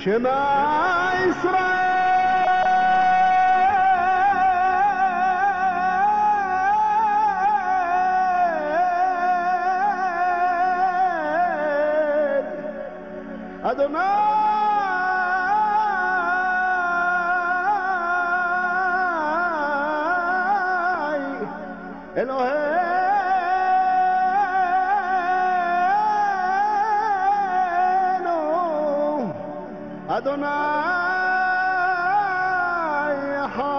Shema Israel. Adonai Eloheinu Adonai Echad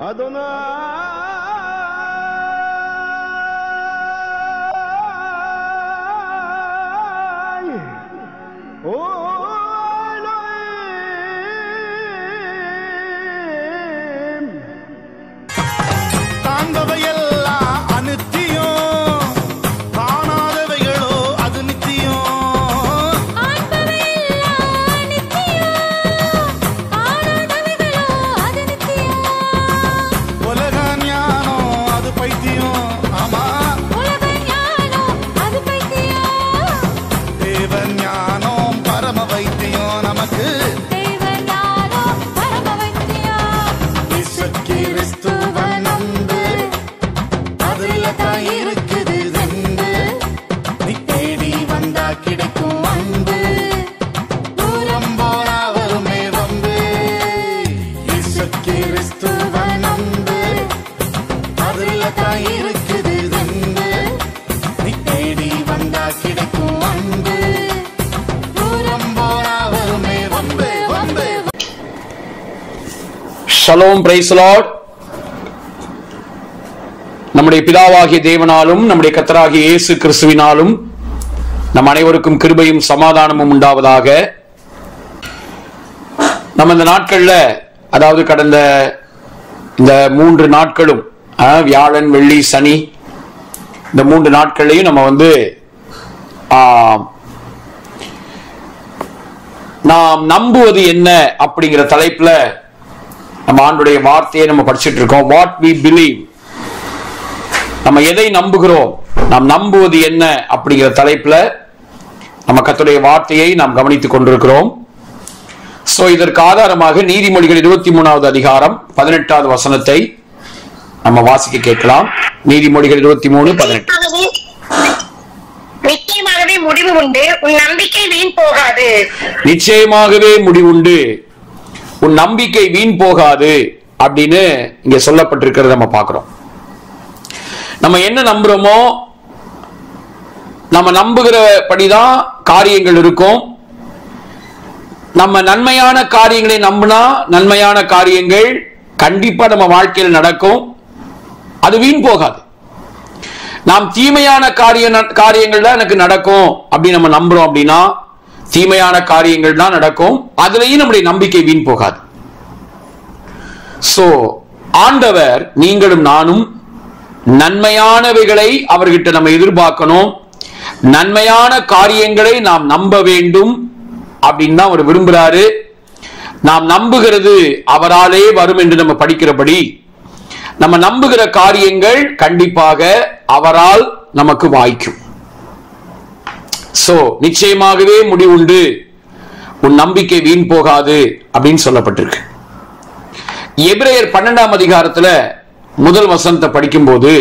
Adonai shalom, praise the Lord. நம்முடைய பிதாவாகிய தேவனாலும் நம்முடைய கர்த்தராகிய இயேசு கிறிஸ்துவினாலும் நம் அனைவருக்கும் கிருபையும் சமாதானமும் உண்டாவதாக. நம்ம இந்த நாட்கள்ல, அதாவது கடந்த இந்த 3 நாட்களும், வியாழன், வெள்ளி, சனி, இந்த 3 நாட்களையும் நம்ம நாம் நம்புவது என்ன அப்படிங்கிற தலைப்புல நம்ம ஆண்டுடைய வார்த்தையை நம்ம படிச்சுட்டு இருக்கோம். வாட் வி பிலீவ், நம்ம எதை நம்புகிறோம், நாம் நம்புவது என்ன அப்படிங்கிற தலைப்புல நம்ம கர்த்தருடைய வார்த்தையை நாம் கவனித்துக் கொண்டிருக்கிறோம். சோ இதற்கு ஆதாரமாக நீதிமொழிகள் 23வது அதிகாரம் 18வது வசனத்தை நம்ம வாசிக்க கேட்கலாம். நீதிமொழிகள் 23:18. நிச்சயமாகவே முடிவு உண்டு, உன் நம்பிக்கை வீண் போகாது. நிச்சயமாகவே முடிவுண்டு, உன் நம்பிக்கை வீண் போகாது அப்படின்னு இங்க சொல்லப்பட்டிருக்கிறத நம்ம பார்க்கிறோம். நம்ம என்ன நம்புறோமோ, நம்ம நம்புகிறபடிதான் காரியங்கள் இருக்கும். நம்ம நன்மையான காரியங்களை நம்பினா நன்மையான காரியங்கள் கண்டிப்பா நம்ம வாழ்க்கையில் நடக்கும், அது வீண் போகாது. நாம் தீமையான காரியங்கள் தான் எனக்கு நடக்கும் அப்படின்னு நம்ம நம்புறோம் அப்படின்னா தீமையான காரியங்கள் தான் நடக்கும், அதுலயும் நம்முடைய நம்பிக்கை வீண் போகாது. சோ ஆண்டவர், நீங்களும் நானும் நன்மையானவைகளை அவர்கிட்ட நம்ம எதிர்பார்க்கணும், நன்மையான காரியங்களை நாம் நம்ப வேண்டும் அப்படின்னு தான் அவர் விரும்புறாரு. நாம் நம்புகிறது அவராலே வரும் என்று நம்ம படிக்கிறபடி நம்ம நம்புகிற காரியங்கள் கண்டிப்பாக அவரால் நமக்கு வாய்க்கும். சோ நிச்சயமாகவே முடிவுண்டு, உன் நம்பிக்கை வீண் போகாது அப்படின்னு சொல்லப்பட்டிருக்கு. எபிரேயர் 12ஆம் அதிகாரத்துல முதல் வசனத்தை படிக்கும் போது,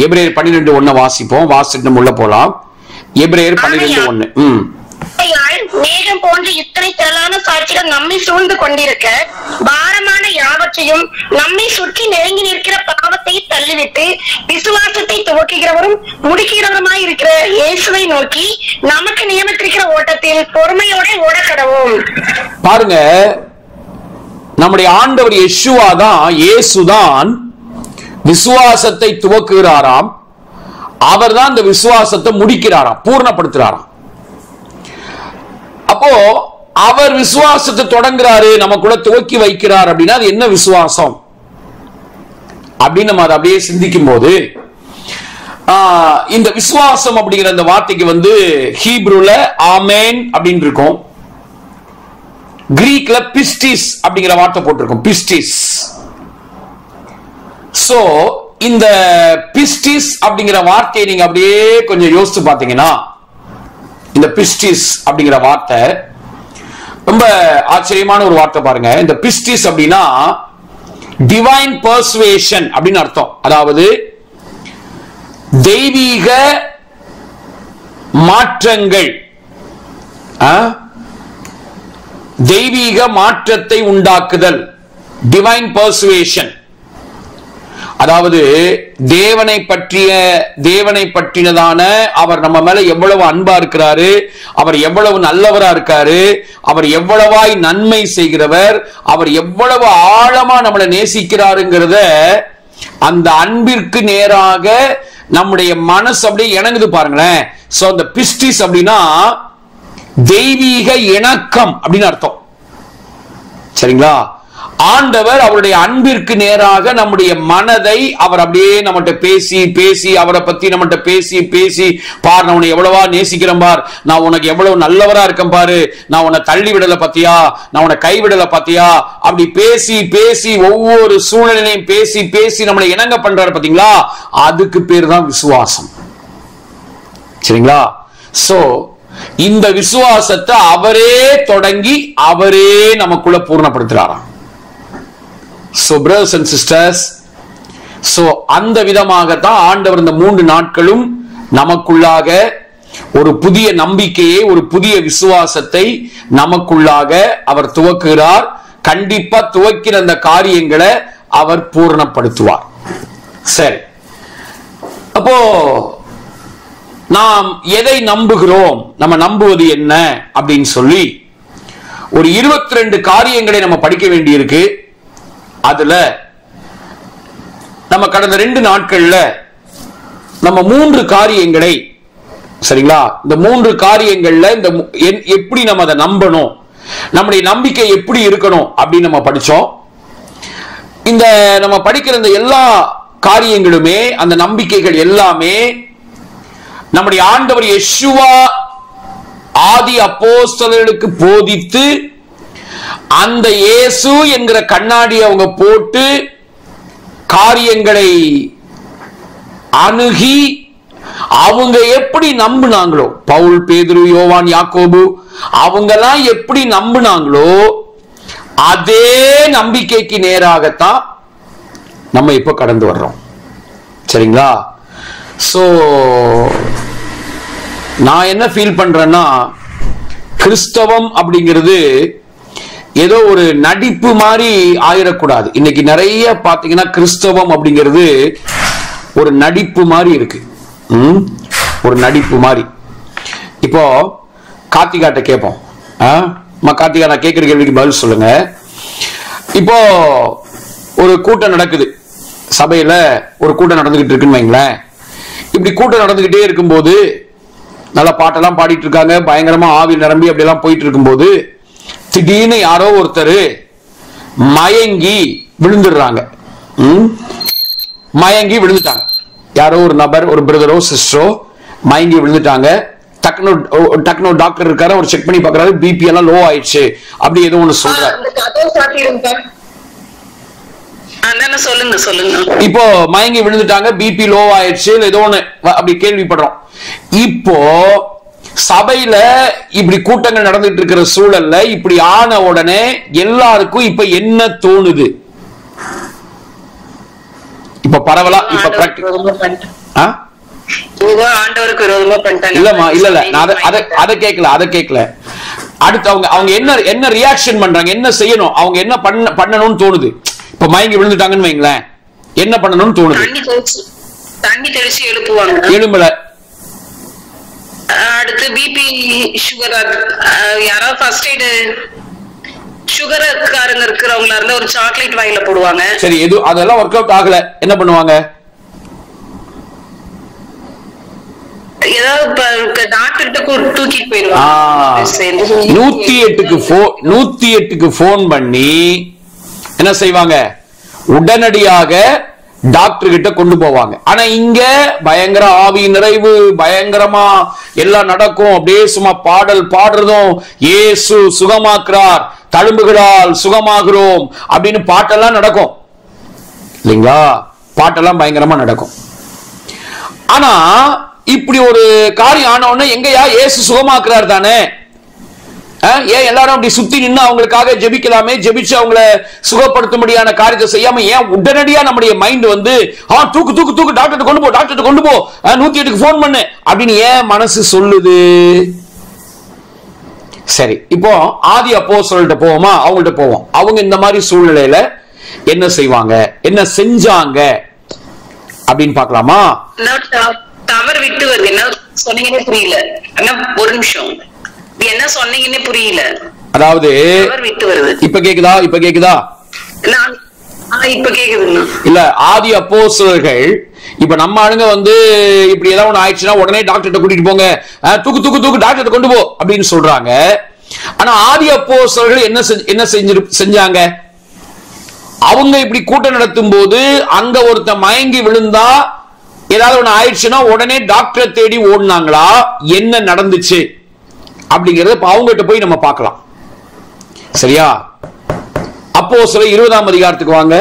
எபிரேயர் 12:1 வாசிப்போம். வாசிட்டு உள்ள போலாம். எபிரேயர் 12:1. மேகம் போன்ற இத்தனை திரளான சாட்சிகள் நம்மை சூழ்ந்து கொண்டிருக்க, பாரமான யாவற்றையும் நம்மை சுற்றி நெருங்கி நிற்கிற பாவத்தை தள்ளிவிட்டு விசுவாசத்தை துவக்குகிறவரும் முடிக்கிறவருமாய் இருக்கிற இயேசுவை நோக்கி நமக்கு நியமித்திருக்கிற ஓட்டத்தில் பொறுமையோட ஓடக்கடவோம். பாருங்க, நம்முடைய ஆண்டவர் யெஷுவா தான், இயேசுதான் விசுவாசத்தை துவக்குகிறாராம். அவர் தான் இந்த விசுவாசத்தை முடிக்கிறாராம், பூர்ணப்படுத்துறாராம். அப்போ அவர் விசுவாசத்தை தொடங்குறாரு, நமக்குள்ள துவக்கி வைக்கிறார் அப்படின்னா அது என்ன விசுவாசம் அப்படின்னு நம்ம அதை அப்படியே சிந்திக்கும் போது, இந்த விசுவாசம் அப்படிங்கிற அந்த வார்த்தைக்கு ஹீப்ரூல ஆமேன் அப்படின்னு இருக்கும், கிரீக்ல பிஸ்டிஸ் அப்படிங்கிற வார்த்தை போட்டிருக்கும், பிஸ்டிஸ். சோ இந்த பிஸ்டிஸ் அப்படிங்கிற வார்த்தையை நீங்க அப்படியே கொஞ்சம் யோசிச்சு பாத்தீங்கன்னா, இந்த பிஸ்டிஸ் அப்படிங்கிற வார்த்தை ரொம்ப ஆச்சரியமான ஒரு வார்த்தை பாருங்க. இந்த பிஸ்டிஸ் அப்படின்னா டிவைன் பர்சுவேஷன் அப்படின்னு அர்த்தம். அதாவது தெய்வீக மாற்றங்கள், தெய்வீக மாற்றத்தை உண்டாக்குதல், டிவைன் பர்சுவேஷன். அதாவது தேவனை பற்றினதான அவர் நம்ம மேல எவ்வளவு அன்பா இருக்கிறாரு, அவர் எவ்வளவு நல்லவரா இருக்காரு, அவர் எவ்வளவாய் நன்மை செய்கிறவர், அவர் எவ்வளவு ஆழமா நம்மளை நேசிக்கிறாருங்கிறத அந்த அன்பிற்கு நேராக நம்முடைய மனசு அப்படியே இணங்குது பாருங்களேன். சோ அந்த பிஸ்டிஸ் அப்படின்னா தெய்வீக இணக்கம் அப்படின்னு அர்த்தம். சரிங்களா? ஆண்டவர் அவருடைய அன்பிற்கு நேராக நம்முடைய மனதை அவர் அப்படியே நம்மகிட்ட பேசி பேசி அவரை பத்தி நம்மகிட்ட பேசி பேசி, பார் நான் உன்னை எவ்வளவா நேசிக்கிறேன் பார், நான் உனக்கு எவ்வளவு நல்லவரா இருக்கேன் பாரு, நான் உன்னை தள்ளி விடல பாத்தியா, நான் உன்னை கைவிடல பாத்தியா, அப்படி பேசி பேசி ஒவ்வொரு சூழ்நிலையும் பேசி பேசி நம்மளை இணங்க பண்றாரு பாத்தீங்களா, அதுக்கு பேர் தான் விசுவாசம். சரிங்களா? சோ இந்த விசுவாசத்தை அவரே தொடங்கி அவரே நமக்குள்ள பூர்ணப்படுத்துறாராம். So brothers and sisters, so அந்த விதமாகத்தான் ஆண்டவர் இந்த 3 நாட்களும் நமக்குள்ளாக ஒரு புதிய நம்பிக்கையை, ஒரு புதிய விசுவாசத்தை நமக்குள்ளாக அவர் துவக்குகிறார். கண்டிப்பா துவக்கிற அந்த காரியங்களை அவர் பூர்ணப்படுத்துவார். சரி, அப்போ நாம் எதை நம்புகிறோம், நம்ம நம்புவது என்ன அப்படின்னு சொல்லி ஒரு 22 காரியங்களை நம்ம படிக்க வேண்டியிருக்கு. அதுல நம்ம கடந்த 2 நாட்கள்ல நம்ம 3 காரியங்களை, சரிங்களா, இந்த 3 காரியங்கள்ல இந்த எப்படி நம்ம அதை நம்பணும், நம்முடைய நம்பிக்கை எப்படி இருக்கணும் அப்படின்னு நம்ம படிச்சோம். இந்த நம்ம படிக்கிற இந்த எல்லா காரியங்களுமே, அந்த நம்பிக்கைகள் எல்லாமே நம்முடைய ஆண்டவர் யெஷுவா ஆதி அப்போஸ்தலர்களுக்கு போதித்து, அந்த இயேசு என்கிற கண்ணாடி அவங்க போட்டு காரியங்களை அணுகி அவங்க எப்படி நம்பினாங்களோ, பவுல், பேதுரு, யோவான், யாக்கோபு அவங்கெல்லாம் எப்படி நம்பினாங்களோ அதே நம்பிக்கைக்கு நேராகத்தான் நம்ம இப்ப கடந்து வர்றோம். சரிங்களா? சோ நான் என்ன ஃபீல் பண்றேன்னா, கிறிஸ்தவம் அப்படிங்கிறது ஏதோ ஒரு நடிப்பு மாதிரி ஆயிடக்கூடாது. இன்னைக்கு நிறைய பாத்தீங்கன்னா கிறிஸ்தவம் அப்படிங்கிறது ஒரு நடிப்பு மாதிரி இருக்கு. ஒரு நடிப்பு மாதிரி. இப்போ கார்த்திகாட்ட கேட்போம். கார்த்திகா, நான் கேட்கிற கேள்விக்கு பதில் சொல்லுங்க. இப்போ ஒரு கூட்டம் நடக்குது, சபையில ஒரு கூட்டம் நடந்துகிட்டு இருக்குன்னு வைங்களேன். இப்படி கூட்டம் நடந்துகிட்டே இருக்கும்போது நல்ல பாட்டெல்லாம் பாடிட்டு இருக்காங்க, பயங்கரமா ஆவி நிரம்பி அப்படி எல்லாம் போயிட்டு இருக்கும்போது திடீர்னு யாரோ ஒருத்தர் மயங்கி விழுந்துடுறாங்க. மயங்கி விழுந்துட்டாங்க. யாரோ ஒரு நபர், ஒரு பிரதரோ சிஸ்டரோ மயங்கி விழுந்துட்டாங்க. டக்குனு டாக்டர் இருக்காரு, அவர் செக் பண்ணி பாக்குறாரு, பிபி எல்லாம் லோ ஆயிடுச்சு அப்படி ஏதோ ஒண்ணு சொல்றாரு. இப்போ மயங்கி விழுந்துட்டாங்க, பிபி லோ ஆயிடுச்சு, ஏதோ ஒண்ணு அப்படி கேள்விப்படுறோம். இப்போ சபையில இப்படி கூட்டங்கள் நடந்துட்டு இருக்கிற சூழல்ல இப்படி ஆன உடனே எல்லாருக்கும் இப்ப என்ன தோணுது? இப்ப பரவலா இப்ப இல்லம்மா, இல்ல அத கேட்கல. அடுத்து அவங்க என்ன ரியாக்ஷன் பண்றாங்க, என்ன செய்யணும், அவங்க என்ன பண்ணணும்னு தோணுது? இப்ப மயங்கி விழுந்துட்டாங்கன்னு வைங்களேன், என்ன பண்ணணும்னு தோணுது? தண்ணி தெளிச்சு எழுப்புவாங்க. எழும்பல. அடுத்து பிபி சுகர், யாராவது ஃபர்ஸ்ட் எய்டு சுகர்காரங்க இருக்கிறவங்களா இருந்தா ஒரு சாக்லேட் வாயில போடுவாங்க. சரி, எது அதெல்லாம் ஒர்க் அவுட் ஆகல, என்ன பண்ணுவாங்க? ஏதாவது டாக்டர்கிட்ட தூக்கிட்டு போயிடுவாங்க. 108க்கு போன் பண்ணி என்ன செய்வாங்க? உடனடியாக டாக்டர் கிட்ட கொண்டு போவாங்க. ஆனா இங்க பயங்கர ஆவி நிறைவு, பயங்கரமா எல்லாம் நடக்கும். அப்படியே சும்மா பாடல் பாடுறதும், இயேசு சுகமாக்குறார், தழும்புகளால் சுகமாகிறோம் அப்படின்னு பாட்டெல்லாம் நடக்கும் இல்லைங்களா? பாட்டெல்லாம் பயங்கரமா நடக்கும். ஆனா இப்படி ஒரு காரியம் ஆன உடனே எங்கயா இயேசு சுகமாக்குறார் தானே, ஏன் எல்லாரும் அப்படி சுத்தி நின்று அவங்களுக்காக ஜெபிக்கலாமே, ஜெபிச்சு அவங்கள சுகப்படுத்தும்படியான காரியத்தை செய்யாம ஏன் உடனடியா நம்முடைய மைண்ட் வந்து தூக்கு தூக்கு தூக்கு டாக்டர் கொண்டு போ, டாக்டர் கொண்டு போ, 108க்கு போன் பண்ணு அப்படின்னு ஏன் மனசு சொல்லுது? சரி, இப்போ ஆதி அப்போஸ்தலர்கிட்ட போவோமா? அவங்கள்ட்ட போவோம். அவங்க இந்த மாதிரி சூழ்நிலையில என்ன செய்வாங்க, என்ன செஞ்சாங்க அப்படின்னு பார்க்கலாமா? தவறு விட்டு வருது. என்ன சொன்னீங்கன்னே புரியல. ஒரு நிமிஷம், என்ன சொன்னீங்கன்னே புரியல. அதாவது விட்டு வருது. இப்ப கேக்குதா? இப்ப கேக்குதா? இப்ப கேக்குதுங்க. இல்ல, ஆதி அப்போஸ்தலர்கள் இப்ப நம்ம ஆளுங்க வந்து இப்படி ஏதாவது ஒண்ணு ஆயிடுச்சுன்னா உடனே டாக்டர்கிட்ட கூட்டிட்டு போங்க, தூக்கு தூக்கு தூக்கு டாக்டர் கொண்டு போ அப்படின்னு சொல்றாங்க. ஆனா ஆதி அப்போஸ்தலர்கள் என்ன செஞ்சாங்க? அவங்க இப்படி கூட்டம் நடத்தும் போது அங்க ஒருத்த மயங்கி விழுந்தா ஏதாவது ஒண்ணு ஆயிடுச்சுன்னா உடனே டாக்டரை தேடி ஓடினாங்களா? என்ன நடந்துச்சு அப்படிங்கறத அவங்ககிட்ட போய் நம்ம பார்க்கலாம். சரியா? அப்போஸ்தலர் 20ஆம் அதிகாரத்துக்கு வாங்க.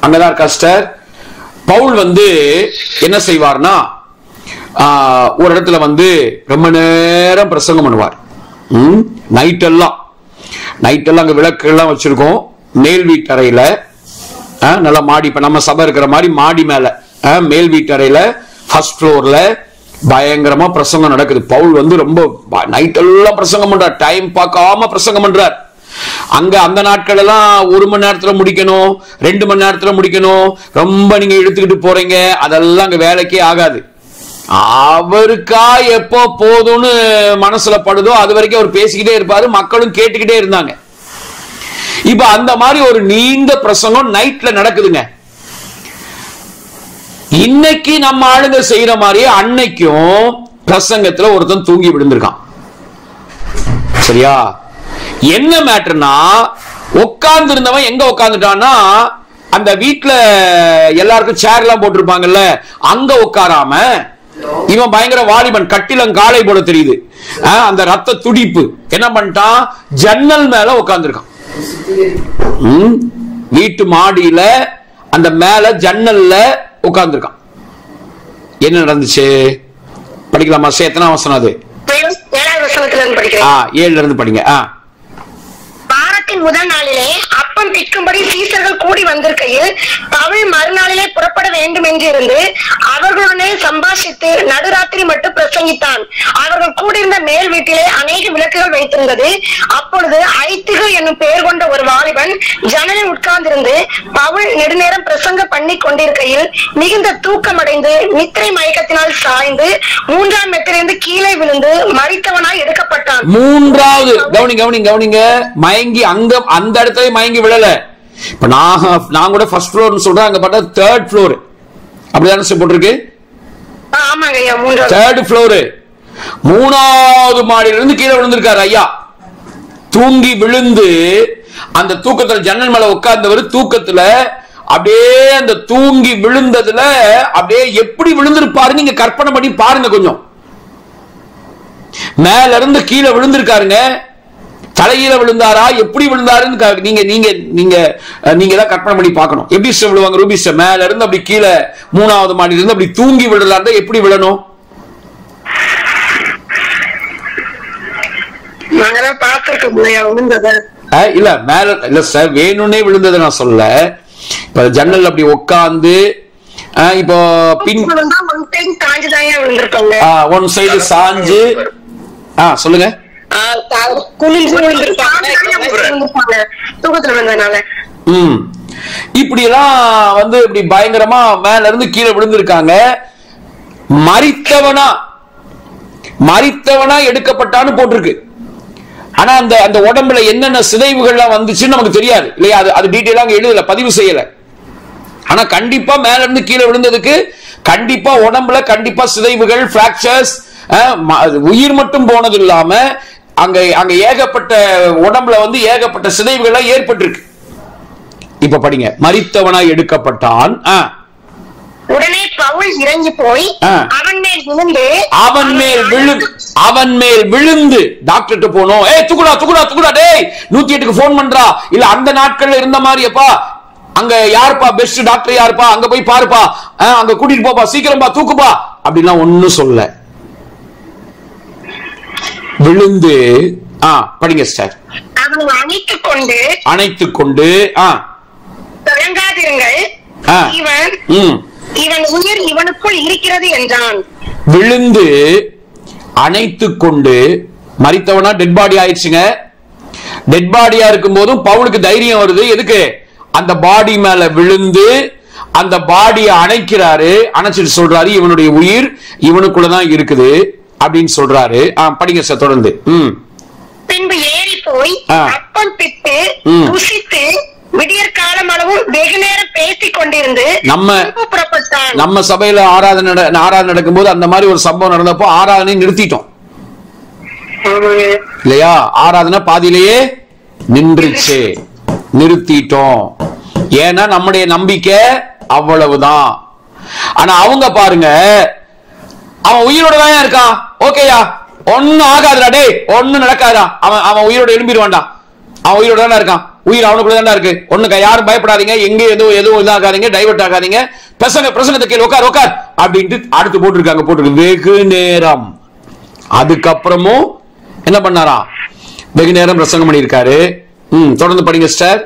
அங்கதான் கஸ்டர் பவுல் வந்து என்ன செய்வார்னா, ஒரு இடத்துல வந்து ரொம்ப நேரம் பிரசங்கம் பண்ணுவார். நைட்டெல்லாம் அங்க விளக்கு எல்லாம் வச்சிருக்கோம். மேல் வீட்டறையில நல்ல மாடி, இப்ப நம்ம சபை இருக்கிற மாதிரி மாடி மேல மேல் வீட்டறையில ஃபர்ஸ்ட் ஃப்ளோர்ல பயங்கரமா பிரசங்கம் நடக்குது. பவுல் வந்து ரொம்ப நைட்டெல்லாம் பிரசங்கம் பண்றார், டைம் பார்க்காம பிரசங்கம் பண்றார். அங்க அந்த நாட்கள் எல்லாம் 1 மணி நேரத்துல முடிக்கணும், 2 மணி நேரத்துல முடிக்கணும், ரொம்ப நீங்க எடுத்துக்கிட்டு போறீங்க, அதெல்லாம் அங்க வேலைக்கே ஆகாது. அவருக்கா எப்போ போதும்னு மனசுல படுதோ அது வரைக்கும் அவர் பேசிக்கிட்டே இருப்பாரு, மக்களும் கேட்டுக்கிட்டே இருந்தாங்க. இப்ப அந்த மாதிரி ஒரு நீண்ட பிரசங்கம் நைட்ல நடக்குதுங்க. இன்னைக்கு நம்ம ஆளுங்க செய்யற மாதிரியே அன்னைக்கும் பிரசங்கத்துல ஒருத்தன் தூங்கி விழுந்திருக்கான். சரியா? என்ன மேட்டர்னா, உட்கார்ந்து இருந்தவன் எங்க உட்கார்ந்துட்டான்னா அந்த வீட்டுல எல்லாருக்கும் சேர் எல்லாம் போட்டிருப்பாங்கல்ல, அங்க உட்காராம இவன் பயங்கர வாலிபன், கட்டிலங்காலை போல தெரியுது, அந்த ரத்த துடிப்பு, என்ன பண்ணிட்டான், ஜன்னல் மேல உட்கார்ந்துருக்கான். வீட்டு மாடியில அந்த மேல ஜன்னல்ல உட்கார்ந்துருக்கான். என்ன நடந்துச்சு படிக்கலாமா? எத்தனாம் வசனம் அது? 7ல இருந்து படிங்க. வாரத்தின் முதல் நாளிலே அப்பம் பிக்கும்படி சீசர்கள் கூடி வந்திருக்கையில் பவுல் மறுநாளிலே புறப்பட வேண்டும் என்று இருந்து அவர்களுடனே சம்பாஷித்து நடுராத்திரி மட்டும் பிரசங்கித்தான். அவர்கள் கூடியிருந்த மேல் வீட்டிலே அநேக விளக்குகள் வைத்திருந்தது. அப்பொழுது ஐத்திகு என்னும் பெயர் கொண்ட ஒரு வாலிபன் ஜன்னலில் உட்கார்ந்திருந்து பவுல் நெடுநேரம் பிரசங்க பண்ணி கொண்டிருக்கையில் மிகுந்த தூக்கமடைந்து நித்திரை மயக்கத்தினால் சாய்ந்து 3ஆம் மெத்திலிருந்து கீழே விழுந்து மரித்தவனாய் எடுக்கப்பட்டான். 3வது கவனிங்க, மயங்கி அங்க அந்த இடத்துல மயங்கி விழல. இப்ப நான் கூட ஃபர்ஸ்ட் ஃப்ளோர்னு சொல்றேன், அங்க பார்த்தா 3rd ஃப்ளோர். அப்படிதானே போட்டிருக்கு? ஆமாங்க ஐயா, 3rd ஃப்ளோர். 3வது மாடியில இருந்து கீழே விழுந்திருக்காரு ஐயா. தூங்கி விழுந்து அந்த தூக்கத்துல ஜன்னல் மேல உட்கார்ந்தவர் தூக்கத்துல அப்படியே அந்த தூங்கி விழுந்ததுல அப்படியே எப்படி விழுந்திருப்பாரு நீங்க கற்பனை பண்ணி பாருங்க. கொஞ்சம் மேல இருந்து கீழே விழுந்திருக்காருங்க. தலையில விழுந்தாரா, எப்படி விழுந்தாருன்னு நீங்க தான் கற்பனை பண்ணி பார்க்கணும். எப்படி விழுவாங்க? ரூபிஸ் மேல இருந்து அப்படி கீழே 3வது மாடியில இருந்து அப்படி தூங்கி விழலாம், எப்படி விழணும்? இல்ல மேல இல்ல சார், வேணும்னே விழுந்ததை நான் சொல்ல. இப்ப ஜன்னல் அப்படி உட்கார்ந்து இப்போ பின் ஒன் சைடு சாஞ்சு சொல்லுங்க. இப்படி எல்லாம் வந்து இப்படி பயங்கரமா மேல இருந்து கீழே விழுந்திருக்காங்க. மரித்தவனா எடுக்கப்பட்டான்னு போட்டிருக்கு. ஆனா அந்த உடம்புல என்னென்ன சிதைவுகள்லாம் வந்துச்சுன்னு நமக்கு தெரியாது இல்லையா? அது டீட்டெயிலா எழுதல, பதிவு செய்யல. ஆனா கண்டிப்பா மேல இருந்து கீழே விழுந்ததுக்கு கண்டிப்பா உடம்புல கண்டிப்பா சிதைவுகள், பிராக்சர்ஸ், உயிர் மட்டும் போனது இல்லாம அங்க ஏகப்பட்ட உடம்புல வந்து ஏகப்பட்ட சிதைவுகள் ஏற்பட்டிருக்கு. இப்ப படிங்க. மரித்தவனாய் எடுக்கப்பட்டான். உடனே பவுல் இறங்கி போய் அவன் மேல் விழுந்து டாக்டர்கிட்ட போனோம். ஏய் தூக்குடா, டேய் 108க்கு போன் பண்றா. இல்ல அந்த நாட்கள்ல இருந்த மாதிரியப்பா அங்க யாருப்பா பெஸ்ட் டாக்டர் யாருப்பா, அங்க போய் பாருப்பா, அங்க கூட்டிட்டு போப்பா, சீக்கிரம்பா தூக்குப்பா அப்படிலாம் ஒன்னும் சொல்ல. விழுந்து படிங்க சார். அவனை அணைத்துக் கொண்டு தயங்காதிருங்கள், இவன் உயிர் இவனுக்குள் இருக்கிறது என்றான். விழுந்து அணைத்துக் கொண்டு, மரித்தவனா டெட் பாடி ஆயிடுச்சுங்க. டெட் பாடியா இருக்கும் போதும் பவுலுக்கு தைரியம் வருது. எதுக்கு? அந்த பாடி மேல விழுந்து அந்த பாடியை அணைக்கிறாரு. அணைச்சிட்டு சொல்றாரு, இவனுடைய உயிர் இவனுக்குள்ளதான் இருக்குது அப்படின்னு சொல்றாரு. படிங்க சார் தொடர்ந்து. பின்பு ஏறி போய் அப்பம் பிட்டு புசித்து விடியற் காலம் அளவும் வெகு நேரம் பேசிக் கொண்டிருந்து நம்ம சபையில ஆராதனை நடக்கும் போது அந்த மாதிரி ஒரு சம்பவம் நடந்தப்போ ஆராதனை நிறுத்திட்டோம் இல்லையா? ஆராதனை பாதியிலேயே நின்றுச்சு, நிறுத்திட்டோம். ஏன்னா நம்முடைய நம்பிக்கை அவ்வளவுதான். ஆனா அவங்க பாருங்க, அவன் உயிரோட தான் இருக்கான், ஓகேயா, ஒன்னும் ஆகாதுடா, டே ஒன்னும் நடக்காதா, அவன் உயிரோட எழும்பிடுவான்டா, அவன் உயிரோட தானே இருக்கான், உயிர் அவனுக்குள்ள தானே இருக்கு, ஒண்ணுக்கா, யாரும் பயப்படாதீங்க, எங்க எதுவும் இதாகாதீங்க, டைவர்ட் ஆகாதீங்க, பிரசங்கத்தை கேள்வி, உட்கார் அப்படின்ட்டு அடுத்து போட்டிருக்கு. வெகு நேரம். அதுக்கப்புறமும் என்ன பண்ணாரா? வெகு நேரம் பிரசங்கம் பண்ணியிருக்காரு. தொடர்ந்து படிங்க சார்.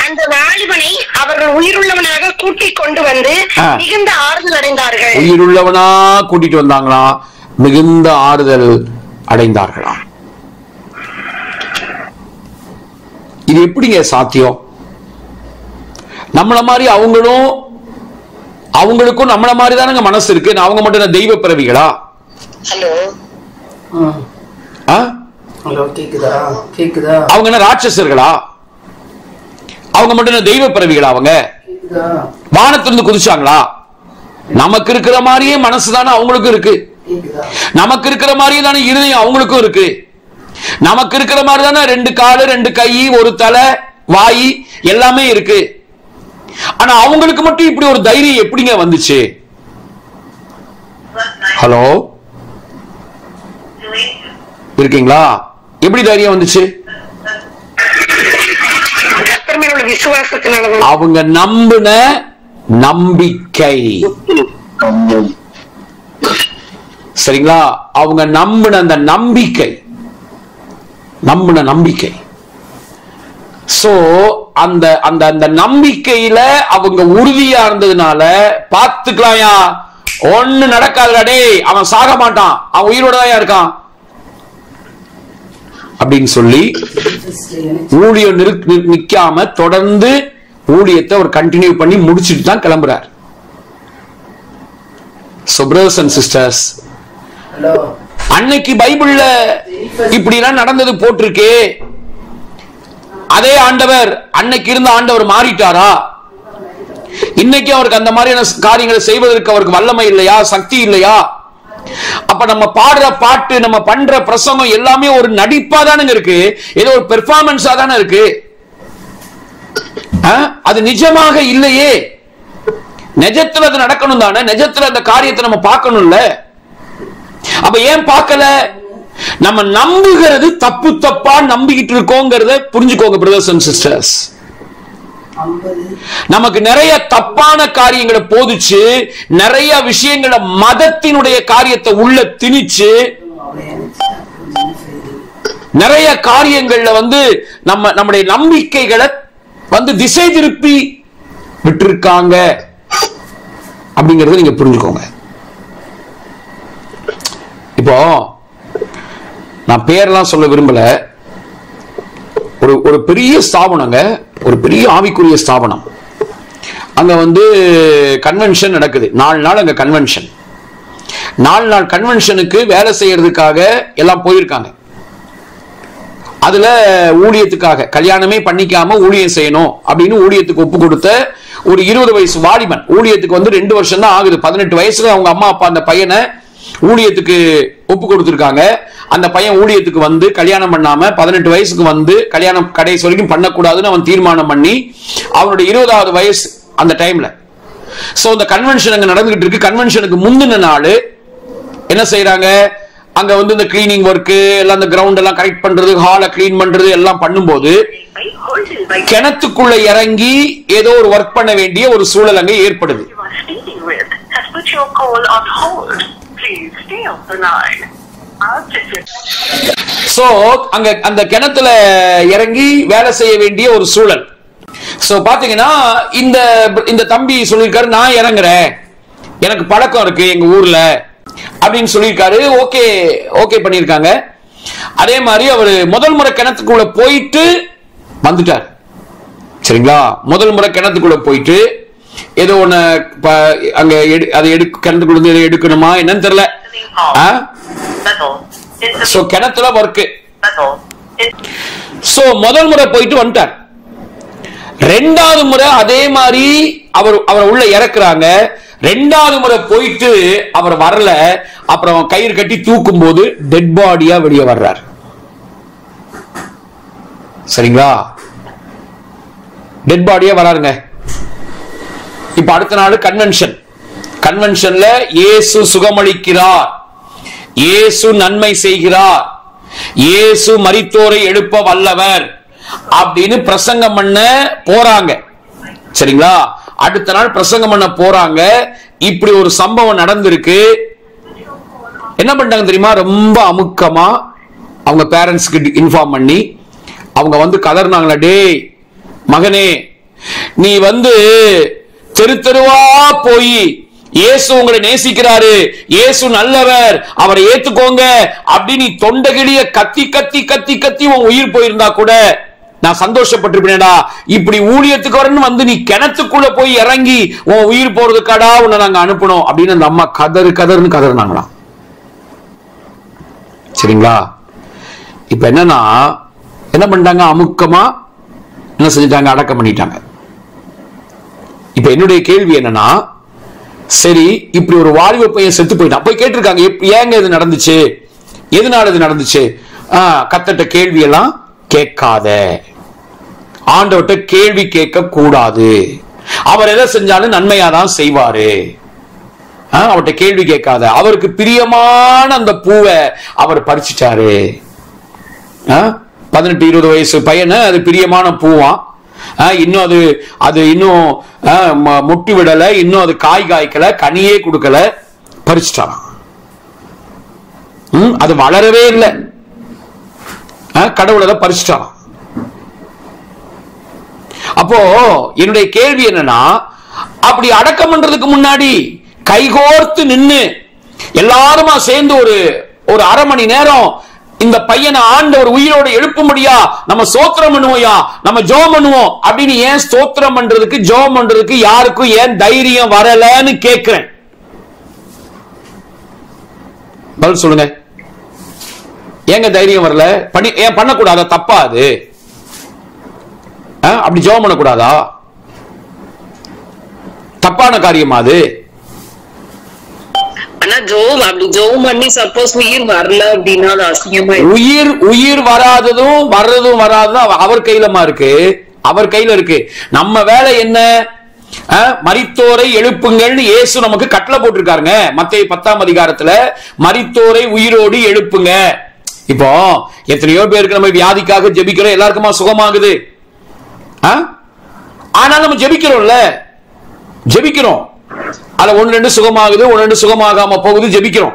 அந்த வாலிபனை அவர்கள் உயிருள்ளவனாக கூட்டிக் கொண்டு வந்து மிகுந்த ஆறுதல் அடைந்தார்கள். உயிருள்ளவனா கூட்டிட்டு வந்தாங்களா? மிகுந்த ஆறுதல் அடைந்தார்களாம். இது எப்படிங்க சாத்தியம்? நம்மள மாதிரி அவங்களுக்கும் நம்மள மாதிரி தானங்க மனசு இருக்கு. அவங்க மட்டும் தெய்வ பிறவிகளா? அவங்க என்ன ராட்சசர்களா? அவங்க மட்டும் தெய்வ பிறவிகளா? அவங்க வானத்திலிருந்து குதிச்சாங்களா? நமக்கு இருக்கிற மாதிரியே மனசுதானே அவங்களுக்கும் இருக்கு. நமக்கு இருக்கிற மாதிரியே தானே இருதயம் அவங்களுக்கும் இருக்கு. நமக்கு இருக்கிற மாதிரி தானே 2 காலு 2 கை 1 தலை வாய் எல்லாமே இருக்கு. ஆனா அவங்களுக்கு மட்டும் இப்படி ஒரு தைரியம் எப்படிங்க வந்துச்சு? ஹலோ, இருக்கீங்களா? எப்படி தைரியம் வந்துச்சு? அவங்க நம்பின நம்பிக்கை. சரிங்களா? அவங்க நம்பின அந்த நம்பிக்கை. சோ அந்த அந்த நம்பிக்கையில அவங்க உறுதியா இருந்ததுனால, பாத்துக்கலாம்யா, ஒண்ணு நடக்காதுடா, டேய் அவன் சாக மாட்டான், அவன் உயிரோட தான் இருக்கான் அப்படின்னு சொல்லி ஊழியம் நிக்காம தொடர்ந்து ஊழியத்தை ஒரு கண்டினியூ பண்ணி முடிச்சுட்டு தான் கிளம்புறார். So brothers and sisters, அன்னைக்கு பைபிள்ல இப்படி எல்லாம் நடந்தது போட்டிருக்கே, அதே ஆண்டவர் அன்னைக்கு இருந்த ஆண்டவர் மாறிட்டாரா? இன்னைக்கு அவருக்கு அந்த மாதிரியான காரியங்களை செய்வதற்கு அவருக்கு வல்லமை இல்லையா, சக்தி இல்லையா? அப்ப நம்ம பாடுற பாட்டு, நம்ம பண்ற பிரசங்கம் எல்லாமே ஒரு நடிப்பா தானே இருக்கு, ஏதோ ஒரு பெர்ஃபார்மன்ஸா தானே இருக்கு. அது நிஜமாக இல்லையே. நிஜத்துல அது நடக்கணும் தானே, நிஜத்துல அந்த காரியத்தை நம்ம பார்க்கணும்ல. அப்ப ஏன் பார்க்கல? நம்ம நம்புகிறது தப்பா நம்பிக்கிட்டு இருக்கோங்கிறத புரிஞ்சுக்கோங்க பிரதர்ஸ் அண்ட் சிஸ்டர்ஸ். நமக்கு நிறைய தப்பான காரியங்களை போதிச்சு, நிறைய விஷயங்களை மதத்தினுடைய காரியத்தை உள்ள திணிச்சு, நிறைய காரியங்கள்ல நம்முடைய நம்பிக்கைகளை திசை திருப்பி விட்டுருக்காங்க அப்படிங்கறத நீங்க புரிஞ்சுக்கோங்க. இப்போ நான் பேரெல்லாம் சொல்ல விரும்பல. ஒரு பெரிய ஸ்தாபனங்க, ஒரு பெரிய ஆவிக்குரிய ஸ்தாபனம். அங்க கன்வென்ஷன் நடக்குது. 4 நாள் அங்க கன்வென்ஷன். 4 நாள் கன்வென்ஷனுக்கு வேலை செய்யறதுக்காக எல்லாம் போயிருக்காங்க. அதுல ஊழியத்துக்காக, கல்யாணமே பண்ணிக்காம ஊழியம் செய்யணும் அப்படின்னு ஊழியத்துக்கு ஒப்பு கொடுத்த ஒரு 20 வயசு வாலிபன். ஊழியத்துக்கு 2 வருஷம் தான் ஆகுது. 18 வயசுல அவங்க அம்மா அப்பா அந்த பையனை ஊழியத்துக்கு ஒப்பு கொடுத்திருக்காங்க. அந்த பையன் ஊழியத்துக்கு கல்யாணம் பண்ணாம 18 வயசுக்கு கல்யாணம் கடைசி வரைக்கும் பண்ணக்கூடாதுன்னு அவன் தீர்மானம் பண்ணி, அவனுடைய 20வது வயசு அந்த டைம்ல. சோ இந்த கன்வென்ஷன் அங்க நடந்துகிட்டு இருக்கு. கன்வென்ஷனுக்கு முந்தின நாள் என்ன செய்யறாங்க? அங்க வந்து இந்த கிளீனிங் ஒர்க் எல்லாம், அந்த கிரவுண்ட் எல்லாம் கரெக்ட் பண்றது, ஹாலை கிளீன் பண்றது எல்லாம் பண்ணும்போது கிணத்துக்குள்ள இறங்கி ஏதோ ஒரு ஒர்க் பண்ண வேண்டிய ஒரு சூழல் அங்க ஏற்படுது. சோ அங்க அந்த கிணத்துல இறங்கி வேலை செய்ய வேண்டிய ஒரு சூழல். சோ பாத்தீங்கன்னா இந்த தம்பி சொல்லிருக்காரு, நான் இறங்குறேன், எனக்கு பழக்கம் இருக்கு எங்க ஊர்ல அப்படின்னு சொல்லியிருக்காரு. ஓகே ஓகே பண்ணிருக்காங்க. அதே மாதிரி அவரு முதல் முறை கிணத்துக்குள்ள போயிட்டு வந்துட்டார். சரிங்களா? முதல் முறை கிணத்துக்குள்ள போயிட்டு ஏதோ ஒண்ணு அங்க அதை கிணத்துக்குள்ள எடுக்கணுமா என்னன்னு தெரியல. சோ கிணத்துல ஒர்க்கு. சோ முதல் முறை போயிட்டு வந்துட்டார். ரெண்டாவது முறை அதே மாதிரி அவர் உள்ள இறக்குறாங்க. ரெண்டாவது முறை போயிட்டு அவர் வரல. அப்புறம் கயிறு கட்டி தூக்கும் போது டெட் பாடியா வெளியே வர்றார். சரிங்களா? டெட் பாடியா வராருங்க. இப்ப அடுத்த நாள் கன்வென்ஷன்ல இயேசு சுகமளிக்கிறார், இயேசு நன்மை செய்கிறார், இயேசு மரித்தோரை எழுப்ப வல்லவர் அப்படின்னு பிரசங்கம் பண்ண போறாங்க. சரிங்களா? அடுத்த நாள் பிரசங்கம் பண்ண போறாங்க. இப்படி ஒரு சம்பவம் நடந்திருக்கு. என்ன பண்ணிட்டாங்க தெரியுமா? ரொம்ப அமுக்கமா அவங்க பேரண்ட்ஸ்க்கு இன்ஃபார்ம் பண்ணி அவங்க வந்து கதறினாங்களா, டேய் மகனே, நீ வந்து தெரு தெருவா போய் இயேசு உங்களை நேசிக்கிறாரு, இயேசு நல்லவர், அவரை ஏத்துக்கோங்க அப்படி நீ தொண்டகிளிய கத்தி கத்தி கத்தி கத்தி உன் உயிர் போயிருந்தா கூட நான் சந்தோஷப்பட்டிருப்பேனடா. இப்படி ஊழியத்துக்கு வரணும் வந்து நீ கிணத்துக்குள்ள போய் இறங்கி உன் உயிர் போறதுக்காடா உன்னை நாங்க அனுப்பணும் அப்படின்னு அந்த அம்மா கதறுன்னு கதறினாங்களாம். சரிங்களா? இப்ப என்னன்னா என்ன பண்ணிட்டாங்க? அமுக்கமா என்ன செஞ்சிட்டாங்க? அடக்கம் பண்ணிட்டாங்க. இப்ப என்னுடைய கேள்வி என்னன்னா, சரி இப்படி ஒரு வாலிப பையன் செத்து போயிட்டான், போய் கேட்டிருக்காங்க ஏங்க இது நடந்துச்சு, எதனால இது நடந்துச்சு? கத்தட்ட கேள்வி எல்லாம் கேட்காத, ஆண்டவர்கிட்ட கேள்வி கேட்க கூடாது. அவர் எதை செஞ்சாலும் நன்மையாதான் செய்வாரு. அவர்கிட்ட கேள்வி கேட்காத. அவருக்கு பிரியமான அந்த பூவை அவர் பறிச்சுட்டாரு. 18-20 வயசு பையனை அது பிரியமான பூவான். இன்னும் அது இன்னும் முட்டி விடல, இன்னும் அது காய் காய்க்கல, கனியே கொடுக்கல, பறிச்சுட்டான். அது வளரவே இல்லை. கடவுளை தான் பறிச்சுட்டான். அப்போ என்னுடைய கேள்வி என்னன்னா, அப்படி அடக்கம் பண்றதுக்கு முன்னாடி கைகோர்த்து நின்னு எல்லாருமா சேர்ந்து ஒரு அரை மணி நேரம் இந்த பையனை ஆண்டவர் உயிரோடு எழுப்பும்படியா நம்ம ஸ்தோத்திரம் பண்ணுவோயா, நம்ம ஜெபம் பண்ணுவோம் அப்படின்னு ஏன் ஸ்தோத்திரம் பண்றதுக்கு ஜெபம் பண்றதுக்கு யாருக்கும் ஏன் தைரியம் வரலன்னு கேட்கிறேன். பதில் சொல்லுங்க. ஏங்க தைரியம் வரல? ஏன் பண்ணக்கூடாதா? தப்பா அது? அப்படி ஜெபம் பண்ணக்கூடாதா? தப்பான காரியமா அது? உயிர் வராததும் வர்றதும் அவர் கையிலமா இருக்கு, அவர் கையில இருக்கு. நம்ம வேலை என்ன? மரித்தோரை எழுப்புங்கள்னு இயேசு நமக்கு கட்டளை போட்டிருக்காருங்க. மத்தேயு 10ஆம் அதிகாரத்துல மரித்தோரை உயிரோடு எழுப்புங்க. இப்போ எத்தனையோ பேருக்கு நம்ம வியாதிக்காக ஜெபிக்கிறோம், எல்லாருக்குமா சுகமாகுது? ஆனா நம்ம ஜெபிக்கிறோம், அதுல 1-2 சுகமாகுது, 1-2 சுகமாகாம போகுது, ஜெபிக்கிறோம்.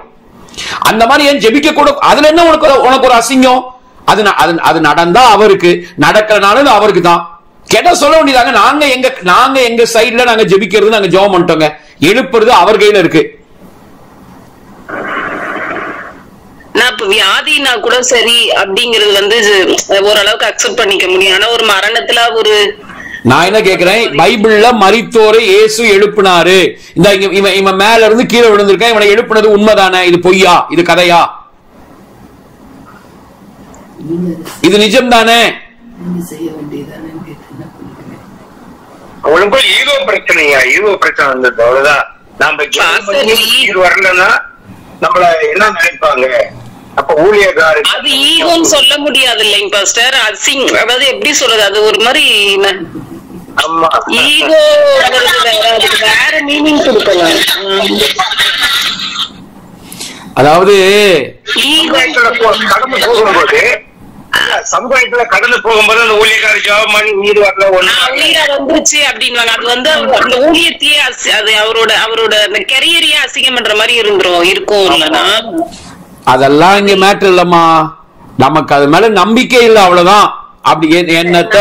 அந்த மாதிரி ஏன் ஜெபிக்க கூட? அதுல என்ன உனக்கு ஒரு அசிங்கம்? அது நடந்தா அவருக்கு, நடக்கிறனாலும் அவருக்கு தான். கேட்டா சொல்ல வேண்டியதாங்க, நாங்க எங்க சைட்ல நாங்க ஜெபிக்கிறது, நாங்க ஜெபம் பண்ணிட்டோங்க, எழுப்புறது அவர் கையில இருக்கு. வியாதினா கூட சரி அப்படிங்கிறது வந்து ஓரளவுக்கு அக்செப்ட் பண்ணிக்க முடியும். ஆனா ஒரு மரணத்துல நான் என்ன கேக்குறேன், பைபிள்ல மரித்தோரை இயேசு எழுப்பினாரு, இந்த இவன் மேல இருந்து கீழே விழுந்திருக்கான், இவனை எழுப்பினது உண்மைதானே? இது பொய்யா? இது கதையா? இது நிஜம் தானே? ஈகோ பிரச்சனையா? ஈகோ பிரச்சனை வந்தது, அவ்வளவுதான். நம்ம வரலன்னா நம்மள என்ன நினைப்பாங்க? அப்ப ஊழியக்காரர் அது ஈகோன்னு சொல்ல முடியாது இல்லைங்க பாஸ்டர். அதாவது எப்படி சொல்றது, அது ஒரு மாதிரி ஈகோ வேற மீனிங் கொடுக்கலாம். அதாவது கடந்து போகும்போது சமுதாயத்துல கடந்து போகும்போது அந்த ஊழியக்கார ஜாப் பண்ணி உயிர் வரல வந்துருச்சு அப்படின்னு அது வந்து அந்த ஊழியத்தையே அது அவரோட அந்த கெரியரையே அசிங்கம் பண்ற மாதிரி இருக்கும் இல்லனா அதெல்லாம் இங்க மேட்டர் இல்லம்மா. நமக்கு அது மேல நம்பிக்கை இல்ல, அவ்வளவுதான். அப்படி என்னத்த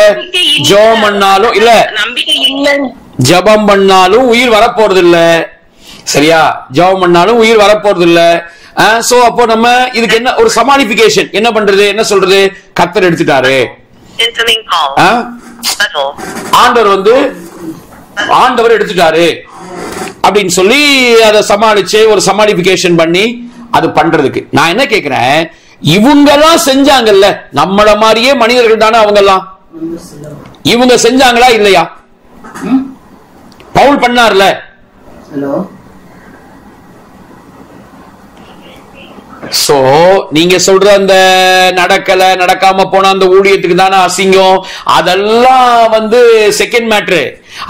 ஜெபம் பண்ணாலும் இல்ல, நம்பிக்கை இல்ல, ஜெபம் பண்ணாலும் உயிர் வரப்போறது இல்ல. சரியா? ஜெபம் பண்ணாலும் உயிர் வரப்போறது இல்ல. சோ அப்போ நம்ம இதுக்கு என்ன ஒரு சமாளிபிகேஷன் என்ன பண்றது? என்ன சொல்றது? கர்த்தர் எடுத்துட்டாரு, ஆண்டவர் எடுத்துட்டாரு அப்படின்னு சொல்லி அதை சமாளிச்சு ஒரு சமாளிபிகேஷன் பண்ணி அது பண்றதுக்கு நான் என்ன கேக்குறேன், இவங்க எல்லாம் செஞ்சாங்கல்ல, நம்மள மாதிரியே மனிதர்கள் தானே அவங்க எல்லாம். இவங்க செஞ்சாங்களா இல்லையா? பவுல் பண்ணார்ல. சோ நீங்க சொல்ற அந்த நடக்காம போன அந்த ஊழியத்துக்கு தானே அசிங்கம், அதெல்லாம் வந்து செகண்ட் மேட்ரு,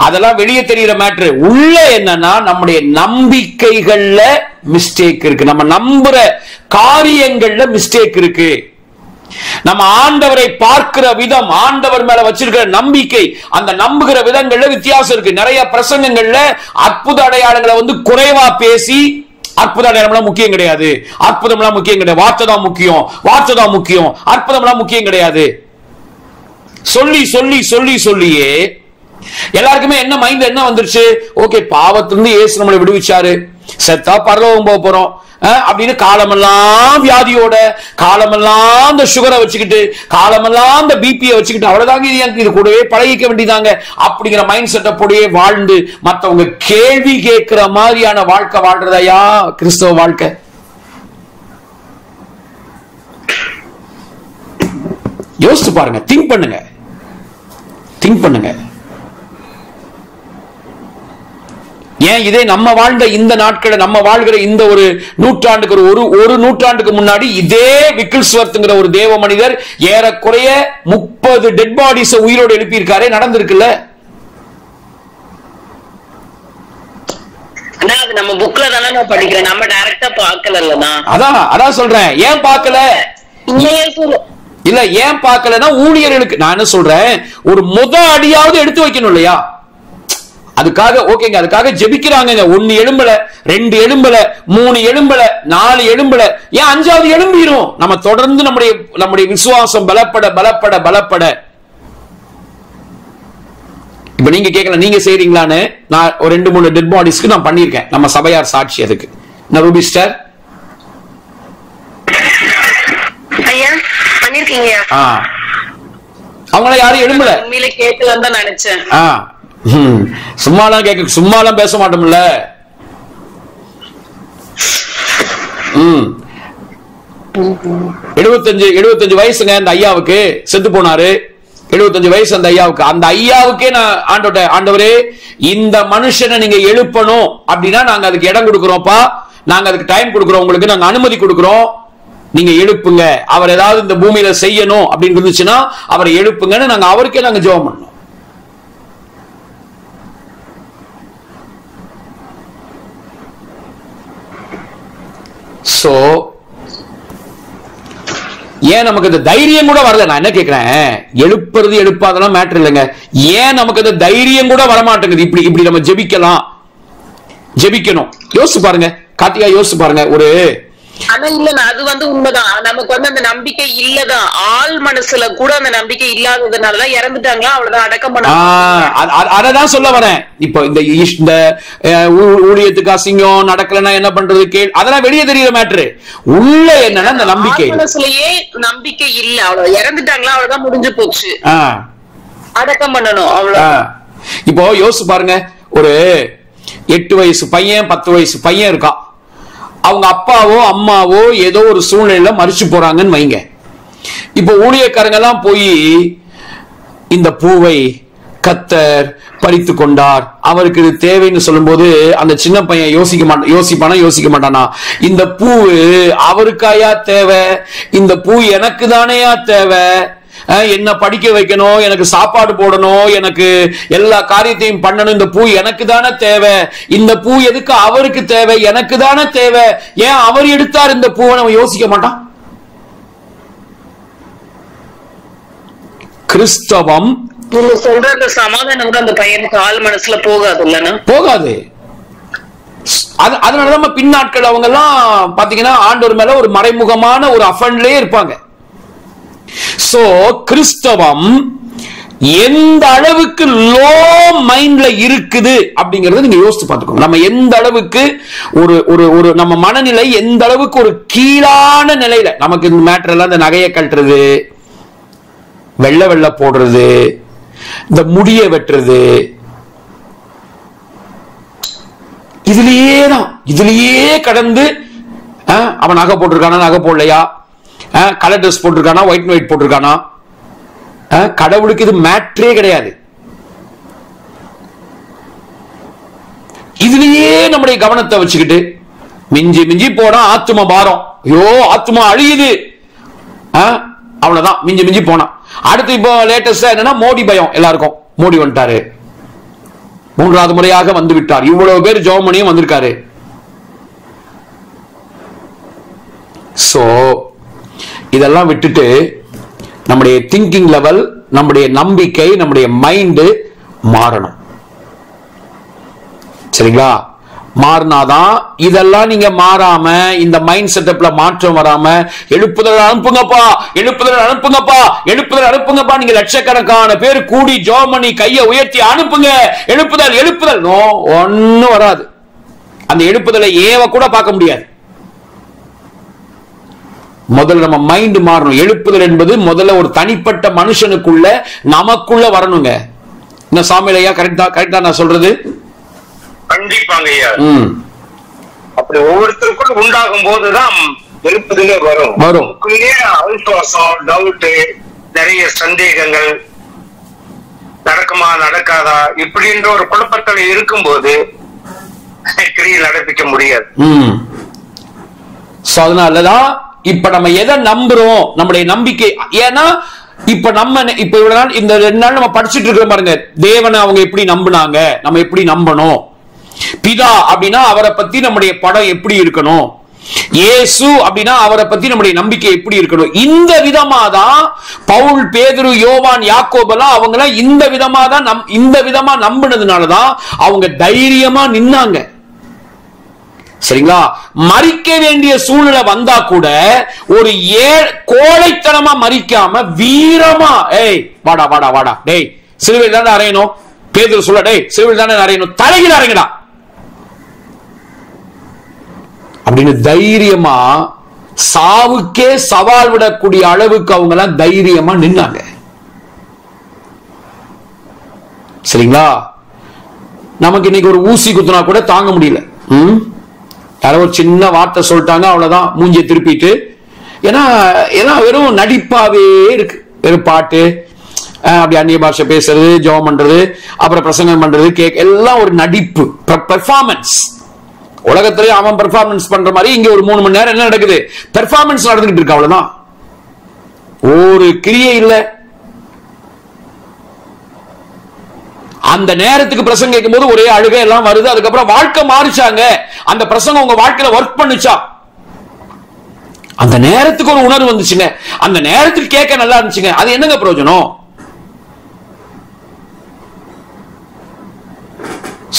அதெல்லாம் வெளியே தெரியுற மேட்ரு. உள்ள என்னன்னா நம்முடைய நம்பிக்கைகள்ல மிஸ்டேக் இருக்கு, நம்ம நம்புற காரியங்கள்ல மிஸ்டேக் இருக்கு. நம்ம ஆண்டவரை பார்க்கிற விதம், ஆண்டவர் மேல வச்சிருக்கிற நம்பிக்கை, அந்த நம்புகிற விதங்கள்ல வித்தியாசம் இருக்கு. நிறைய பிரசங்கங்கள்ல அற்புத அடையாளங்களை வந்து குறைவா பேசி, அற்புத அடையாளம் முக்கியம் கிடையாது, அற்புதம் முக்கியம் கிடையாது, வார்த்தை தான் முக்கியம், வார்த்தை தான் முக்கியம், அற்புதம் முக்கியம் கிடையாது சொல்லி சொல்லி சொல்லி சொல்லியே எல்லாருக்குமே என்ன மைண்ட் என்ன வந்துருச்சு, ஓகே பாவத்திலிருந்து இயேசு நம்மளை விடுவிச்சாரு, செத்தா பரலோகம் போக போறோம் அப்படின்னு காலமெல்லாம் வியாதியோட, காலமெல்லாம் இந்த சுகரை வச்சுக்கிட்டு, காலமெல்லாம் இந்த பிபியை வச்சுக்கிட்டு, அவ்வளவுதாங்க இது கூடவே பழகிக்க வேண்டியதாங்க அப்படிங்கிற மைண்ட் செட்டப்போடயே வாழ்ந்து மற்றவங்க கேள்வி கேட்கிற மாதிரியான வாழ்க்கை வாழ்றதையா கிறிஸ்தவ வாழ்க்கை? யோசிச்சு பாருங்க, திங்க் பண்ணுங்க. ஏன் இதே நம்ம வாழ்ந்த இந்த நாட்களை, நம்ம வாழ்கிற இந்த ஒரு நூற்றாண்டுக்கு ஒரு நூற்றாண்டுக்கு முன்னாடி இதே விக்கில்ஸ்வர்த்ங்கிற ஒரு தேவ மனிதர் ஏறக்குறைய 30 டெட் பாடிஸ் உயிரோடு எழுப்பியிருக்காரே, நடந்திருக்குல்ல? நம்ம புக்ல தானே நான் படிக்கிறேன், நம்ம டைரக்டா பார்க்கலன்னா. அதான் சொல்றேன், ஏன் பார்க்கல? இல்ல ஏன் பார்க்கலன்னா ஊழியர்களுக்கு நான் என்ன சொல்றேன், ஒரு அடியாவது எடுத்து வைக்கணும் இல்லையா? அதுக்காக ஓகேங்க, அதுக்காக ஜெபிக்கிறாங்க. 1 எலும்பல, 2 எலும்பல, 3 எலும்பல, 4 எலும்பல, ஏன் 5வது எலும்பிரும்? நம்ம தொடர்ந்து நம்முடைய விசுவாசம் பலப்பட. இப்ப நீங்க கேட்கலாம், நீங்க செய்றீங்களான்னு. நான் ஒரு 2-3 டெட் பாடிஸ்க்கு நான் பண்ணிருக்கேன், நம்ம சபையார் சாட்சி. அதுக்கு நான் ரூபி ஸ்டார் அவங்கள யாரும் எழும்பல, கேட்கலாம் தான் நினைச்சேன். சும்மாலாம் பேச மாட்டோம்ல. 75 வயசுங்க அந்த ஐயாவுக்கு, செத்து போனாரு. 75 வயசு அந்த ஐயாவுக்கு. அந்த ஐயாவுக்கே நான் ஆண்டவரே இந்த மனுஷனை நீங்க எழுப்பணும் அப்படின்னா நாங்க அதுக்கு இடம் கொடுக்கிறோம்ப்பா, நாங்க அதுக்கு டைம் கொடுக்கிறோம், உங்களுக்கு நாங்க அனுமதி கொடுக்கிறோம், நீங்க எழுப்புங்க. அவர் ஏதாவது இந்த பூமியில செய்யணும் அப்படின்னு இருந்துச்சுன்னா அவரை எழுப்புங்கன்னு நாங்க அவருக்கே நாங்க ஜெபம் பண்ணோம். சோ ஏன் நமக்கு இந்த தைரியம் கூட வரல? நான் என்ன கேட்கிறேன், எழுப்பாதெல்லாம் மேட்டர் இல்லைங்க, ஏன் நமக்கு இந்த தைரியம் கூட வரமாட்டேங்குது? இப்படி நம்ம ஜெபிக்கணும். யோசிச்சு பாருங்க கார்த்திகா, யோசிச்சு பாருங்க. ஆனா இல்ல, அது வந்து உண்மைதான். நமக்கு வந்து அந்த நம்பிக்கை இல்லதான், ஆள் மனசுல கூட அந்த நம்பிக்கை இல்லாததுனாலதான் இறந்துட்டாங்களா, அவ்வளவுதான், அடக்கம் பண்ண. அததான் சொல்ல வரேன். இப்போ இந்த ஊழியத்துக்கு அசிங்கம் நடக்கலன்னா என்ன பண்றது, அதெல்லாம் வெளியே தெரியுற மேட்ரு. உள்ள என்னன்னா அந்த நம்பிக்கை, மனசுலயே நம்பிக்கை இல்ல, அவ்வளவு இறந்துட்டாங்களா, அவ்வளவுதான், முடிஞ்சு போச்சு, அடக்கம் பண்ணணும், அவ்வளவு. இப்போ யோசிச்சு பாருங்க, ஒரு 8 வயசு பையன் 10 வயசு பையன் இருக்கான், அவங்க அப்பாவோ அம்மாவோ ஏதோ ஒரு சூழ்நிலையில மரிச்சு போறாங்கன்னு வைங்க. இப்ப ஊழியக்காரங்க எல்லாம் போய் இந்த பூவை கர்த்தர் பறித்து கொண்டார், அவருக்கு இது தேவைன்னு சொல்லும் போது அந்த சின்ன பையன் யோசிக்க மாட்டானா, இந்த பூ அவருக்காயா தேவை, இந்த பூ எனக்கு தானேயா தேவை, என்ன படிக்க வைக்கணும், எனக்கு சாப்பாடு போடணும், எனக்கு எல்லா காரியத்தையும் பண்ணணும், இந்த பூ எனக்கு தானே தேவை, இந்த பூ எதுக்கு அவருக்கு தேவை, எனக்கு தானே தேவை, ஏன் அவர் எடுத்தார் இந்த பூவை நம்ம யோசிக்க மாட்டான். கிறிஸ்தவம் நீங்க சொல்ற அந்த சமாதானம் கூட அந்த பையனுக்கு ஆள் மனசுல போகாது இல்லன்னா போகாது. அதனாலதான் பின்னாட்கள் அவங்க எல்லாம் பாத்தீங்கன்னா ஆண்டவர் மேல ஒரு மறைமுகமான ஒரு அஃபண்ட்லயே இருப்பாங்க. சோ கிறிஸ்தவம் எந்த அளவுக்கு லோ மைண்ட்ல இருக்குது அப்படிங்கறத நீங்க யோசிச்சு பார்த்துக்கோங்க. நம்ம எந்த அளவுக்கு ஒரு ஒரு ஒரு நம்ம மனநிலை எந்த அளவுக்கு ஒரு கீழான நிலையில, நமக்கு இந்த மேட்டர் எல்லாம் இந்த நகையை கட்டுறது, வெள்ளை வெள்ளை போடுறது, இந்த முடிய வெட்டுறது, இதுலயே கடந்து அவன் நகை போட்டிருக்கானா நகை போடலையா, கலர் ட்ரெஸ் போட்டிருக்கானா ஒயிட் அண்ட் ஒயிட் போட்டிருக்கானா, கடவுளுக்கு இது மேட்ரே கிடையாது. இதுலயே நம்முடைய கவனத்தை வச்சுக்கிட்டு மிஞ்சி மிஞ்சி போனா ஆத்தும பாரம், ஐயோ ஆத்துமா அழியுது, அவ்வளவுதான் மிஞ்சி மிஞ்சி போனா. அடுத்து இப்போ லேட்டஸ்டா என்னன்னா மோடி பயம் எல்லாருக்கும். மோடி வந்துட்டாரு, 3வது முறையாக வந்து விட்டார், இவ்வளவு பேர் ஜெர்மனியும் வந்திருக்காரு. சோ இதெல்லாம் விட்டுட்டு நம்முடைய திங்கிங் லெவல், நம்முடைய நம்பிக்கை, நம்முடைய மைண்ட் மாறணும். சரிங்களா? மாறினாதான். இதெல்லாம் நீங்க மாறாம, இந்த மைண்ட் செட்டப்ல மாற்றம் வராம, எழுப்புதல் அனுப்புங்கப்பா, எழுப்புதல் அனுப்புங்கப்பா, எழுப்புதல் அனுப்புங்கப்பா, நீங்க லட்சக்கணக்கான பேர் கூடி ஜெர்மனி கையை உயர்த்தி அனுப்புங்க, எழுப்புதல் எழுப்புதல், நோ, ஒன்னும் வராது. அந்த எழுப்புதலை ஏவ கூட பார்க்க முடியாது. முதல்ல நம்ம மைண்ட் மாறணும். எழுப்புதல் என்பது முதல்ல ஒரு தனிப்பட்ட மனுஷனுக்குள்ள நமக்குள்ள வரணுங்க. என்ன சாமியல் ஐயா, கரெக்டா நான் சொல்றது? கண்டிப்பாங்க ஐயா. அப்படி ஒவ்வொருத்தருக்குள்ள உண்டாகும் போதுதான் எழுப்புதலே வரும். அவிசுவாசம், டவுட், நிறைய சந்தேகங்கள், நடக்குமா நடக்காதா இப்படின்ற ஒரு குழப்பத்தில் இருக்கும் போது கிரியை நடப்பிக்க முடியாது. அதனாலதான் இப்ப நம்ம எதை நம்புறோம், நம்முடைய நம்பிக்கை. ஏன்னா இப்ப நம்ம இப்ப இவ்வளவு நாள், இந்த 2 நாள் நம்ம படிச்சுட்டு இருக்கிறோம் பாருங்க, தேவனை அவங்க எப்படி நம்பினாங்க, நம்ம எப்படி நம்பணும், பிதா அப்படின்னா அவரை பத்தி நம்முடைய படம் எப்படி இருக்கணும், இயேசு அப்படின்னா அவரை பத்தி நம்முடைய நம்பிக்கை எப்படி இருக்கணும். இந்த விதமா தான் பவுல், பேதுரு, யோவான், யாக்கோபெல்லாம் அவங்க இந்த விதமா நம்பினதுனாலதான் அவங்க தைரியமா நின்னாங்க. சரிங்களா? மறிக்க வேண்டிய சூழ்நிலை வந்தா கூட ஒரு கோழைத்தனமா மறிக்காம வீரமா, ஏய் வாடா வாடா வாடா, டேய் சிலுவையில் தானே அறையணும், பேதுரு சொல்ல, டேய் சிலுவையில் தானே அறையணும், தலையில் அறையடா அப்படின்னு தைரியமா, சாவுக்கே சவால் விடக்கூடிய அளவுக்கு அவங்க எல்லாம் தைரியமா நின்னாங்க. சரிங்களா? நமக்கு இன்னைக்கு ஒரு ஊசி குத்துனா கூட தாங்க முடியல. யாரோ ஒரு சின்ன வார்த்தை சொல்லிட்டாங்க, அவ்வளவுதான் மூஞ்சியை திருப்பிட்டு. ஏன்னா எல்லாம் வெறும் நடிப்பாவே இருக்கு. வெறும் பாட்டு, அப்படி அந்நிய பாஷை பேசுறது, ஜெபம் பண்றது, அப்புறம் பிரசங்கம் பண்றது, கேக், எல்லாம் ஒரு நடிப்பு, பெர்ஃபார்மன்ஸ். உலகத்திலே அவன் பெர்ஃபார்மன்ஸ் பண்ற மாதிரி இங்க ஒரு 3 மணி நேரம் என்ன நடக்குது, பெர்ஃபார்மன்ஸ் நடந்துகிட்டு இருக்கு. அவ்வளவுதான், ஒரு கிரியை இல்ல. அந்த நேரத்துக்கு பிரசங்கம் கேட்கும் போது ஒரே அழுகை எல்லாம் வருது. அதுக்கப்புறம் வாழ்க்கை மாறிச்சாங்க, அந்த பிரசங்கம் உங்க வாழ்க்கையில ஒர்க் பண்ணுச்சா, அந்த நேரத்துக்கு ஒரு உணர்வு வந்துச்சுங்க, அந்த நேரத்துக்கு கேட்க நல்லா இருந்துச்சுங்க, அது என்னங்க பிரயோஜனம்?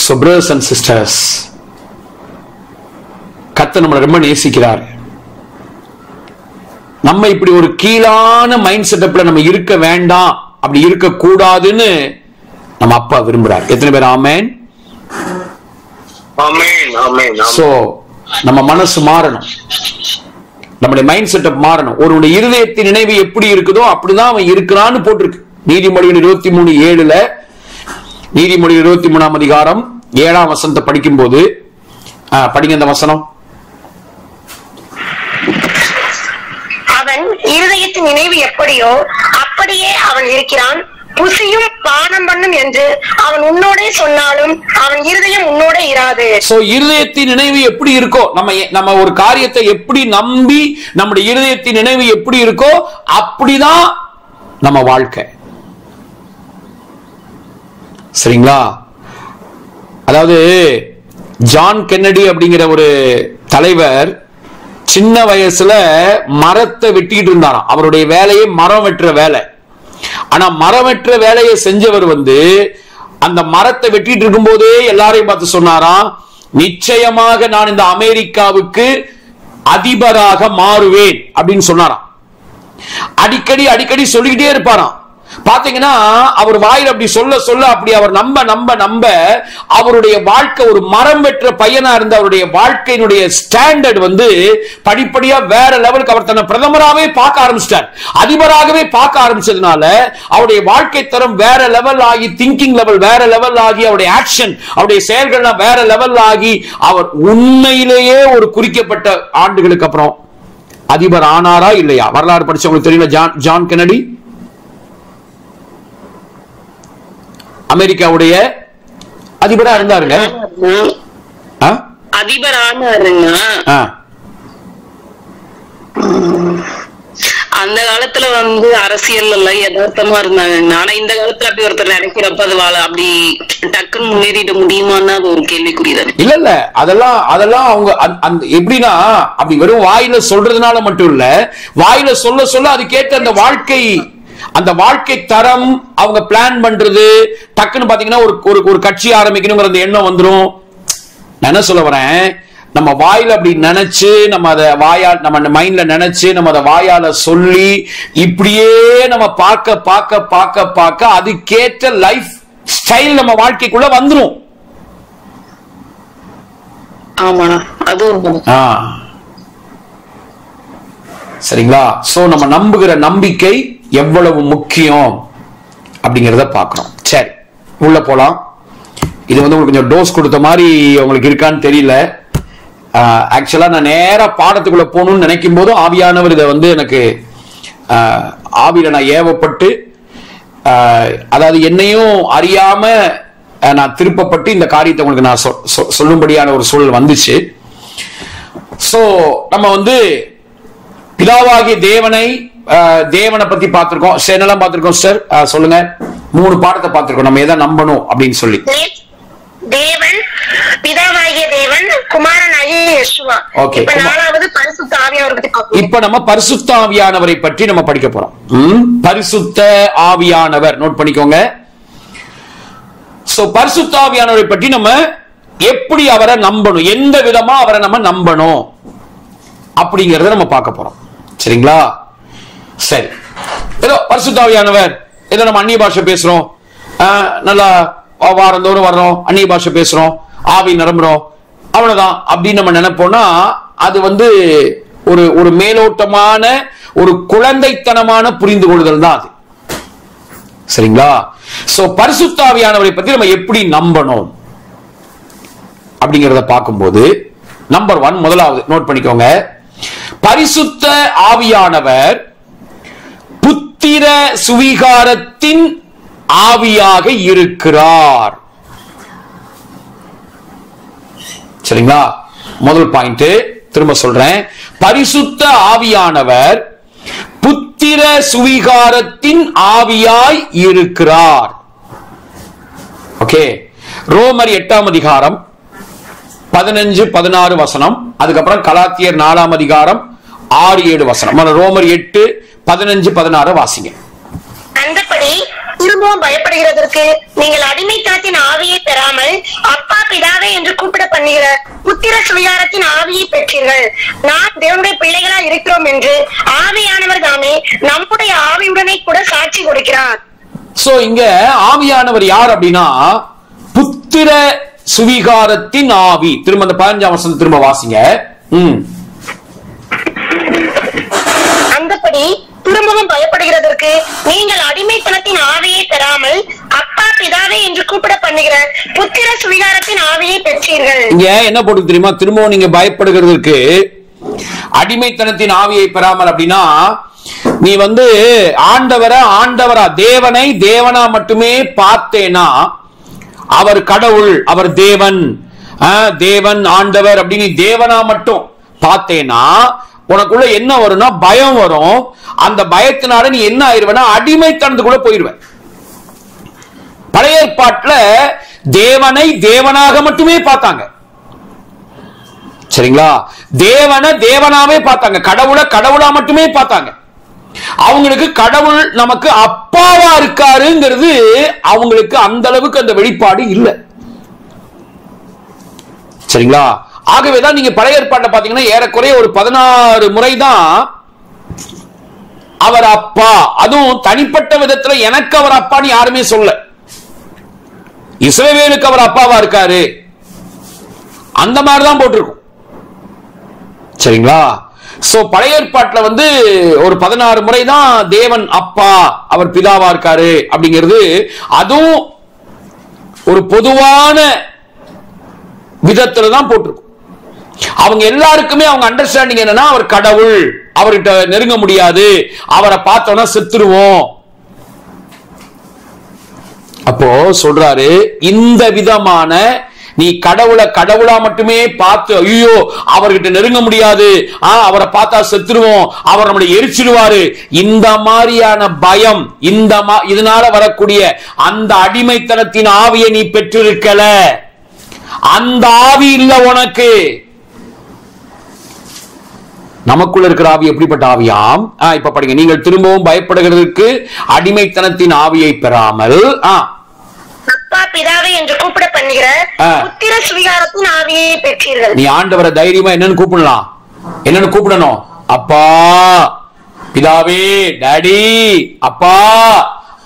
So brothers and sisters, கர்த்தர் நம்மளை ரொம்ப நேசிக்கிறார். நம்ம இப்படி ஒரு கீழான மைண்ட் செட்டப்ல நம்ம இருக்க வேண்டாம், அப்படி இருக்க கூடாதுன்னு நம்ம அப்பா விரும்புறார். எத்தனை பேர் ஆமென்? ஆமென் ஆமென். சோ நம்ம மனசு மாறணும், நம்முடைய மைண்ட் செட்டப் மாறணும். ஒருவனுடைய இருதயத்தின் நினைவு எப்படி இருக்குதோ அப்படிதான் அவன் இருக்கிறான்னு போட்டிருக்கு. நீதிமொழிகள் 23:7, நீதிமொழிகள் 23ஆம் அதிகாரம் 7ஆம் வசனத்தை படிக்கும் போது, படிங்க அந்த வசனம். அவன் இருதயத்தின் நினைவு எப்படியோ அப்படியே அவன் இருக்கிறான், புசியும் பானம் பண்ணும் என்று அவன் உன்னோட சொன்னாலும் அவன் இருதயம் உன்னோட இராது. சோ இருதயத்தின் நினைவு எப்படி இருக்கோ, நம்ம ஒரு காரியத்தை எப்படி நம்பி நம்முடைய இருதயத்தின் நினைவு எப்படி இருக்கோ அப்படிதான் நம்ம வாழ்க்கை. சரிங்களா? அதாவது ஜான் கென்னடி அப்படிங்கிற ஒரு தலைவர் சின்ன வயசுல மரத்தை வெட்டிக்கிட்டு இருந்தாராம். அவருடைய வேலையை மரம் வெட்டுற வேலை. ஆனா மரம் வெட்டுற வேலையை செஞ்சவர் அந்த மரத்தை வெட்டிட்டு இருக்கும் போதே எல்லாரையும் பார்த்து சொன்னாராம், நிச்சயமாக நான் இந்த அமெரிக்காவுக்கு அதிபராக மாறுவேன் அப்படின்னு சொன்னாராம். அடிக்கடி அடிக்கடி சொல்லிக்கிட்டே இருப்பாராம். பாத்தீங்கன்னா அவர் வாயில் அப்படி சொல்ல சொல்ல அப்படி அவர் நம்ப நம்ப நம்ப அவருடைய வாழ்க்கை ஒரு மரம் வெற்ற பையனா இருந்த அவருடைய வாழ்க்கையினுடைய ஸ்டாண்டர்ட் படிப்படியா வேற லெவலுக்கு அவர் தன்னை பிரதமராகவே பார்க்க ஆரம்பிச்சிட்டார். அதிபராகவே பார்க்க ஆரம்பிச்சதுனால அவருடைய வாழ்க்கை தரம் வேற லெவல் ஆகி, திங்கிங் லெவல் வேற லெவல் ஆகி, அவருடைய ஆக்ஷன் அவருடைய செயல்கள்லாம் வேற லெவல் ஆகி அவர் உண்மையிலேயே ஒரு குறிக்கப்பட்ட ஆண்டுகளுக்கு அப்புறம் அதிபர் ஆனாரா இல்லையா? வரலாறு படிச்சவங்களுக்கு தெரியல. ஜான் கென்னடி அமெரிக்காவுடைய அதிபரா இருந்தாருங்க. அதிபர் ஆனாருங்க. அந்த காலத்துல அரசியல் எல்லாம் யதார்த்தமா இருந்தாங்க. ஆனா இந்த காலத்துல அப்படி ஒருத்தர் நினைக்கிறப்ப அது அப்படி டக்குன்னு முன்னேறிட முடியுமான்னு அது ஒரு கேள்விக்குரியதான். இல்ல இல்ல அதெல்லாம் அவங்க எப்படின்னா அப்படி வெறும் வாயில சொல்றதுனால மட்டும் இல்ல, வாயில சொல்ல சொல்ல அது கேட்ட அந்த வாழ்க்கை தரம் அவங்க பிளான் பண்றது டக்குன்னு பாத்தீங்கன்னா ஒரு கட்சி ஆரம்பிக்கணுங்கிற அந்த எண்ணம் வந்துடும். நான் என்ன சொல்ல வரேன், நம்ம வாயில அப்படி நினைச்சு நம்ம அதை நம்ம மைண்ட்ல நினைச்சு நம்ம அதை வாயால சொல்லி இப்படியே நம்ம பார்க்க பார்க்க பார்க்க பார்க்க அதுக்கேற்ற லைஃப் ஸ்டைல் நம்ம வாழ்க்கைக்குள்ள வந்துரும். சரிங்களா? சோ நம்ம நம்புகிற நம்பிக்கை எவ்வளவு முக்கியம் அப்படிங்கறத பார்க்கணும். சரி, உள்ள போலாம். இது உங்களுக்கு கொஞ்சம் டோஸ் கொடுத்த மாதிரி உங்களுக்கு இருக்கான்னு தெரியல. ஆக்சுவலா நான் நேரா பாடத்துக்குள்ள போகணும்னு நினைக்கும் போது ஆவியானவர் இதை எனக்கு ஆவியில நான் ஏவப்பட்டு, அதாவது என்னையும் அறியாம நான் திருப்பப்பட்டு இந்த காரியத்தை உங்களுக்கு நான் சொல்லும்படியான ஒரு சூழல் வந்துச்சு. சோ நம்ம பிதாவாகிய தேவனை பத்தி பார்த்திருக்கோம். என்னெல்லாம் பார்த்திருக்கோம் சார்? சொல்லுங்க. 3 பாடத்தை பார்த்திருக்கோம். நம்ம எதை நம்பணும் அப்படின்னு சொல்லி. தேவன், பிதாவாகிய தேவன், குமாரனாகிய யேசுவா. ஓகே. இப்ப 4வது பரிசுத்த ஆவியானவரை பத்தி பார்ப்போம். இப்ப நம்ம பரிசுத்த ஆவியானவரை பற்றி நம்ம படிக்க போறோம். பரிசுத்த ஆவியானவர் நோட் பண்ணிக்கோங்க. சோ பரிசுத்த ஆவியானவரை பற்றி நம்ம எப்படி அவரை நம்பணும், எந்த விதமா அவரை நம்ம நம்பணும் அப்படிங்கறத நம்ம பார்க்க போறோம். சரிங்களா? சரி, ஏதோ பரிசுத்த ஆவியானவர், ஏதோ நம்ம அந்நிய பாஷை பேசுறோம், நல்லா வாரந்தோறும் வர்றோம், அந்நிய பாஷை பேசுறோம், ஆவி நிரம்புறோம், அவ்வளவுதான் அப்படின்னு நம்ம நினைப்போம்னா அது ஒரு மேலோட்டமான ஒரு குழந்தைத்தனமான புரிந்து கொள்ளுதல் தான் அது. சரிங்களா? சோ பரிசுத்த ஆவியானவரை பத்தி நம்ம எப்படி நம்பணும் அப்படிங்கறத பார்க்கும்போது நம்பர் 1 முதலாவது நோட் பண்ணிக்கோங்க. பரிசுத்த ஆவியானவர் புத்திர சுவிகாரத்தின் ஆவியாக இருக்கிறார். சரிங்களா? முதல் பாயிண்ட் திரும்ப சொல்றேன். பரிசுத்த ஆவியானவர் புத்திர சுவிகாரத்தின் ஆவியாய் இருக்கிறார். ஓகே. ரோமர் 8ஆம் அதிகாரம் 15-16 வசனம், அதுக்கப்புறம் கலாத்தியர் 4ஆம் அதிகாரம் 6-7 வசனம். ரோமர் 8-15-16 வாசிங்க. அந்தபடி திரும்பவும் பயப்படுகிறதற்கு நீங்கள் அடிமைத்தனத்தின் ஆவியை பெறாமல் அப்பா பிதாவே என்று கூப்பிட பண்ணுகிற புத்திர சுவிகாரத்தின் ஆவியை பெற்றீர்கள். நாம் தேவனுடைய பிள்ளைகளா இருக்கிறோம் என்று ஆவியானவர் தாமே நம்முடைய ஆவியுடனே கூட சாட்சி கொடுக்கிறார். சோ இங்க ஆவியானவர் யார் அப்படின்னா புத்திர சுவிகாரத்தின் ஆவி. திரும்ப அந்த 15ஆம் வசனம் திரும்ப வாசிங்க. அந்தபடி திரும்பவும் பயப்படுகிறதற்கு நீங்கள் அடிமைத்தனத்தின் ஆவியை பெறாமல் அப்பா பிதாவே என்று கூப்பிட பண்ணுகிற புத்திர சுவிகாரத்தின் ஆவியை பெற்றீர்கள். இங்க என்ன போட்டு தெரியுமா? திரும்பவும் நீங்க பயப்படுகிறதுக்கு அடிமைத்தனத்தின் ஆவியை பெறாமல் அப்படின்னா நீ ஆண்டவரா தேவனை தேவனா மட்டுமே பார்த்தேனா, அவர் கடவுள், அவர் தேவன், தேவன் ஆண்டவர் அப்படின்னு தேவனா மட்டும் பார்த்தேனா உனக்குள்ள என்ன வரும்னா பயம் வரும். அந்த பயத்தினால நீ என்ன ஆயிருவனா அடிமைத்தனத்துக்குள்ள போயிருவ. பழைய ஏற்பாட்டுல தேவனை தேவனாக மட்டுமே பார்த்தாங்க. சரிங்களா? தேவனை தேவனாவே பார்த்தாங்க, கடவுளை கடவுளா மட்டுமே பார்த்தாங்க. அவங்களுக்கு கடவுள் நமக்கு அப்பாவா இருக்காருங்கிறது அவங்களுக்கு அந்த அளவுக்கு அந்த வெளிப்பாடு இல்லை. சரிங்களா? ஆகவேதான் நீங்க பழைய ஏற்பாட்டில் பாத்தீங்கன்னா ஏறக்குறைய ஒரு 16 முறை தான் அவர் அப்பா, அதுவும் தனிப்பட்ட விதத்துல எனக்கு அவர் அப்பான்னு யாருமே சொல்ல. இஸ்ரவேலுக்கு அவர் அப்பாவா இருக்காரு அந்த மாதிரிதான் போட்டிருக்கும். சரிங்களா? சோ பழைய ஏற்பாட்டில் வந்து ஒரு 16 முறை தான் தேவன் அப்பா, அவர் பிதாவா இருக்காரு அப்படிங்கிறது. அதுவும் ஒரு பொதுவான விதத்துல தான் போட்டிருக்கும். அவங்க எல்லாருக்குமே அவங்க அண்டர்ஸ்டாண்டிங் என்னன்னா அவர் கடவுள், அவர்கிட்ட நெருங்க முடியாது, அவரை பார்த்தோம்னா செத்துருவோம். அப்போ சொல்றாரு, இந்த விதமான நீ கடவுளை கடவுளா மட்டுமே பார்த்து ஐயோ அவர்கிட்ட நெருங்க முடியாது, அவரை பார்த்தா செத்துருவோம், அவர் நம்மளை எரிச்சிடுவாரு, இந்த மாதிரியான பயம், இதனால வரக்கூடிய அந்த அடிமைத்தனத்தின் ஆவியை நீ பெற்றிருக்கல. அந்த ஆவி இல்ல உனக்கு. நமக்குள்ள இருக்கிற ஆவி எப்படிப்பட்ட ஆவியாம்? இப்ப படிங்க. நீங்கள் திரும்பவும் பயப்படுகிறதுக்கு அடிமைத்தனத்தின் ஆவியை பெறாமல் அப்பா பிதாவே என்று கூப்பிட பண்ணுகிற புத்திர சுவிகாரத்தின் ஆவியை பெற்றீர்கள். நீ ஆண்டவரை தைரியமா என்னன்னு கூப்பிடலாம். என்னன்னு கூப்பிடணும்? அப்பா, பிதாவே, டாடி, அப்பா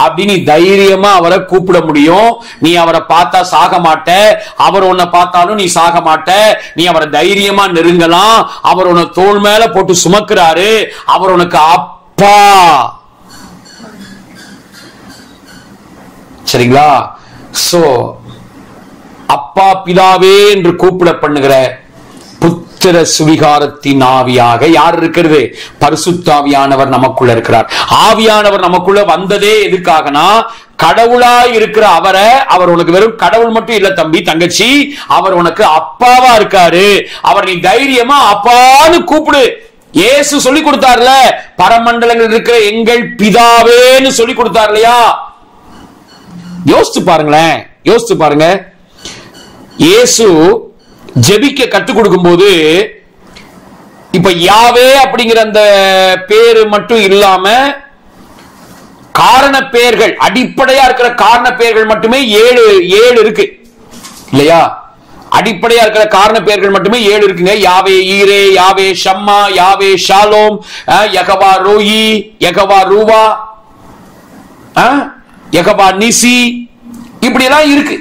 அப்படின்னு தைரியமா அவரை கூப்பிட முடியும். நீ அவரை பார்த்தா சாக மாட்ட, அவர் உன்னை பார்த்தாலும் நீ சாக மாட்ட. நீ அவரை தைரியமா நெருங்கலாம். அவர் உன்னை தோள் மேல போட்டு சுமக்கிறாரு. அவர் உனக்கு அப்பா. சரிங்களா? சோ அப்பா பிதாவே என்று கூப்பிட பண்ணுகிற புத்திர சுவிகாரத்தின் ஆவியாக யார் இருக்கிறது? பரிசுத்தாவியானவர் நமக்குள்ள இருக்கிறார். ஆவியானவர் நமக்குள்ள வந்ததே எதுக்காகனா, கடவுளாய் இருக்கிற அவரை, அவர் உனக்கு வெறும் கடவுள் மட்டும் இல்ல தம்பி தங்கச்சி, அவர் உனக்கு அப்பாவா இருக்காரு. அவர் நீ தைரியமா அப்பான்னு கூப்பிடு. இயேசு சொல்லி கொடுத்தார்ல, பரமண்டலங்கள் இருக்கிற எங்கள் பிதாவேன்னு சொல்லி கொடுத்தார் இல்லையா? யோசித்து பாருங்களேன், யோசித்து பாருங்க. இயேசு ஜெபிக்க கற்றுக் கொடுக்கும் போது இப்ப யாவே அப்படிங்கிற அந்த பேரு மட்டும் இல்லாம காரண பெயர்கள், அடிப்படையா இருக்கிற காரண பெயர்கள் மட்டுமே 7 இருக்கு இல்லையா? அடிப்படையா இருக்கிற காரண பெயர்கள் மட்டுமே 7 இருக்குங்க. யாவே ஈரே, யாவே ஷம்மா, யாவே ஷாலோம், யெகோவா ரோயி, யெகோவா ரூவா, யெகோவா நிசி, இப்படி எல்லாம் இருக்கு.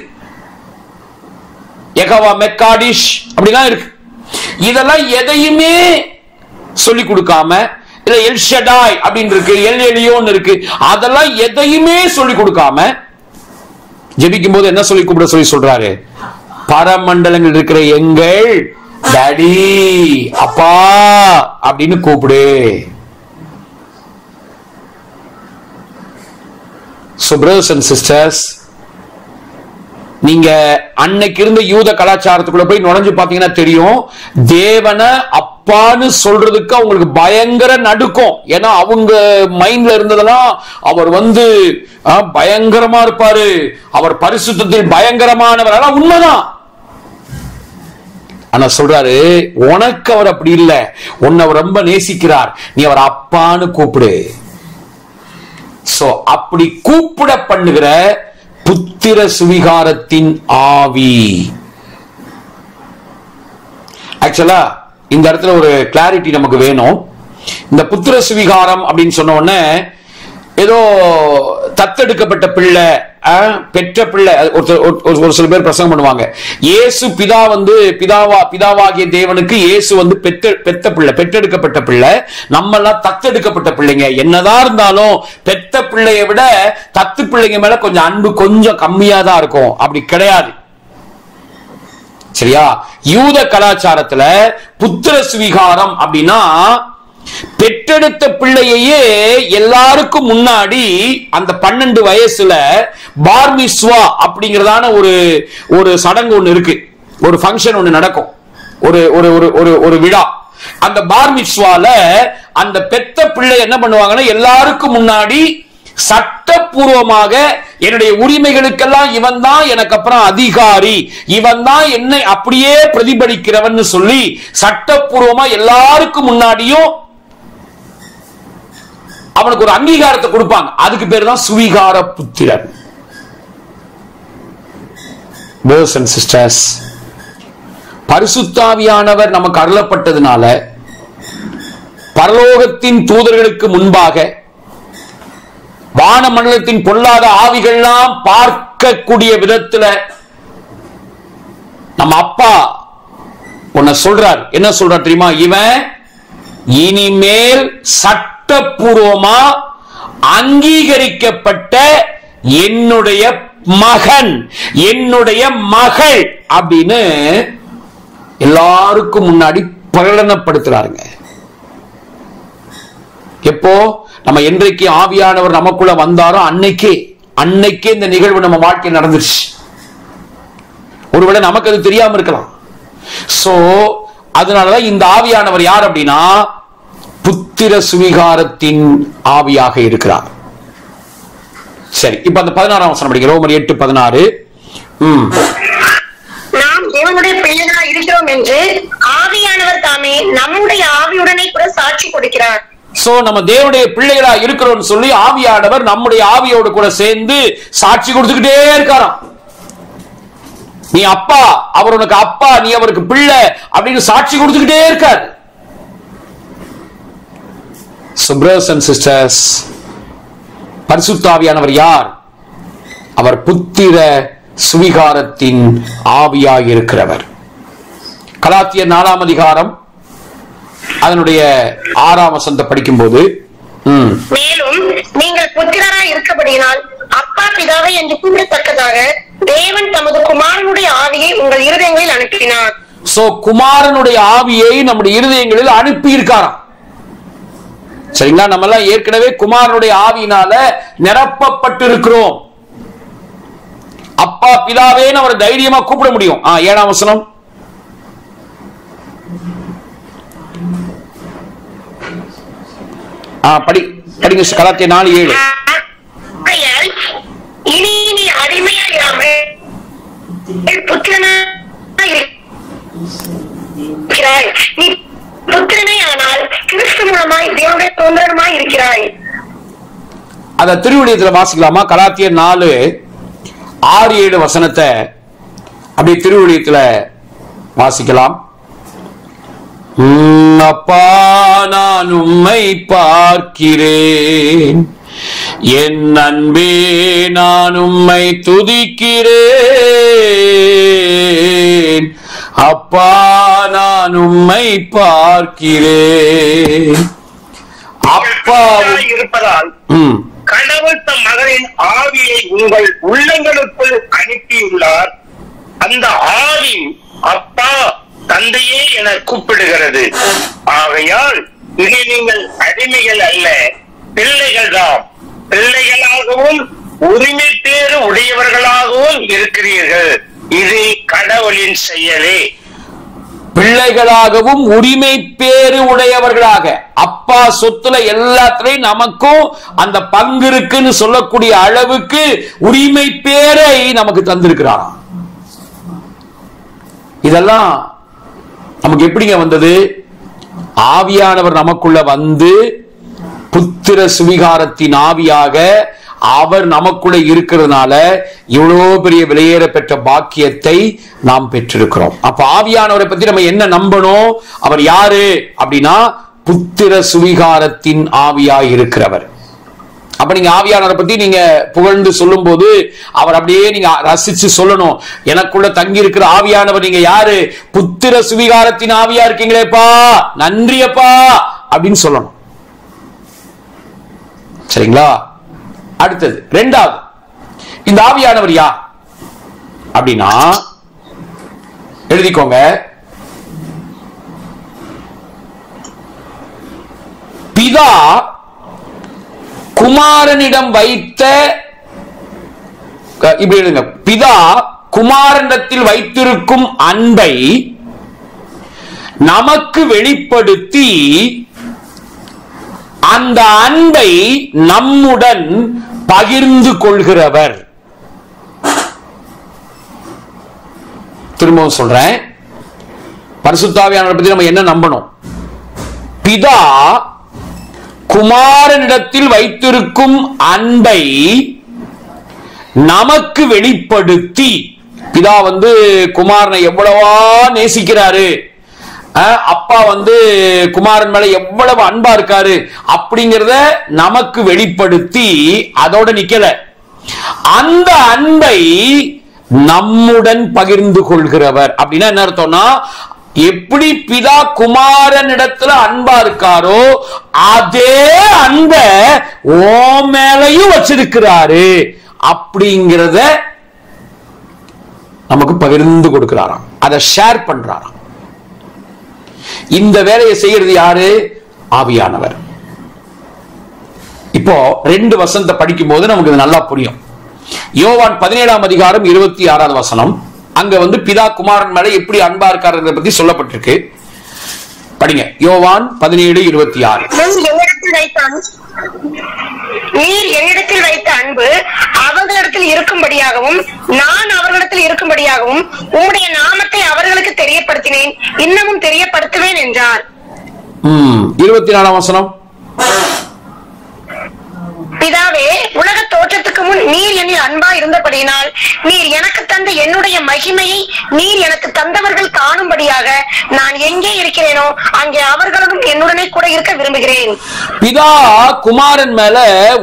யெகோவா மெக்காடிஷ் அப்படிலாம் இருக்கு. இதெல்லாம் எதையுமே சொல்லி கொடுக்காம, இல்ல எல்ஷடாய் அப்படின்னு இருக்கு, எல் எலியோன் இருக்கு, அதெல்லாம் எதையுமே சொல்லி கொடுக்காம ஜெபிக்கும் போது என்ன சொல்லி கூப்பிட சொல்லி சொல்றாரு? பரமண்டலங்கள் இருக்கிற எங்கள் டாடி, அப்பா அப்படின்னு கூப்பிடு. So brothers and sisters, நீங்க அன்னைக்கு இருந்த யூத கலாச்சாரத்துக்குள்ள போய் நுழைஞ்சு பாத்தீங்கன்னா தெரியும், தேவனை அப்பான்னு சொல்றதுக்கு அவங்களுக்கு பயங்கர நடுக்கும். ஏன்னா அவங்க மைண்ட்ல இருந்ததெல்லாம் அவர் வந்து பயங்கரமா இருப்பாரு, அவர் பரிசுத்தத்தில் பயங்கரமானவர். ஆனா உண்மைதான். ஆனா சொல்றாரு, உனக்கு அவர் அப்படி இல்லை, உன்னை அவர் ரொம்ப நேசிக்கிறார், நீ அவர் அப்பான்னு கூப்பிடு. சோ அப்படி கூப்பிட பண்ணுகிற புத்திர சுவிகாரத்தின் ஆவி. ஆக்சுவலா இந்த இடத்துல ஒரு கிளாரிட்டி நமக்கு வேணும். இந்த புத்திர சுவிகாரம் அப்படின்னு சொன்ன உடனே ஏதோ தத்தெடுக்கப்பட்ட பிள்ளை, பெற்ற பிள்ளை, ஒரு சில பேர் பிரசங்கம் பண்ணுவாங்க. இயேசு பிதா வந்து பிதாவாகிய தேவனுக்கு இயேசு வந்து பெத்த பிள்ளை, பெற்றெடுக்கப்பட்ட பிள்ளை. நம்ம எல்லாம் தத்தெடுக்கப்பட்ட பிள்ளைங்க. என்னதான் இருந்தாலும் பெத்த பிள்ளையை விட தத்து பிள்ளைங்க மேல கொஞ்சம் அன்பு கொஞ்சம் கம்மியா தான் இருக்கும். அப்படி கிடையாது. சரியா? யூத கலாச்சாரத்துல புத்திர சுவிகாரம் அப்படின்னா பெற்றெடுத்த பிள்ளையே எல்லாருக்கும் முன்னாடி அந்த 12 வயசுல பார்மிஸ்வா அப்படிங்கறதான ஒரு சடங்கு ஒண்ணு இருக்கு, ஒரு ஃபங்க்ஷன் ஒண்ணு நடக்கும், ஒரு விழா. அந்த பார் மித்வால அந்த பெத்த பிள்ளை என்ன பண்ணுவாங்கன்னா எல்லாருக்கும் முன்னாடி சட்டப்பூர்வமாக என்னுடைய உரிமைகளுக்கெல்லாம் இவன் தான் எனக்கு அப்புறம் அதிகாரி, இவன் தான் என்னை அப்படியே பிரதிபலிக்கிறவன் சொல்லி சட்டப்பூர்வமா எல்லாருக்கும் முன்னாடியும் அவனுக்கு ஒரு அங்கீகாரத்தை கொடுப்பாங்க. அதுக்கு பேர் தான் சுவீகார புத்திரன். Brothers and sisters, பரிசுத்தாவியானவர் நமக்கு அருளப்பட்டதுனால பரலோகத்தின் தூதர்களுக்கு முன்பாக வானமண்டலத்தின் பொல்லாத ஆவிகள்லாம் பார்க்கக்கூடிய விதத்துல நம்ம அப்பா உன்னை சொல்றார். என்ன சொல்றார் தெரியுமா? இவன் இனிமேல் சட்டப்பூர்வமா அங்கீகரிக்கப்பட்ட என்னுடைய மகன், என்னுடைய மகள் அப்படின்னு எல்லாருக்கும் முன்னாடி பிரகடனப்படுத்துறாருங்க. எப்போ நம்ம என்றைக்கு ஆவியானவர் நமக்குள்ள வந்தாரோ அன்னைக்கே இந்த நிகழ்வு நம்ம வாழ்க்கையில் நடந்துருச்சு. ஒருவேளை நமக்கு அது தெரியாம இருக்கலாம். சோ அதனாலதான் இந்த ஆவியானவர் யார் அப்படின்னா புத்திர சுவீகாரத்தின் ஆவியாக இருக்கிறார். சரி, இப்ப அந்த 16ஆம் வசனம் படிக்கிறோம். ரோமர் 8:16. நாம் தேவனுடைய பிள்ளைகளா இருக்கிறோம் என்று ஆவியானவர் தாமே நம்முடைய ஆவியுடனே கூட சாட்சி கொடுக்கிறார். சோ நம்ம தேவனுடைய பிள்ளைகளா இருக்கிறோம் சொல்லி ஆவியானவர் நம்முடைய ஆவியோடு கூட சேர்ந்து சாட்சி கொடுத்துக்கிட்டே இருக்காராம். நீ அப்பா, அவர் உனக்கு அப்பா, நீ அவருக்கு பிள்ளை அப்படின்னு சாட்சி கொடுத்துக்கிட்டே இருக்கார். So brothers and sisters, பரிசுத்த ஆவியானவர் யார்? அவர் புத்திர சுவீகாரத்தின் ஆவியாய் இருக்கிறவர். கலாத்தியர் 4ஆம் அதிகாரம் அதனுடைய 6ஆம் வசனத்தை படிக்கும் போது, மேலும் நீங்கள் புத்திரராய் இருக்கபடியினால் அப்பா பிதாவை என்று கூறத்தக்கதாக தேவன் தமது குமாரனுடைய ஆவியை உங்கள் இருதயங்களில் அனுப்பினார். சோ குமாரனுடைய ஆவியை நம்முடைய இருதயங்களில் அனுப்பி இருக்காராம். சரிங்களா? நம்ம எல்லாம் ஏற்கனவே குமாரனுடைய ஆவியினால நிரப்பப்பட்டு இருக்கிறோம். அப்பா பிதாவே அவரை தைரியமா கூப்பிட முடியும். 7ஆம் வசனம். படிங்க. கலாத்தியர் 4:7. இனி நீ அடிமையாயிராமல் புத்திரனாய் இருக்கிறாய். நீ புத்திரனே ஆனால் கிறிஸ்து மூலமாய் தேவனுடைய சுதந்திரமாய் இருக்கிறாய். அத திருவிழியத்தில் வாசிக்கலாமா? கலாத்தியர் 4:6-7 வசனத்தை அப்படி திருவிழியத்தில் வாசிக்கலாம். அப்பா நான் உம்மை பார்க்கிறேன், என் அன்பே நான் உம்மை துதிக்கிறேன். அப்பா நான் உம்மை பார்க்கிறேன். அப்பா இருப்பதால் கடவுள் தம் மகனின் ஆவியை உங்கள் உள்ளங்களுக்குள் அனுப்பியுள்ளார். அந்த ஆவி அப்பா தந்தையே என கூப்பிடுகிறது. ஆகையால் இனி நீங்கள் அடிமைகள் அல்ல, பிள்ளைகள் தான். பிள்ளைகளாகவும் உரிமை பேறு உடையவர்களாகவும் இருக்கிறீர்கள். இது கடவுளின் செயலே. பிள்ளைகளாகவும் உரிமை பேறு உடையவர்களாக, அப்பா சொத்துல எல்லாத்திலையும் நமக்கும் அந்த பங்கு இருக்குன்னு சொல்லக்கூடிய அளவுக்கு உரிமை பேரை நமக்கு தந்திருக்கிறார். இதெல்லாம் நமக்கு எப்படிங்க வந்தது? ஆவியானவர் நமக்குள்ள வந்து புத்திர சுவீகாரத்தின் ஆவியாக அவர் நமக்குள்ள இருக்கிறதுனால இவ்வளவு பெரிய விலையேற பெற்ற பாக்கியத்தை நாம் பெற்றிருக்கிறோம். அப்ப ஆவியானவரை பத்தி நம்ம என்ன நம்பணும்? அவர் யாரு அப்படின்னா புத்திர சுவீகாரத்தின் ஆவியாய் இருக்கிறவர். அப்ப நீங்க ஆவியானவரை பத்தி நீங்க புகழ்ந்து சொல்லும் போது அவர் அப்படியே நீங்க ரசிச்சு சொல்லணும், எனக்குள்ள தங்கி இருக்கிற ஆவியானவர் நீங்க யாரு? புத்திர சுவீகாரத்தின் ஆவியா இருக்கீங்களேப்பா, நன்றியப்பா அப்படின்னு சொல்லணும். சரிங்களா? அடுத்தது இரண்டாவது, இந்த ஆவியானவர் யார் அப்படின்னா எழுதிக்கோங்க. பிதா குமாரனிடம் வைத்த, இப்படி எழுதுங்க, பிதா குமாரனிடத்தில் வைத்திருக்கும் அன்பை நமக்கு வெளிப்படுத்தி அந்த அன்பை நம்முடன் பகிர்ந்து கொள்கிறவர். திரும்பவும் சொல்றேன், பரிசுத்த ஆவியானவரை பத்தி நம்ம என்ன நம்பணும்? பிதா குமாரனிடத்தில் வைத்திருக்கும் அன்பை நமக்கு வெளிப்படுத்தி, பிதா குமாரனை எவ்வளவா நேசிக்கிறாரு, அப்பா குமாரன் மேல எவ்வளவு அன்பா இருக்காரு அப்படிங்கறத நமக்கு வெளிப்படுத்தி, அதோட நிக்கல, அந்த அன்பை நம்முடன் பகிர்ந்து கொள்கிறவர். அப்படின்னா என்ன அர்த்தம்னா, எப்படி பிதா குமாரன் இடத்துல அன்பா இருக்காரோ அதே அன்பை ஓ மேலையும் வச்சிருக்கிறாரு அப்படிங்கிறத நமக்கு பகிர்ந்து கொடுக்கிறாராம், அதை ஷேர் பண்றாராம். இந்த வேலையை செய்யறது யாரு? ஆவியானவர். இப்போ 2 வசனத்தை படிக்கும் போது நமக்கு இது நல்லா புரியும். யோவான் 17ஆம் அதிகாரம் 26வது வசனம், அங்க பிதா குமாரன் மேல எப்படி அன்பா இருக்காருன்றத பத்தி சொல்லப்பட்டிருக்கு. படிங்க, யோவான் 17:26. நீர் என்னிடத்தில் வைத்த அன்பு அவர்களிடத்தில் இருக்கும்படியாகவும் நான் அவர்களிடத்தில் இருக்கும்படியாகவும் உம்முடைய நாமத்தை அவர்களுக்கு தெரியப்படுத்தினேன், இன்னமும் தெரியப்படுத்துவேன் என்றார். 24ஆம் வசனம், பிதாவே, உலக தோற்றத்துக்கு முன் நீர் என்னில் அன்பா இருந்தபடியினால் நீர் எனக்கு தந்த என்னுடைய மகிமையை நீர் எனக்கு தந்தவர்கள் காணும்படியாக நான் எங்கே இருக்கிறேனோ அங்கே அவர்களும் என்னுடனே கூட இருக்க விரும்புகிறேன். பிதா குமாரன் மேல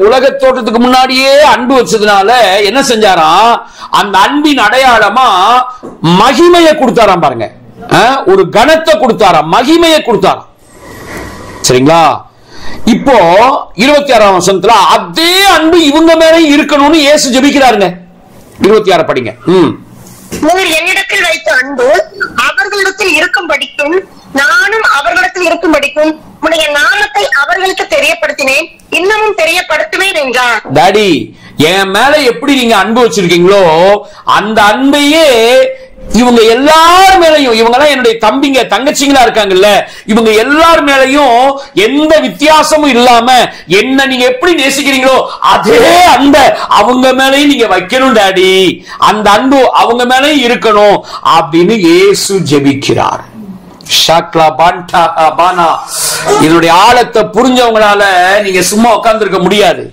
உலக தோற்றத்துக்கு முன்னாடியே அன்பு வச்சதுனால என்ன செஞ்சாராம்? அந்த அன்பின் அடையாளமா மகிமையை கொடுத்தாராம். பாருங்க, ஒரு கணத்தை கொடுத்தாராம், மகிமையை கொடுத்தாராம். சரிங்களா? இப்போ 26ஆம் வசனத்துல அதே அன்பு இவங்க மேல இருக்கணும்னு இயேசு ஜெபிக்கிறாருங்க. 26 படிங்க. நீர் என்னிடத்தில் வைத்த அன்பு அவர்களிடத்தில் இருக்கும்படிக்கும் நானும் அவர்களிடத்தில் இருக்கும்படிக்கும் உன்னுடைய நாமத்தை அவர்களுக்கு தெரியப்படுத்தினேன், இன்னமும் தெரியப்படுத்துவேன் என்றார். டாடி, என் மேல எப்படி நீங்க அன்பு வச்சிருக்கீங்களோ அந்த அன்பையே இவங்க எல்லார் மேலையும், இவங்க எல்லாம் என்னுடைய தம்பிங்க தங்கச்சிங்களா இருக்காங்கல்ல, இவங்க எல்லார் மேலையும் எந்த வித்தியாசமும் இல்லாம என்ன நீங்க எப்படி நேசிக்கிறீங்களோ அதே அன்பை அவங்க மேலையும் நீங்க வைக்கணும் டாடி, அந்த அன்பு அவங்க மேலையும் இருக்கணும் அப்படின்னு இயேசு ஜெபிக்கிறார். இதனுடைய ஆழத்தை புரிஞ்சவங்களால நீங்க சும்மா உட்கார்ந்து இருக்க முடியாது.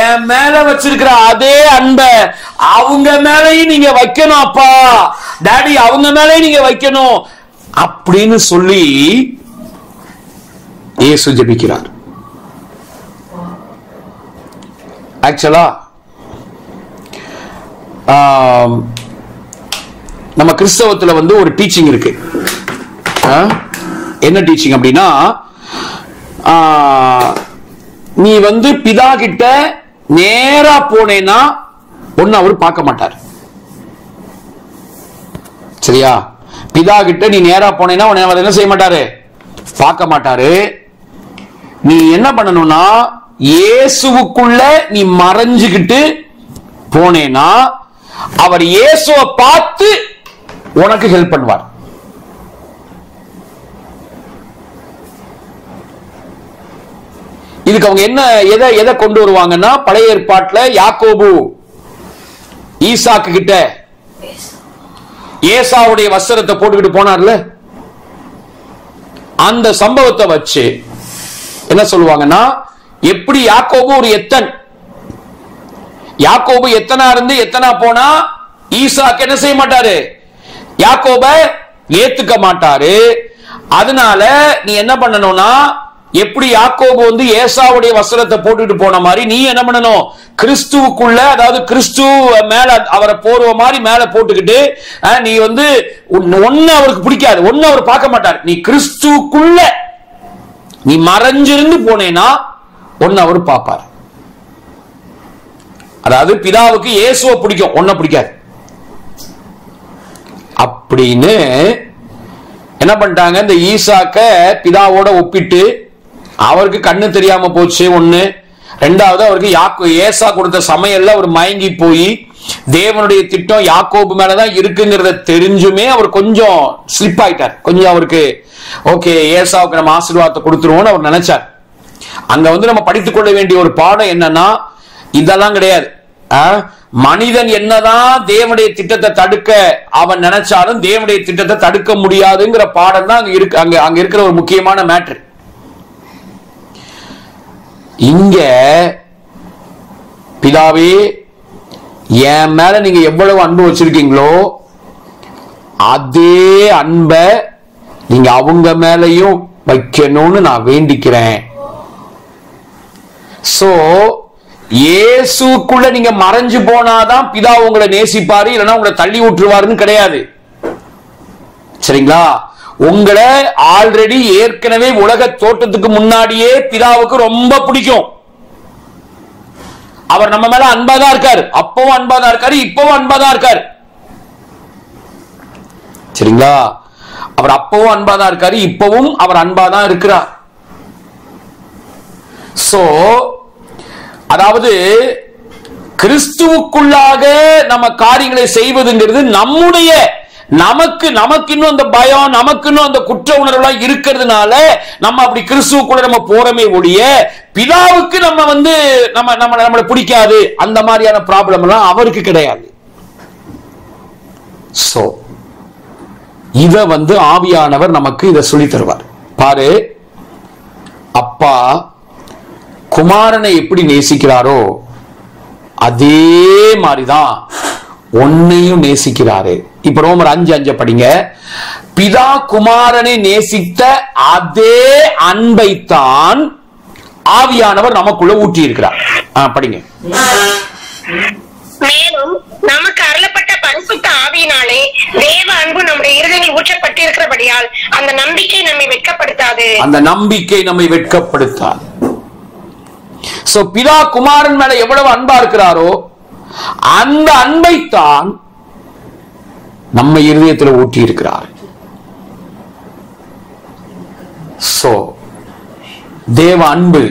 என் மேல வச்சிருக்கிற அதே அன்பை அவங்க மேலையும் நீங்க வைக்கணும் அப்பா, டாடி அவங்க மேலையும் நீங்க வைக்கணும் அப்படின்னு சொல்லி இயேசு ஜெபிக்கிறார். ஆக்சுவலா நம்ம கிறிஸ்தவத்துல ஒரு டீச்சிங் இருக்கு. என்ன டீச்சிங் அப்படின்னா, நீ பிதா கிட்ட நேரா போனேன்னா ஒன்னு அவர் பார்க்க மாட்டார். சரியா? பிதா கிட்ட நீ நேரா போனேன்னா உன்னை அவர் என்ன செய்ய மாட்டாரு? பார்க்க மாட்டாரு. நீ என்ன பண்ணணும்னா இயேசுவுக்குள்ள நீ மறைஞ்சுக்கிட்டு போனேன்னா அவர் இயேசுவை பார்த்து உனக்கு ஹெல்ப் பண்ணுவார். இதுக்கு அவங்க என்ன எதை கொண்டு வருவாங்கன்னா, பழைய ஏற்பாட்டுல யாக்கோபு ஈசாக்கு கிட்ட ஏசாவுடைய வஸ்திரத்தை போட்டுக்கிட்டு போனார்ல, அந்த சம்பவத்தை வச்சு என்ன சொல்லுவாங்கன்னா, எப்படி யாக்கோபு ஒரு எத்தன், யாக்கோபு எத்தனா இருந்து எத்தனா போனா ஈசாக்கு என்ன செய்ய மாட்டாரு? யாக்கோப ஏத்துக்க மாட்டாரு. அதனால நீ என்ன பண்ணணும்னா, எப்படி யாக்கோபு ஏசாவுடைய வஸ்திரத்தை போட்டுட்டு போன மாதிரி நீ என்ன பண்ணணும்? கிறிஸ்துவுக்குள்ள, அதாவது கிறிஸ்து மேல அவரை போர்வ மாதிரி மேல போட்டுக்கிட்டு, நீ ஒன்னு அவருக்கு பிடிக்காது, ஒன்னு அவர் பார்க்க மாட்டார். நீ கிறிஸ்துவுக்குள்ள நீ மறைஞ்சிருந்து போனேன்னா ஒன்னு அவர் பார்ப்பார். அதாவது பிதாவுக்கு இயேசுவை பிடிக்கும், ஒன்ன பிடிக்காது. அப்படின்னு என்ன பண்ணிட்டாங்க, இந்த ஈசாக்க பிதாவோட ஒப்பிட்டு அவருக்கு கண்ணு தெரியாம போச்சு ஒண்ணு. ரெண்டாவது அவருக்கு ஏசா கொடுத்த சமையல்ல அவர் மயங்கி போய் தேவனுடைய திட்டம் யாக்கோபு மேலதான் இருக்குங்கிறத தெரிஞ்சுமே அவர் கொஞ்சம் ஸ்லிப் ஆயிட்டார். கொஞ்சம் அவருக்கு ஓகே ஏசாவுக்கு நம்ம ஆசீர்வாதத்தை கொடுத்துருவோம்னு அவர் நினைச்சார். அங்க நம்ம படித்துக் கொள்ள வேண்டிய ஒரு பாடம் என்னன்னா, இதெல்லாம் கிடையாது. மனிதன் என்னதான் தேவனுடைய திட்டத்தை தடுக்க அவன் நினைச்சாலும் தேவனுடைய திட்டத்தை தடுக்க முடியாதுங்கிற பாடம் தான் அங்க இருக்கிற ஒரு முக்கியமான மேட்டர். இங்க பிதாவே என் மேல நீங்க எவ்வளவு அன்பு வச்சிருக்கீங்களோ அதே அன்பை நீங்க அவங்க மேலையும் வைக்கணும்னு நான் வேண்டிக்கிறேன். சோ இயேசுக்குள்ள நீங்க மறைஞ்சு போனாதான் பிதா உங்களை நேசிப்பாரு, இல்லைன்னா உங்களை தள்ளி விட்டுருவாருன்னு கிடையாது. சரிங்களா? உங்களை ஆல்ரெடி ஏற்கனவே உலக தோட்டத்துக்கு முன்னாடியே பிதாவுக்கு ரொம்ப பிடிக்கும். அவர் நம்ம மேல அன்பாதான் இருக்காரு, அப்பவும் அன்பாதான் இருக்காரு, இப்பவும் அன்பாதான் இருக்காரு. சரிங்களா? அவர் அப்பவும் அன்பாதான் இருக்காரு, இப்பவும் அவர் அன்பாதான் இருக்கிறார். சோ அதாவது கிறிஸ்துவுக்குள்ளாக நம்ம காரியங்களை செய்வதுங்கிறது நமக்கு இன்னும் அந்த பயம், நமக்கு இன்னும் அந்த குற்ற உணர்வு இருக்கிறதுனால நம்ம அப்படி கிறிஸ்துவுக்குள்ள நம்ம போறமே ஒழிய பிதாவுக்கு நம்மளை பிடிக்காது அந்த மாதிரியான ப்ராப்ளம் எல்லாம் அவருக்கு கிடையாது. சோ இத ஆவியானவர் நமக்கு இதை சொல்லி தருவார். பாரு, அப்பா குமாரனை எப்படி நேசிக்கிறாரோ அதே மாதிரிதான் உன்னையும் நேசிக்கிறாரு. இப்ப ரோமர் 5:5 படிங்க. பிதா குமாரனை நேசித்த அதே அன்பைத்தான் ஆவியானவர் நமக்குள்ள ஊற்றி இருக்கிறார். படிங்க. மேலும் நமக்கு அருளப்பட்ட பரிசுத்த ஆவியினாலே தேவ அன்பு நம்முடைய இருதயங்களில் ஊற்றப்பட்டிருக்கிறபடியால் அந்த நம்பிக்கை நம்மை வெட்கப்படுத்தாது. சோ பிதா குமாரன் மேல எவ்வளவு அன்பா இருக்கிறாரோ அந்த அன்பைத்தான் நம்ம இருதயத்தில் ஊற்றி இருக்கிறார். சோ தேவ அன்பு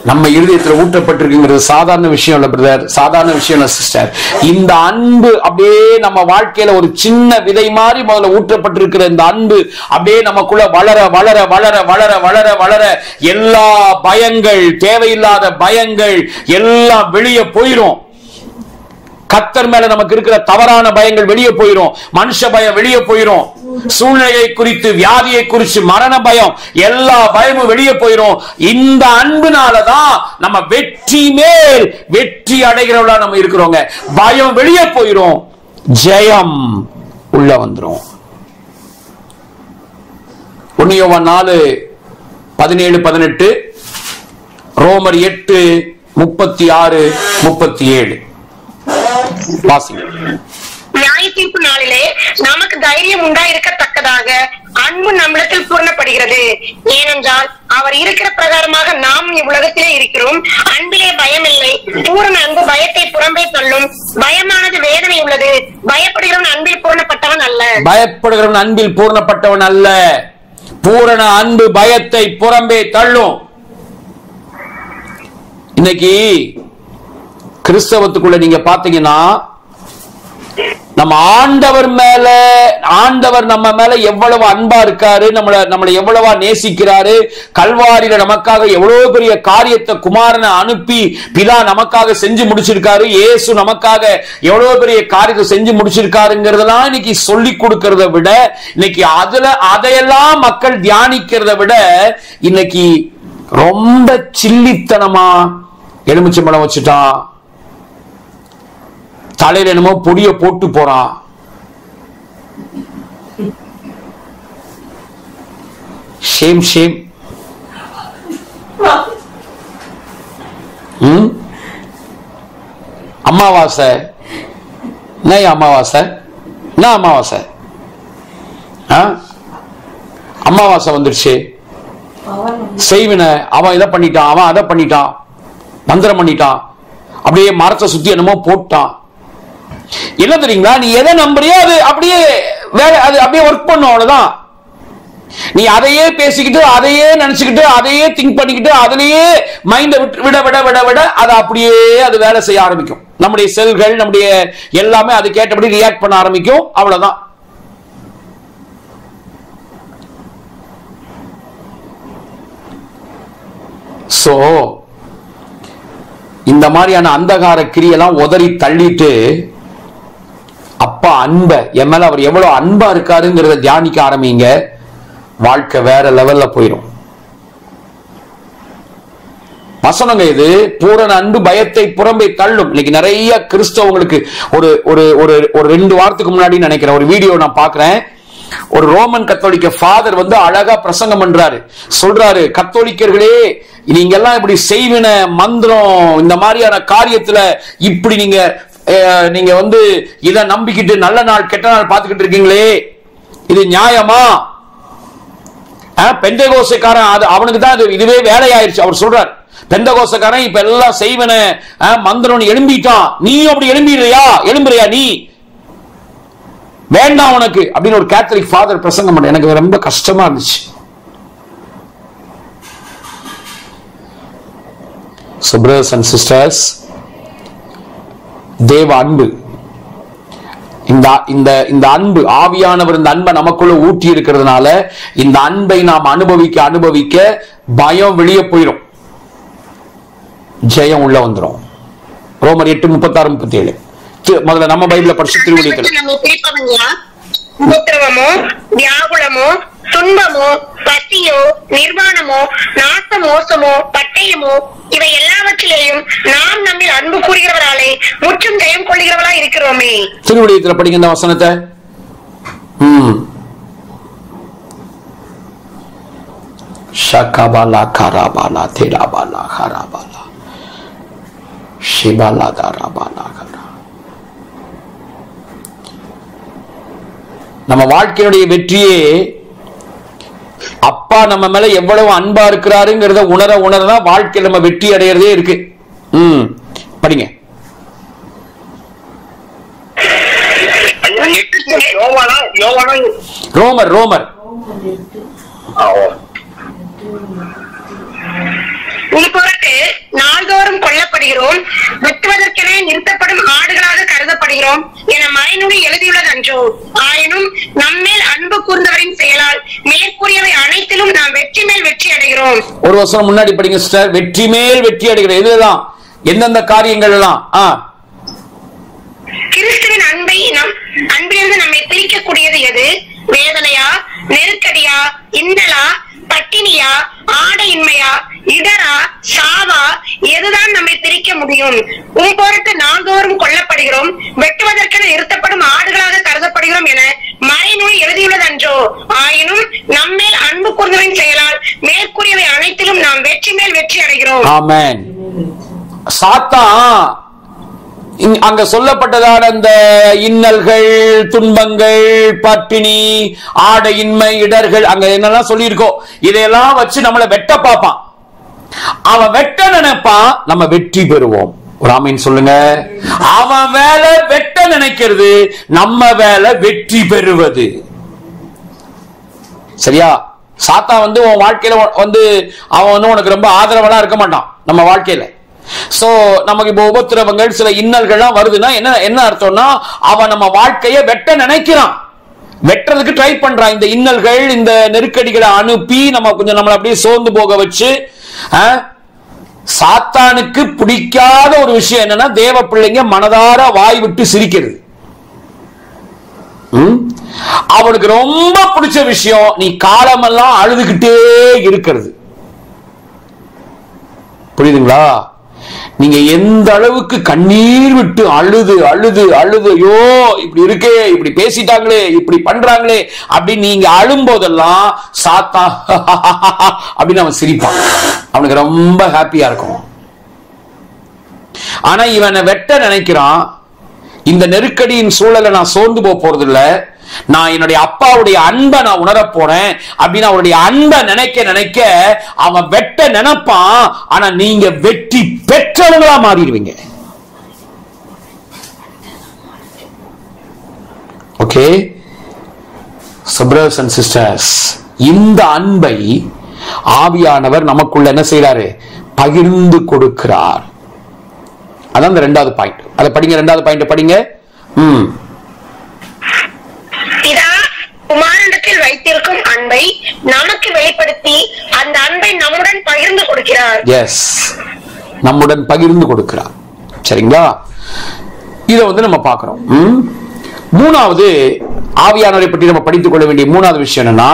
நம்ம இருதயத்தில் ஊற்றப்பட்டிருக்குங்கிறது சாதாரண விஷயம் இல்ல பிரதர், சாதாரண விஷயம் இல்ல சிஸ்டர். இந்த அன்பு அப்படியே நம்ம வாழ்க்கையில ஒரு சின்ன விதை மாதிரி முதல்ல ஊற்றப்பட்டிருக்கிற இந்த அன்பு அப்படியே நமக்குள்ள வளர வளர வளர வளர வளர வளர எல்லா பயங்கள், தேவையில்லாத பயங்கள் எல்லாம் வெளியே போயிரும். கர்த்தர் மேல நமக்கு இருக்கிற தவறான பயங்கள் வெளியே போயிரும், மனுஷ பயம் வெளியே போயிரும், சூழ்நிலையை குறித்து, வியாதியை குறித்து, மரண பயம், எல்லா பயமும் வெளியே போயிரும். இந்த அன்புனாலதான் நம்ம வெற்றி மேல் வெற்றி அடைகிறவளா நம்ம இருக்கிறோங்க. பயம் வெளியே போயிரும், ஜெயம் உள்ள வந்துரும். 1 யோவான் 4:17-18, ரோமர் 8:36-37 வாசிங்க. நியாய தீர்ப்பு நாளிலே நமக்கு தைரியம் உண்டாயிருக்கத்தக்கதாக அன்பு நம்மிடத்தில் பூரணப்படுகிறது. ஏனென்றால் அவர் இருக்கிற பிரகாரமாக நாம் இவ்வுலகத்திலே இருக்கிறோம். அன்பிலே பயம் இல்லை, பூரண அன்பு பயத்தை புறம்பே தள்ளும். பயமானது வேதனை உள்ளது, பயப்படுகிறவன் அன்பில் பூரணப்பட்டவன் அல்ல. பயப்படுகிறவன் அன்பில் பூரணப்பட்டவன் அல்ல. பூரண அன்பு பயத்தை புறம்பே தள்ளும். இன்னைக்கு கிறிஸ்தவத்துக்குள்ள நீங்க பாத்தீங்கன்னா நம்ம ஆண்டவர் நம்ம மேல எவ்வளவு அன்பா இருக்காரு, நம்மளை எவ்வளவா நேசிக்கிறாரு, கல்வாரியில நமக்காக எவ்வளவு பெரிய காரியத்தை குமாரனை அனுப்பி பிதா நமக்காக செஞ்சு முடிச்சிருக்காரு, இயேசு நமக்காக எவ்வளவு பெரிய காரியத்தை செஞ்சு முடிச்சிருக்காருங்கிறதெல்லாம் இன்னைக்கு சொல்லி கொடுக்கறத விட, இன்னைக்கு அதையெல்லாம் மக்கள் தியானிக்கிறத விட இன்னைக்கு ரொம்ப சில்லித்தனமா எலுமிச்சம்பழம் வச்சுட்டான், தலையில என்னமோ பொடிய போட்டு போறான், ஷேம் ஷேம். அமாவாசை என்ன அமாவாசை, என்ன அமாவாசை, அமாவாசை வந்துருச்சு, செய்வின அவன் இதை பண்ணிட்டான், அவன் அதை பண்ணிட்டான், மந்திரம் பண்ணிட்டான், அப்படியே மரத்தை சுத்தி என்னமோ போட்டான். என்ன தெரியுங்களா, நீ எதை நம்புறியோ அது அப்படியே அது அப்படியே ஒர்க் பண்ணும், அவ்வளவுதான். நீ அதையே பேசிக்கிட்டு, அதையே நினைச்சுக்கிட்டு, அதையே திங்க் பண்ணிக்கிட்டு, அதுலயே மைண்ட விட விட விட விட அது அப்படியே அது வேலை செய்ய ஆரம்பிக்கும். நம்முடைய செல்கள், நம்முடைய எல்லாமே அதுக்கு ஏற்றபடி ரியாக்ட் பண்ண ஆரம்பிக்கும். அவ்வளவுதான். சோ இந்த மாதிரியான அந்தகார கிரியெல்லாம் உதறி தள்ளிட்டு அப்பா அன்ப என் மேல அவர் எவ்வளவு அன்பா இருக்காருங்கிறத தியானிக்க ஆரம்பிங்க. வாழ்க்கை வேற லெவல்ல போயிடும். வசனங்க இது. பூரண அன்பு பயத்தை புறம்பே தள்ளும். இன்னைக்கு நிறைய கிறிஸ்தவங்களுக்கு ஒரு ஒரு ஒரு 2 வாரத்துக்கு முன்னாடி நினைக்கிறேன் ஒரு வீடியோ நான் பாக்குறேன். ஒரு ரோமன் கத்தோலிக்க ஃபாதர் வந்து அழகா பிரசங்கம் பண்றாரு. சொல்றாரு, கத்தோலிக்கர்களே நீங்க எல்லாம் இப்படி செய்வின மந்திரம் இந்த மாதிரியான காரியத்துல இப்படி நீங்க வந்து இத நம்பிக்கிட்டு நல்ல நாள் கெட்ட நாள் பார்த்துக்கிட்டு இருக்கீங்களே, இது நியாயமா? பெந்தகோசக்காரன் அவனுக்கு தான் இதுவே வேலையாயிருச்சு. அவர் சொல்றார், பெந்தகோசக்காரன் இப்ப எல்லாம் செய்வன மந்திரம் எழும்பிட்டான், நீயும் அப்படி எழும்புறியா நீ? வேண்டாம் உனக்கு அப்படின்னு ஒரு கேத்தலிக் ஃபாதர் பிரசங்கம் பண்ண எனக்கு ரொம்ப கஷ்டமா இருந்துச்சு. So brothers and sisters, தேவ அன்பு, இந்த அன்பு ஆவியானவர் இந்த அன்பை நமக்குள்ள ஊட்டி இருக்கிறதுனால இந்த அன்பை நாம் அனுபவிக்க அனுபவிக்க பயம் வெளியே போயிடும், ஜெயம் உள்ள வந்துடும். ரோமர் 8:36-37 முதல்ல நம்ம பைபிள படிச்சு திருவடிகள். உபத்திரவமோ வியாகுலமோ துன்பமோ பசியோ நிர்வாணமோ நாச மோசமோ பட்டயமோ இவை எல்லாவற்றிலேயும் நாம் நம்மில் அன்பு கூறுகிறவராலே முற்றும் ஜெயம் கொள்கிறவரா இருக்கிறோமே. திருவடியத்துல படிங்க இந்த வசனத்தை. ஷகபாலா கராபாலா தேலாபாலா ஹராபாலா ஷிபாலா தாராபாலா. நம்ம வாழ்க்கையினுடைய வெற்றியே அப்பா நம்ம மேல எவ்வளவு அன்பா இருக்கிறாருங்கிறத உணரதான் வாழ்க்கையில் நம்ம வெற்றி அடையிறதே இருக்கு. படிங்க. ரோமர் உன் பொருட்டு நாள்தோறும் கொல்லப்படுகிறோம், வெட்டுவதற்கென நிறுத்தப்படும் ஆடுகளாக கருதப்படுகிறோம் என மறைநூறி எழுதியுள்ளது அன்றோ? ஆயினும் நம்மேல் அன்பு கூர்ந்தவரின் செயலால் மேற்கூறியவை அனைத்திலும் நாம் வெற்றி மேல் வெற்றி அடைகிறோம். ஒரு வருஷம் முன்னாடி படிங்க சிஸ்டர். வெற்றி மேல் வெற்றி அடைகிறோம். இதுதான் எந்தெந்த காரியங்கள் எல்லாம் கிறிஸ்துவின் அன்பிலிருந்து நம்மை பிரிக்கக்கூடியது எது? வேதனையா, நெருக்கடியா, இன்னலா, பட்டினியா, ஆடையின்மையா, இடரா, சாவா, எதுதான் நம்மை பிரிக்க முடியும்? உன் பொருட்டு நாள்தோறும் கொல்லப்படுகிறோம், வெட்டுவதற்கென நிறுத்தப்படும் ஆடுகளாக கருதப்படுகிறோம் என மறைநூல் எழுதியுள்ளது அன்றோ? ஆயினும் நம்மேல் அன்பு கூர்ந்தவரின் செயலால் மேற்கூறியவை அனைத்திலும் நாம் வெற்றி மேல் வெற்றி அடைகிறோம். ஆமென். சாத்தான் அங்க சொல்லப்பட்டதான அந்த இன்னல்கள், துன்பங்கள், பட்டினி, ஆடையின்மை, இடர்கள், அங்க என்னெல்லாம் சொல்லியிருக்கோம், இதையெல்லாம் வச்சு நம்மளை வெட்ட பார்ப்பான். அவன் வெட்ட நினைப்பான், நம்ம வெற்றி பெறுவோம். ஒரு ஆமீன் சொல்லுங்க. அவன் வேலை வெட்ட நினைக்கிறது, நம்ம வேலை வெற்றி பெறுவது. சரியா? சாத்தா வந்து உன் வாழ்க்கையில வந்து அவன் வந்து உனக்கு ரொம்ப ஆதரவெல்லாம் இருக்க மாட்டான் நம்ம வாழ்க்கையில. சோ நமக்கு இப்ப உபத்திரவங்கள், சில இன்னல்கள்லாம் வருதுன்னா என்ன அர்த்தம்னா, அவன் நம்ம வாழ்க்கையை வெட்ட நினைக்கிறான், வெட்டுறதுக்கு ட்ரை பண்றான். இந்த இன்னல்கள், இந்த நெருக்கடிகளை அனுப்பி நம்மளை அப்படியே சோர்ந்து போக வச்சு. சாத்தானுக்கு பிடிக்காத ஒரு விஷயம் என்னன்னா, தேவ பிள்ளைங்க மனதார வாய் விட்டு சிரிக்கிறது. அவனுக்கு ரொம்ப பிடிச்ச விஷயம் நீ காலமெல்லாம் அழுதுகிட்டே இருக்கிறது. புரியுதுங்களா? நீங்க எந்த அளவுக்கு கண்ணீர் விட்டு அழுது அழுது அழுது, ஐயோ இப்படி இருக்கே, இப்படி பேசிட்டாங்களே, இப்படி பண்றாங்களே அப்படின்னு நீங்க அழும்போதெல்லாம் சாத்தா அப்படின்னு அவன் சிரிப்பான். அவனுக்கு ரொம்ப ஹாப்பியா இருக்கும். ஆனா இவனை வெட்ட நினைக்கிறான். இந்த நெருக்கடியின் சூழலை நான் சோர்ந்து போறது இல்ல, நான் என்னுடைய அப்பாவுடைய அன்பை நான் உணர போறேன் அப்படின்னு அவருடைய அன்பை நினைக்க நினைக்க அவன் வெட்ட நினைப்பான். ஆனா நீங்க வெற்றி பெற்றவங்களா மாறிடுவீங்க. ஓகே brothers and sisters, இந்த அன்பை ஆவியானவர் நமக்குள்ள என்ன செய்யறாரு? பகிர்ந்து கொடுக்கிறார். அதான் இந்த ரெண்டாவது பாயிண்ட். அதை படிங்க, ரெண்டாவது பாயிண்ட் படிங்க. பிதா குமாரனிடத்தில் வைத்திருக்கும் அன்பை நமக்கு வெளிப்படுத்தி அந்த அன்பை நம்முடன் பகிர்ந்து கொடுக்கிறார். எஸ், நம்முடன் பகிர்ந்து கொடுக்கிறார். சரிங்களா? இதை வந்து நம்ம பார்க்கிறோம். மூணாவது ஆவியானவரை பற்றி நம்ம படித்துக் கொள்ள வேண்டிய மூணாவது விஷயம் என்னன்னா,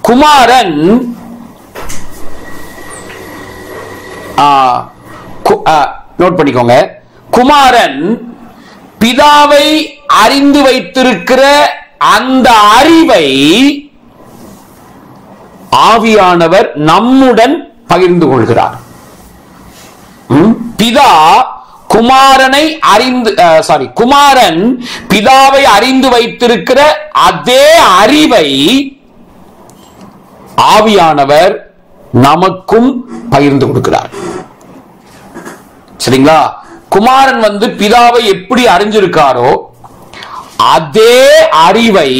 குமாரன் நோட் பண்ணிக்கோங்க, குமாரன் பிதாவை அறிந்து வைத்திருக்கிற அந்த அறிவை ஆவியானவர் நம்முடன் பகிர்ந்து கொள்கிறார். பிதா குமாரனை அறிந்து குமாரன் பிதாவை அறிந்து வைத்திருக்கிற அதே அறிவை ஆவியானவர் நமக்கும் பகிர்ந்து கொடுக்கிறார். சரிங்களா? குமாரன் வந்து பிதாவை எப்படி அறிஞ்சிருக்காரோ அதே அறிவை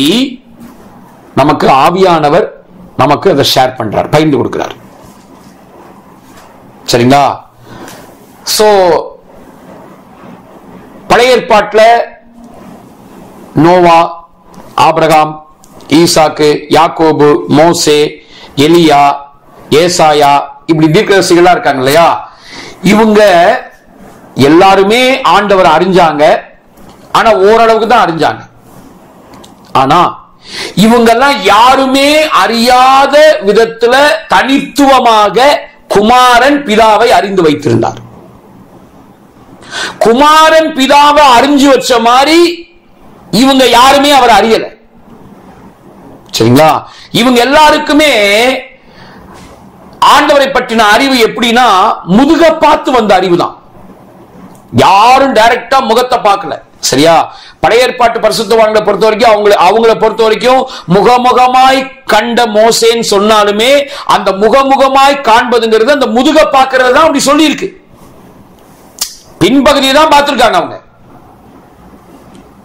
நமக்கு ஆவியானவர் நமக்கு அதை ஷேர் பண்றார், பகிர்ந்து கொடுக்கிறார். சரிங்களா? சோ பழைய ஏற்பாட்டில் நோவா, ஆபிரகாம், ஈசாக்கு, யாக்கோபு, மோசே, எலியா, ஏசாயா, இப்படி தீர்க்கதரிசிகளா இருக்காங்க இல்லையா? இவங்க எல்லாருமே ஆண்டவர் அறிஞ்சாங்க. ஆனா ஓரளவுக்கு தான் அறிஞ்சாங்க. ஆனா இவங்கெல்லாம் யாருமே அறியாத விதத்துல தனித்துவமாக குமாரன் பிதாவை அறிந்து வைத்திருந்தார். குமாரன் பிதாவை அறிஞ்சு வச்ச மாதிரி இவங்க யாருமே அவர் அறியல. சரிங்களா? இவங்க எல்லாருக்குமே ஆண்டவரை பற்றின அறிவு எப்படின்னா முதுக பார்த்து வந்த அறிவு தான். யாரும் டைரக்டா முகத்தை பார்க்கல. சரியா? பழைய ஏற்பாட்டு பரிசுத்தவான்களை பொறுத்த வரைக்கும் அவங்களை பொறுத்த வரைக்கும் முகமுகமாய் கண்ட மோசேன்னு சொன்னாலுமே அந்த முகமுகமாய் காண்பதுங்கிறது அந்த முதுக பார்க்கிறது தான் அப்படி சொல்லி இருக்கு. பின்பகுதியை தான் பார்த்திருக்காங்க அவங்க.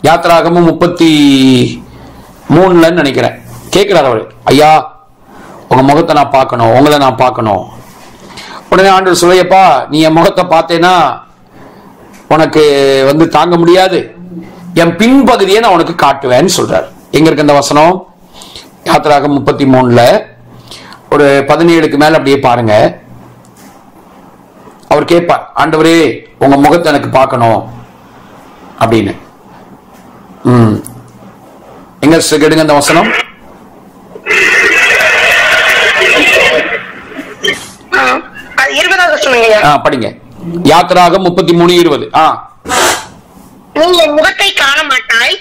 யாத்திராகமும் 33 நினைக்கிறேன் கேட்கிறார் அவரு, ஐயா உங்க முகத்தை நான் பார்க்கணும், உங்களை நான் பார்க்கணும். உடனே ஆண்டவர் சொல்லையப்பா, நீ என் முகத்தை பார்த்தேன்னா உனக்கு வந்து தாங்க முடியாது, என் பின்பகுதியை நான் உனக்கு காட்டுவேன்னு சொல்றாரு. எங்க இருக்கு அந்த வசனம்? யாத்திராகம் 33 ஒரு 17க்கு மேல அப்படியே பாருங்க. அவர் கேட்பார், ஆண்டவரே உங்க முகத்தை எனக்கு பார்க்கணும் அப்படின்னு. எங்க கேடுங்க அந்த வசனம்? படிங்க. யாத்திராகம் 33:20. நீ என் முகத்தை காண மாட்டாய்,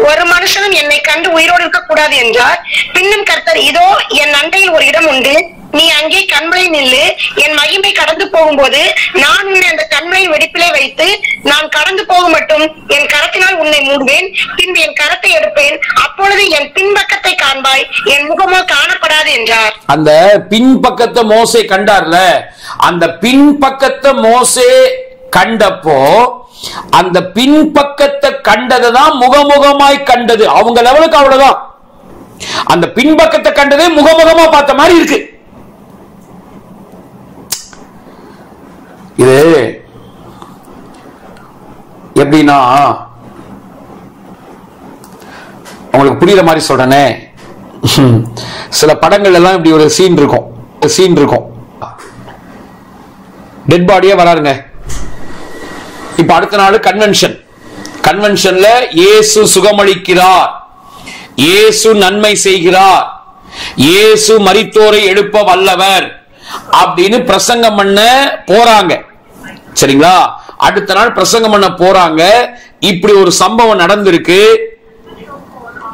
ஒரு மனுஷனும் என்னை கண்டு உயிரோடு இருக்க கூடாது என்றார். பின்னும் கர்த்தர், இதோ என் அண்டையில் ஒரு இடம் உண்டு, நீ அங்கே கண்மலை நில்லு, என் மகிமை கடந்து போகும்போது நான் உன்னை அந்த கண்மலையின் வெடிப்பிலே வைத்து நான் கடந்து போக மட்டும் என் கரத்தினால் உன்னை மூடுவேன், பின்பு என் கரத்தை எடுப்பேன், அப்பொழுது என் பின்பக்கத்தை காண்பாய், என் முகமோ காணப்படாது என்றார். அந்த பின்பக்கத்தை மோசே கண்டார்ல, அந்த பின்பக்கத்தை மோசே கண்டப்போ அந்த பின்பக்கத்தை கண்டதை தான் முகமுகமாய் கண்டது. அவங்க லெவலுக்கு அவ்வளவுதான். அந்த பின்பக்கத்தை கண்டதே முகமுகமா பார்த்த மாதிரி இருக்கு. இது எப்படின்னா உங்களுக்கு புரியுற மாதிரி சொல்றேனே, சில படங்கள் எல்லாம் இப்படி ஒரு சீன் இருக்கும், டெட் பாடியே வராருங்க. இப்ப அடுத்த நாள் கன்வென்ஷன்ல இயேசு சுகமளிக்கிறார், இயேசு நன்மை செய்கிறார், இயேசு மரித்தோரை எழுப்ப வல்லவர் அப்படின்னு பிரசங்கம் பண்ண போறாங்க. சரிங்களா? அடுத்த நாள் பிரசங்கம் பண்ண போறாங்க. இப்படி ஒரு சம்பவம் நடந்திருக்கு.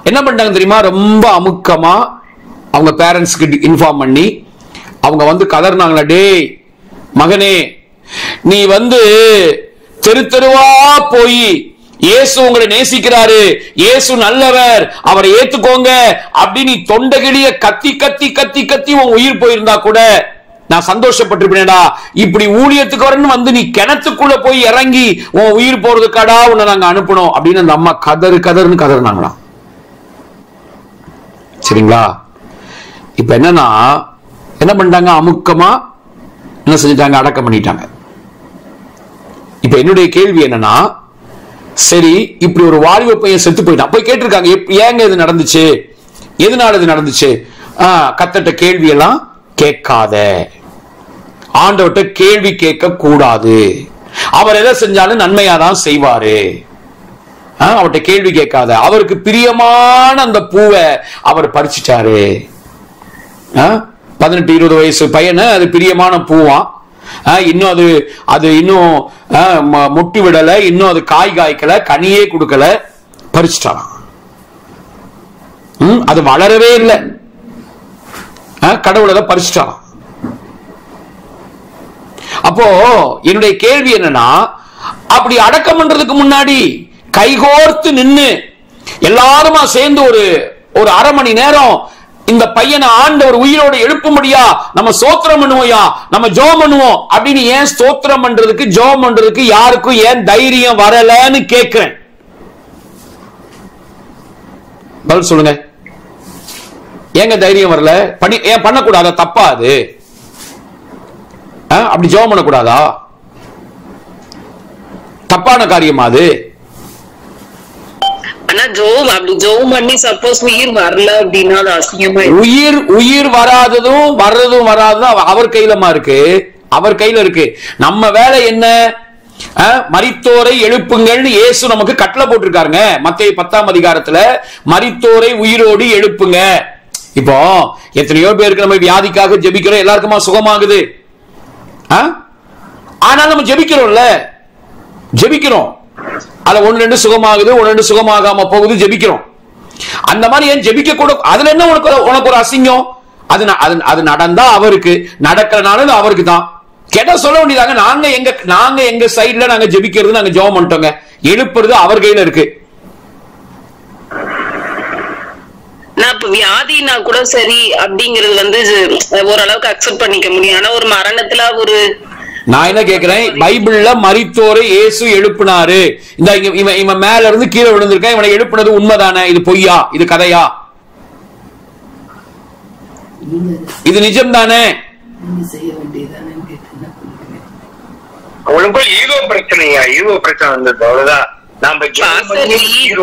என்ன பண்ணிட்டாங்க தெரியுமா? ரொம்ப அமுக்கமா அவங்க பேரண்ட்ஸ்க்கு இன்ஃபார்ம் பண்ணி அவங்க வந்து கதறினாங்களா, டேய் மகனே, நீ வந்து தெரு தெருவா போய் இயேசு உங்களை நேசிக்கிறாரு, இயேசு நல்லவர், அவரை ஏத்துக்கோங்க அப்படின்னு தொண்டகிளிய கத்தி கத்தி கத்தி கத்தி உன் உயிர் போயிருந்தா கூட நான் சந்தோஷப்பட்டிருப்பேனடா. இப்படி ஊழியத்துக்கு வரணும் வந்து நீ கிணத்துக்குள்ள போய் இறங்கி உன் உயிர் போறதுக்காடா உன்னை நாங்க அனுப்பணும் அப்படின்னு அந்த அம்மா கதறுன்னு கதறினாங்களாம். சரிங்களா? இப்ப என்னன்னா என்ன பண்ணிட்டாங்க? அமுக்கமா என்ன செஞ்சிட்டாங்க? அடக்கம் பண்ணிட்டாங்க. இப்ப இப்ப என்னுடைய கேள்வி என்னன்னா, சரி இப்படி ஒரு வாலிப பையன் செத்து போயிட்டான், போய் கேட்டிருக்காங்க ஏங்க இது நடந்துச்சு, எதனால இது நடந்துச்சு? கத்தட்ட கேள்வி எல்லாம் கேட்காத, ஆண்டவர்கிட்ட கேள்வி கேட்க கூடாது. அவர் எதை செஞ்சாலும் நன்மையாதான் செய்வாரு. அவர்கிட்ட கேள்வி கேட்காத. அவருக்கு பிரியமான அந்த பூவை அவர் பறிச்சுட்டாரு. 18-20 வயசு பையனை அது பிரியமான பூவான், இன்னும் அது இன்னும் முட்டி விடல, இன்னும் அது காய் காய்க்கல, கனியே கொடுக்கல, பறிச்சுட்டான். அது வளரவே இல்லை, கடவுளை பறிச்சுட்டான். அப்போ என்னுடைய கேள்வி என்னன்னா, அப்படி அடக்கம் பண்றதுக்கு முன்னாடி கைகோர்த்து நின்னு எல்லாருமா சேர்ந்து ஒரு அரை மணி நேரம் இந்த பையனை ஆண்டவர் உயிரோடு எழுப்பும்படியா நம்ம ஸ்தோத்திரம் பண்ணுவோயா, நம்ம ஜெபம் பண்ணுவோம் அப்படின்னு ஏன் ஸ்தோத்திரம் பண்றதுக்கு ஜெபம் பண்றதுக்கு யாருக்கும் ஏன் தைரியம் வரலன்னு கேட்கிறேன். பதில் சொல்லுங்க. ஏங்க தைரியம் வரல? ஏன் பண்ணக்கூடாதா? தப்பா அது? அப்படி ஜெபம் பண்ணக்கூடாதா? தப்பான காரியமா அது? உயிர் வராததும் வர்றதும் அவர் கையிலமா இருக்கு, அவர் கையில இருக்கு. நம்ம வேலை என்ன? மரித்தோரை எழுப்புங்கள் இயேசு நமக்கு கட்டளை போட்டிருக்காருங்க. மத்தேயு 10ஆம் அதிகாரத்துல மரித்தோரை உயிரோடு எழுப்புங்க. இப்போ எத்தனையோ பேருக்கு நம்ம வியாதிக்காக ஜெபிக்கிறோம், எல்லாருக்குமா சுகமாகுது. ஆனால் நம்ம ஜெபிக்கிறோம்ல, ஜெபிக்கிறோம், அதுல 1-2 சுகமாகுது, 1-2 சுகமாகாம போகுது, ஜெபிக்கிறோம். அந்த மாதிரி ஏன் ஜெபிக்க கூட? அதுல என்ன உனக்கு ஒரு அசிங்கம்? அது நடந்தா அவருக்கு, நடக்கிறனால அவருக்கு தான். கேட்டா சொல்ல வேண்டியதாங்க, நாங்க எங்க சைட்ல நாங்க ஜெபிக்கிறது, நாங்க ஜெபம் பண்ணிட்டோங்க, எழுப்புறது அவர் கையில இருக்கு. வியாதினா கூட சரி அப்படிங்கிறது ஓரளவுக்கு அக்செப்ட் பண்ணிக்க முடியும். ஆனா ஒரு மரணத்துல நான் என்ன கேக்குறேன், பைபிள்ல மரித்தோரை இயேசு எழுப்பினாரு, இந்த இவன் மேல இருந்து கீழே விழுந்திருக்கான், இவனை எழுப்பினது உண்மைதானே? இது பொய்யா? இது கதையா? இது நிஜம் தானே? அவளுக்குள் ஈகோ பிரச்சனையா? ஈகோ பிரச்சனை வந்தது, அவ்வளவுதான். நாம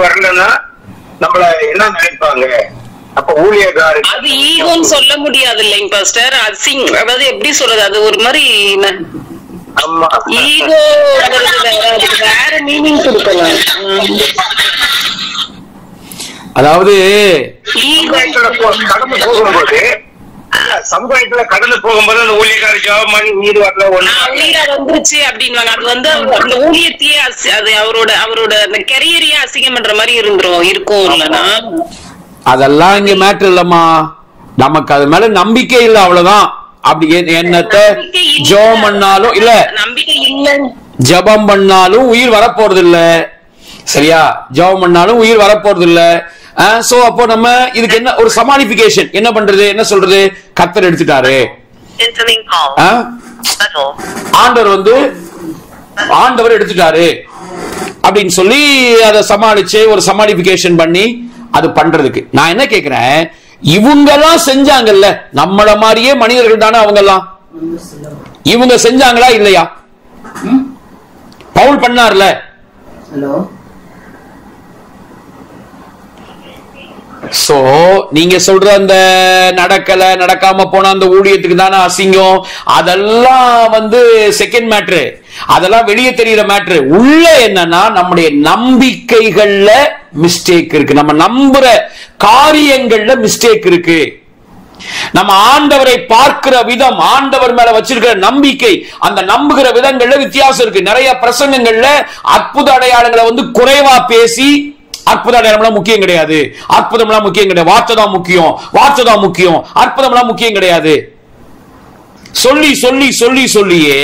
வரலன்னா நம்மள என்ன நினைப்பாங்க? அப்ப ஊழியக்காரு அது ஈகோன்னு சொல்ல முடியாது இல்லைங்க பாஸ்டர். அதாவது எப்படி சொல்றது, அது ஒரு மாதிரி ஈகோ வேற மீனிங் கொடுக்கலாம். அதாவது கடந்து போகும்போது, சமுதாயத்துல கடந்து போகும்போது அந்த ஊழியக்கார ஜாப் பண்ணி உயிர் வரல வந்துருச்சு அப்படின்வாங்க. அது அந்த ஊழியத்தையே அது அவரோட அந்த கெரியரையே அசிங்கம் பண்ற மாதிரி இருக்கும் இல்லைன்னா. அதெல்லாம் இங்க மேட்டர் இல்லம்மா, நமக்கு அது மேல நம்பிக்கை இல்ல, அவ்வளவுதான். அப்படி என்னத்தை ஜெபம் பண்ணாலும் இல்ல, நம்பிக்கை இல்ல, ஜெபம் பண்ணாலும் உயிர் வரப்போறது இல்ல, சரியா? ஜெபம் பண்ணாலும் உயிர் வரப்போறது இல்ல. சோ அப்போ நம்ம இதுக்கு என்ன ஒரு சமாளிபிகேஷன் என்ன பண்றது? என்ன சொல்றது? கர்த்தர் எடுத்துட்டாரு, ஆண்டவர் எடுத்துட்டாரு அப்படின்னு சொல்லி அதை சமாளிச்சு ஒரு சமாளிபிகேஷன் பண்ணி அது பண்றதுக்கு நான் என்ன கேக்குறேன், இவங்க எல்லாம் செஞ்சாங்கல்ல, நம்மள மாதிரியே மனிதர்கள் தானே அவங்க எல்லாம். இவங்க செஞ்சாங்களா இல்லையா? பவுல் பண்ணார்ல. சோ நீங்க சொல்ற அந்த நடக்காம போன அந்த ஊழியத்துக்கு தானே அசிங்கம், அதெல்லாம் செகண்ட் மேட்ரு, அதெல்லாம் வெளியே தெரியுற மேட்ரு. உள்ள என்னன்னா நம்முடைய நம்பிக்கைகள்ல மிஸ்டேக் இருக்கு, நம்ம நம்புற காரியங்கள்ல மிஸ்டேக் இருக்கு. நம்ம ஆண்டவரை பார்க்கிற விதம், ஆண்டவர் மேல வச்சிருக்கிற நம்பிக்கை, அந்த நம்புகிற விதங்கள்ல வித்தியாசம் இருக்கு. நிறைய பிரசங்கங்கள்ல அற்புத அடையாளங்களை குறைவா பேசி, அற்புத அடையாளம் முக்கியம் கிடையாது, அற்புதம்லாம் முக்கியம் கிடையாது, வார்த்தை தான் முக்கியம், வார்த்தை தான் முக்கியம், அற்புதம்லாம் முக்கியம் கிடையாது சொல்லி சொல்லி சொல்லி சொல்லியே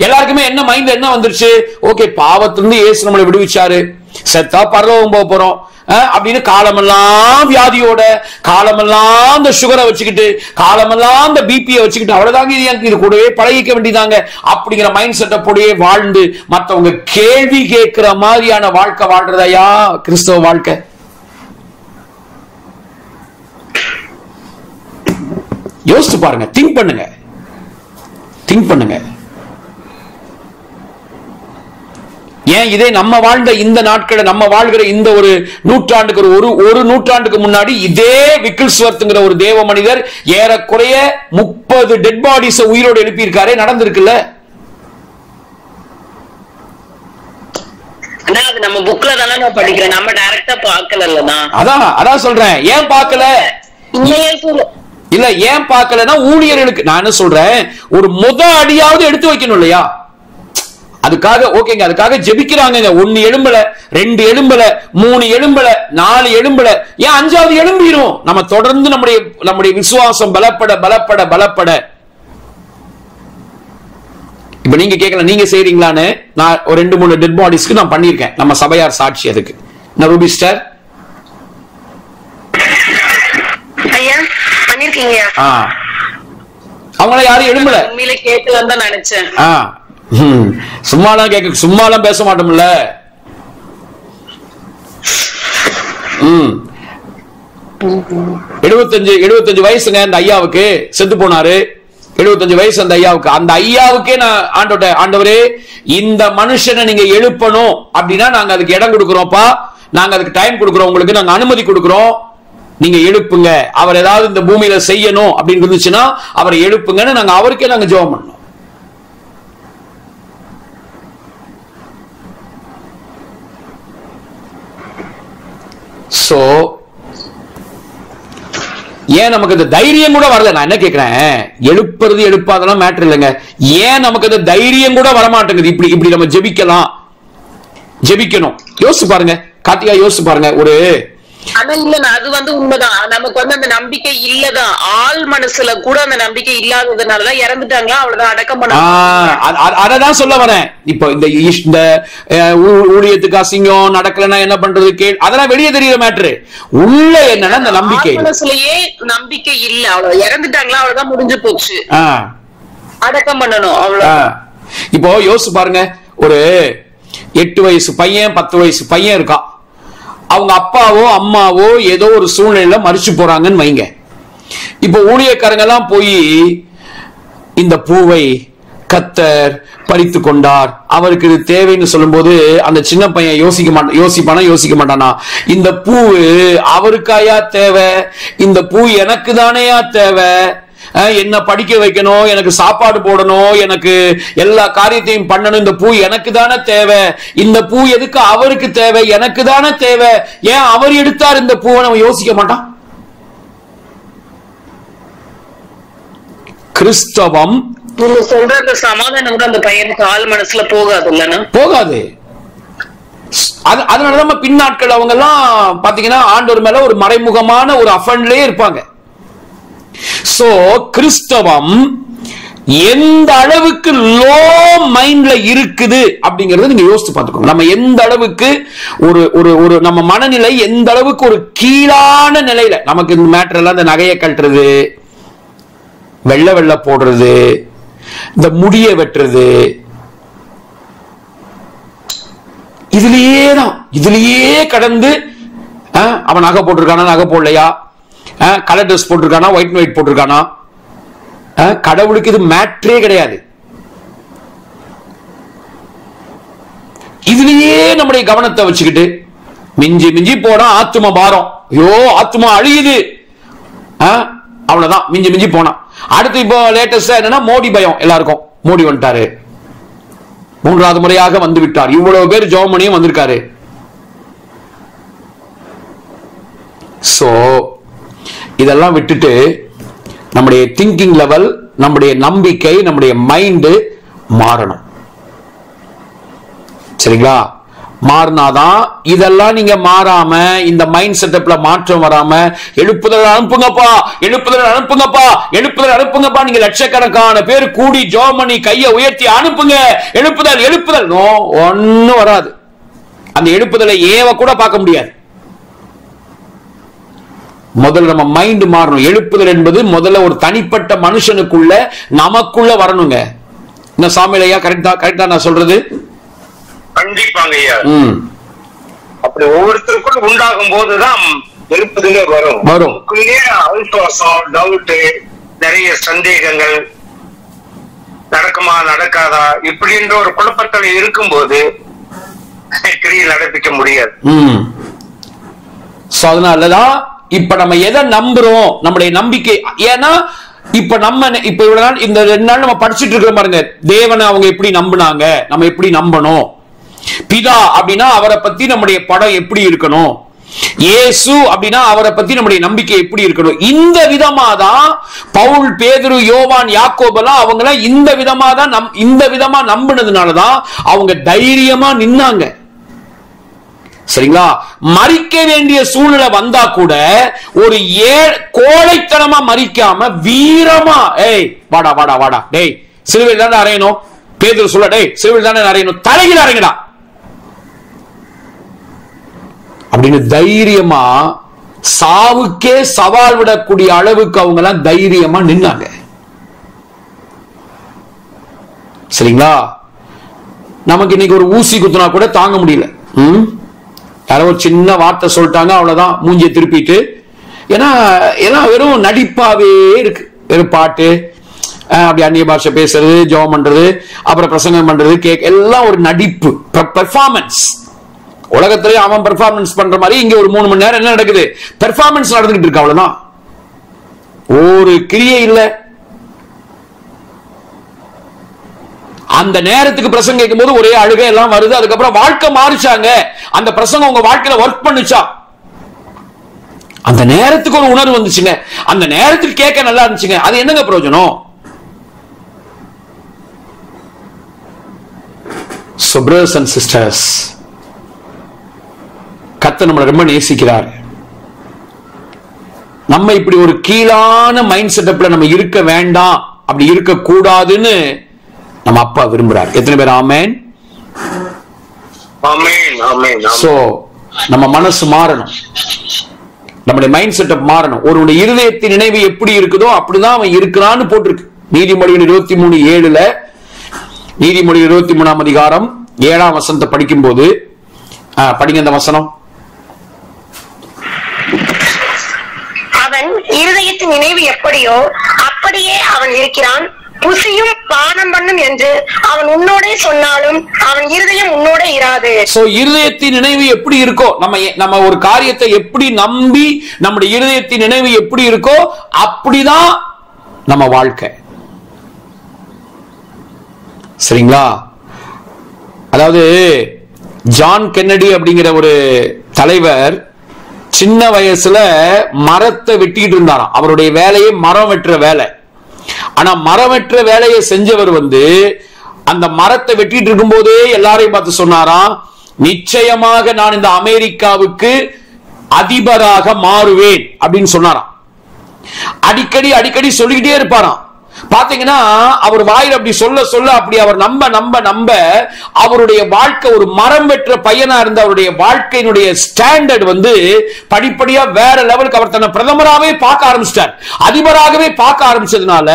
எல்லாருக்குமே என்ன மைண்ட் என்ன வந்துருச்சு? ஓகே, பாவத்திலிருந்து இயேசு நம்மளை விடுவிச்சாரு, செத்தா பரலோகம் போக போறோம் அப்படின்னு காலமெல்லாம் வியாதியோட, காலமெல்லாம் இந்த சுகரை வச்சுக்கிட்டு, காலமெல்லாம் இந்த பிபியை வச்சுக்கிட்டு, அவ்வளவுதாங்க, இது கூடவே பழகிக்க வேண்டியதாங்க அப்படிங்கிற மைண்ட் செட்டை போடவே வாழ்ந்து மற்றவங்க கேள்வி கேட்கிற மாதிரியான வாழ்க்கை வாழ்றதையா கிறிஸ்தவ வாழ்க்கை? யோசிச்சு பாருங்க, திங்க் பண்ணுங்க. ஏன் இதே நம்ம வாழ்ந்த இந்த நாட்களை, நம்ம வாழ்கிற இந்த ஒரு நூற்றாண்டுக்கு ஒரு நூற்றாண்டுக்கு முன்னாடி இதே விக்கிள்ஸ்வர்த்ங்கிற ஒரு தேவ மனிதர் ஏறக்குறைய 30 டெட் பாடிஸ் உயிரோடு எழுப்பியிருக்காரே, நடந்திருக்குல்ல. அது நம்ம புக்ல தானே நான் படிக்கிறேன், நம்ம டைரக்டா பார்க்கலன்னா. அதான் சொல்றேன், ஏன் பார்க்கல இல்ல, ஏன் பார்க்கலன்னா ஊழியர்களுக்கு நான் என்ன சொல்றேன், ஒரு அடியாவது எடுத்து வைக்கணும் இல்லையா? அதுக்காக ஓகேங்க, அதுக்காக ஜெபிக்கிறாங்க. 1 எலும்பல, 2 எலும்பல, 3 எலும்பல, 4 எலும்பல, ஏன் 5வது எலும்பிரும்? நம்ம தொடர்ந்து நம்முடைய விசுவாசம் பலப்பட பலப்பட பலப்பட. இப்ப நீங்க கேட்கலாம், நீங்க செய்றீங்களான்னு. நான் ஒரு 2-3 டெட் பாடிஸ்க்கு நான் பண்ணிருக்கேன், நம்ம சபையார் சாட்சி. அதுக்கு நான் ரூபி ஸ்டார் அவங்கள யாரும் எழும்பல, கேட்கலாம் தான் நினைச்சேன். சும்மாலாம் பேச மாட்டோம்ல. 75 வயசுங்க அந்த ஐயாவுக்கு, செத்து போனாரு. 75 வயசு அந்த ஐயாவுக்கு. அந்த ஐயாவுக்கே நான் ஆண்டவரே, இந்த மனுஷனை நீங்க எழுப்பணும் அப்படின்னா நாங்க அதுக்கு இடம் கொடுக்கிறோம்ப்பா, நாங்க அதுக்கு டைம் கொடுக்கிறோம், உங்களுக்கு நாங்க அனுமதி கொடுக்கிறோம், நீங்க எழுப்புங்க. அவர் ஏதாவது இந்த பூமியில செய்யணும் அப்படின்னு இருந்துச்சுன்னா அவரை எழுப்புங்கன்னு நாங்க அவருக்கே நாங்க ஜெபம் பண்ணோம். சோ ஏன் நமக்கு இந்த தைரியம் கூட வரல? நான் என்ன கேட்கிறேன், எழுப்புறது எழுப்பாதெல்லாம் மேட்டர் இல்லைங்க. ஏன் நமக்கு இந்த தைரியம் கூட வரமாட்டேங்குது? இப்படி நம்ம ஜெபிக்கணும். யோசிச்சு பாருங்க கார்த்திகா, யோசிச்சு பாருங்க. ஒரு ஆனா இல்ல, அது உண்மைதான். நமக்கு அந்த நம்பிக்கை இல்லதான், ஆள் மனசுல கூட அந்த நம்பிக்கை இல்லாததுனாலதான் இறந்துட்டாங்களா, அவ்வளவுதான், அடக்கம் பண்ண. அததான் சொல்ல வரேன். இப்போ இந்த ஊழியத்துக்கு அசிங்கம் நடக்கலன்னா என்ன பண்றது, அதெல்லாம் வெளியே தெரியுற மேட்ரு. உள்ள என்னன்னா அந்த நம்பிக்கை, மனசுலயே நம்பிக்கை இல்ல, அவ்வளவு இறந்துட்டாங்களா, அவ்வளவுதான், முடிஞ்சு போச்சு, அடக்கம் பண்ணணும், அவ்வளவு. இப்போ யோசிச்சு பாருங்க, ஒரு 8 வயசு பையன் 10 வயசு பையன் இருக்கான். அவங்க அப்பாவோ அம்மாவோ ஏதோ ஒரு சூழ்நிலையில மரிச்சு போறாங்கன்னு வைங்க. இப்போ ஊழியக்காரங்க எல்லாம் போய் இந்த பூவை கர்த்தர் பறித்து கொண்டார், அவருக்கு இது தேவைன்னு சொல்லும் போது அந்த சின்ன பையன் யோசிக்க மாட்டானா, இந்த பூ அவருக்காயா தேவை, இந்த பூ எனக்கு தானேயா தேவை, என்ன படிக்க வைக்கணும், எனக்கு சாப்பாடு போடணும், எனக்கு எல்லா காரியத்தையும் பண்ணணும், இந்த பூ எனக்கு தானே தேவை, இந்த பூ எதுக்கு அவருக்கு தேவை, எனக்கு தானே தேவை, ஏன் அவர் எடுத்தார் இந்த பூவை, நம்ம யோசிக்க மாட்டான். கிறிஸ்தவம் சொல்ற அந்த சமாதானம் கூட அந்த பையனுக்கு ஆள் மனசுல போகாது. அதனாலதான் பின்னாட்கள் அவங்க எல்லாம் பாத்தீங்கன்னா ஆண்டவர் மேல ஒரு மறைமுகமான ஒரு அஃபண்ட்லயே இருப்பாங்க. சோ கிறிஸ்தவம் எந்த அளவுக்கு லோ மைண்ட்ல இருக்குது அப்படிங்கறத நீங்க யோசிச்சு பார்த்துக்கோங்க. நம்ம எந்த அளவுக்கு ஒரு நம்ம மனநிலை எந்த அளவுக்கு ஒரு கீழான நிலையில, நமக்கு இந்த மேட்டர் எல்லாம் இந்த நகையை கட்டுறது, வெள்ளை போடுறது, இந்த முடிய வெட்டுறது, இதுலயே கடந்து அவன் நகை போட்டிருக்கானா நகை போடலையா, கலர் ட்ரெஸ் போட்டிருக்கானா ஒயிட் அண்ட் ஒயிட் போட்டிருக்கானா, கடவுளுக்கு இது மேட்ரே கிடையாது. இதுலயே நம்முடைய கவனத்தை வச்சுக்கிட்டு மிஞ்சி மிஞ்சி போனா ஆத்தும பாரம், ஐயோ ஆத்துமா அழியுது, அவ்வளவுதான் மிஞ்சி மிஞ்சி போனா. அடுத்து இப்போ லேட்டஸ்டா என்னன்னா மோடி பயம் எல்லாருக்கும். மோடி வந்துட்டாரு, 3வது முறையாக வந்து விட்டார், இவ்வளவு பேர் ஜெர்மனியும் வந்திருக்காரு. சோ இதெல்லாம் விட்டுட்டு நம்முடைய திங்கிங் லெவல், நம்முடைய நம்பிக்கை, நம்முடைய மைண்ட் மாறணும். சரிங்களா? மாறினாதான். இதெல்லாம் நீங்க மாறாம, இந்த மைண்ட் செட்டப்ல மாற்றம் வராம, எழுப்புதல் அனுப்புங்கப்பா, எழுப்புதல் அனுப்புங்கப்பா, எழுப்புதல் அனுப்புங்கப்பா, நீங்க லட்சக்கணக்கான பேர் கூடி ஜெர்மனி கையை உயர்த்தி அனுப்புங்க, எழுப்புதல் எழுப்புதல், நோ, ஒன்னும் வராது. அந்த எழுப்புதலை ஏவ கூட பார்க்க முடியாது. முதல்ல நம்ம மைண்ட் மாறணும். எழுப்புதல் என்பது முதல்ல ஒரு தனிப்பட்ட மனுஷனுக்குள்ள நமக்குள்ள வரணுங்க. என்ன சாமிலையா, கரெக்டா நான் சொல்றது? கண்டிப்பாங்க ஐயா. அப்படி ஒவ்வொருத்தருக்குள்ள உண்டாகும் போதுதான் எழுப்புதலே வரும். அவிசுவாசம், டவுட், நிறைய சந்தேகங்கள், நடக்குமா நடக்காதா இப்படின்ற ஒரு குழப்பத்தில் இருக்கும்போது கிரியை நடப்பிக்க முடியாது. அதனாலதான் இப்ப நம்ம எதை நம்புறோம், நம்முடைய நம்பிக்கை. ஏன்னா இப்ப இவ்வளவு நாள் இந்த 2 நாள் நம்ம படிச்சுட்டு இருக்கிற பாருங்க, தேவனை அவங்க எப்படி நம்பினாங்க, நம்ம எப்படி நம்பணும். பிதா அப்படின்னா அவரை பத்தி நம்முடைய படம் எப்படி இருக்கணும், இயேசு அப்படின்னா அவரை பத்தி நம்முடைய நம்பிக்கை எப்படி இருக்கணும். இந்த விதமா தான் பவுல், பேதுரு, யோவான், யாக்கோபெல்லாம் அவங்க இந்த விதமா நம்பினதுனாலதான் அவங்க தைரியமா நின்னாங்க. சரிங்களா? மரிக்க வேண்டிய சூழ்நிலை வந்தா கூட ஒரு கோழைத்தனமா மரிக்காம வீரமா, ஏய் வாடா வாடா வாடா, டேய் சிலுவையில் தானே அறையணும், பேதுரு சொல்ல, டேய் சிலுவையில் தானே அறையணும், தலையில் அறையடா அப்படின்னு தைரியமா, சாவுக்கே சவால் விடக்கூடிய அளவுக்கு அவங்க எல்லாம் தைரியமா நின்னாங்க. சரிங்களா? நமக்கு இன்னைக்கு ஒரு ஊசி குத்துனா கூட தாங்க முடியல. யாரோ ஒரு சின்ன வார்த்தை சொல்லிட்டாங்க, அவ்வளவுதான் மூஞ்சியை திருப்பிட்டு. ஏன்னா எல்லாம் வெறும் நடிப்பாவே இருக்கு. வெறும் பாட்டு, அப்படி அந்நிய பாஷை பேசுறது, ஜெபம் பண்றது, அப்புறம் பிரசங்கம் பண்றது, எல்லாம் ஒரு நடிப்பு, பெர்ஃபார்மன்ஸ். உலகத்திலே அவன் பெர்ஃபார்மன்ஸ் பண்ற மாதிரி இங்க ஒரு 3 மணி நேரம் என்ன நடக்குது, பெர்ஃபார்மன்ஸ் நடந்துகிட்டு இருக்கு. அவ்வளவுதான், ஒரு கிரியை இல்ல. அந்த நேரத்துக்கு பிரசங்கம் கேட்கும் போது ஒரே அழுகை எல்லாம் வருது. அதுக்கப்புறம் வாழ்க்கை மாறிச்சாங்க, அந்த பிரசங்கம் உங்க வாழ்க்கையில ஒர்க் பண்ணுச்சா, அந்த நேரத்துக்கு ஒரு உணர்வு வந்துச்சுங்க, அந்த நேரத்துக்கு கேட்க நல்லா இருந்துச்சுங்க, அது என்னங்க பிரயோஜனம்? So brothers and sisters, கர்த்தர் நம்மளை ரொம்ப நேசிக்கிறார். நம்ம இப்படி ஒரு கீழான மைண்ட் செட்டப்ல நம்ம இருக்க வேண்டாம், அப்படி இருக்க கூடாதுன்னு நம்ம அப்பா விரும்புறார். எத்தனை பேர் ஆமென்? ஆமென் ஆமென். சோ நம்ம மனசு மாறணும், நம்முடைய மைண்ட் செட்டப் மாறணும். ஒருவனுடைய இருதயத்தின் நினைவு எப்படி இருக்குதோ அப்படிதான் அவன் இருக்கிறான்னு போட்டிருக்கு. நீதிமொழிகள் 23:7, நீதிமொழிகள் 23ஆம் அதிகாரம் 7ஆம் வசனத்தை படிக்கும் போது, படிங்க அந்த வசனம். அவன் இருதயத்தின் நினைவு எப்படியோ அப்படியே அவன் இருக்கிறான், புசியும் பானம் பண்ணும் என்று அவன் உன்னோட சொன்னாலும் அவன் இருதயம் உன்னோட இராது. சோ இருதயத்தின் நினைவு எப்படி இருக்கோ, நம்ம ஒரு காரியத்தை எப்படி நம்பி நம்முடைய இருதயத்தின் நினைவு எப்படி இருக்கோ அப்படிதான் நம்ம வாழ்க்கை. சரிங்களா? அதாவது ஜான் கென்னடி அப்படிங்கிற ஒரு தலைவர் சின்ன வயசுல மரத்தை வெட்டிக்கிட்டு இருந்தாராம். அவருடைய வேலையை மரம் வெட்டுற வேலை. ஆனா மரம் வெட்டுற வேலையை செஞ்சவர் அந்த மரத்தை வெட்டிட்டு இருக்கும் போதே எல்லாரையும் பார்த்து சொன்னாராம், நிச்சயமாக நான் இந்த அமெரிக்காவுக்கு அதிபராக மாறுவேன் அப்படின்னு சொன்னாராம். அடிக்கடி அடிக்கடி சொல்லிக்கிட்டே இருப்பாராம். பாத்தீங்கன்னா அவர் வாயில அப்படி சொல்ல சொல்ல அப்படி அவர் நம்ப நம்ப நம்ப அவருடைய வாழ்க்கை ஒரு மரம் வெற்ற பையனா இருந்த அவருடைய வாழ்க்கையினுடைய ஸ்டாண்டர்ட் படிப்படியா வேற லெவலுக்கு அவர் தன்னை பிரதமராகவே பார்க்க ஆரம்பிச்சிட்டார், அதிபராகவே பார்க்க ஆரம்பிச்சதுனால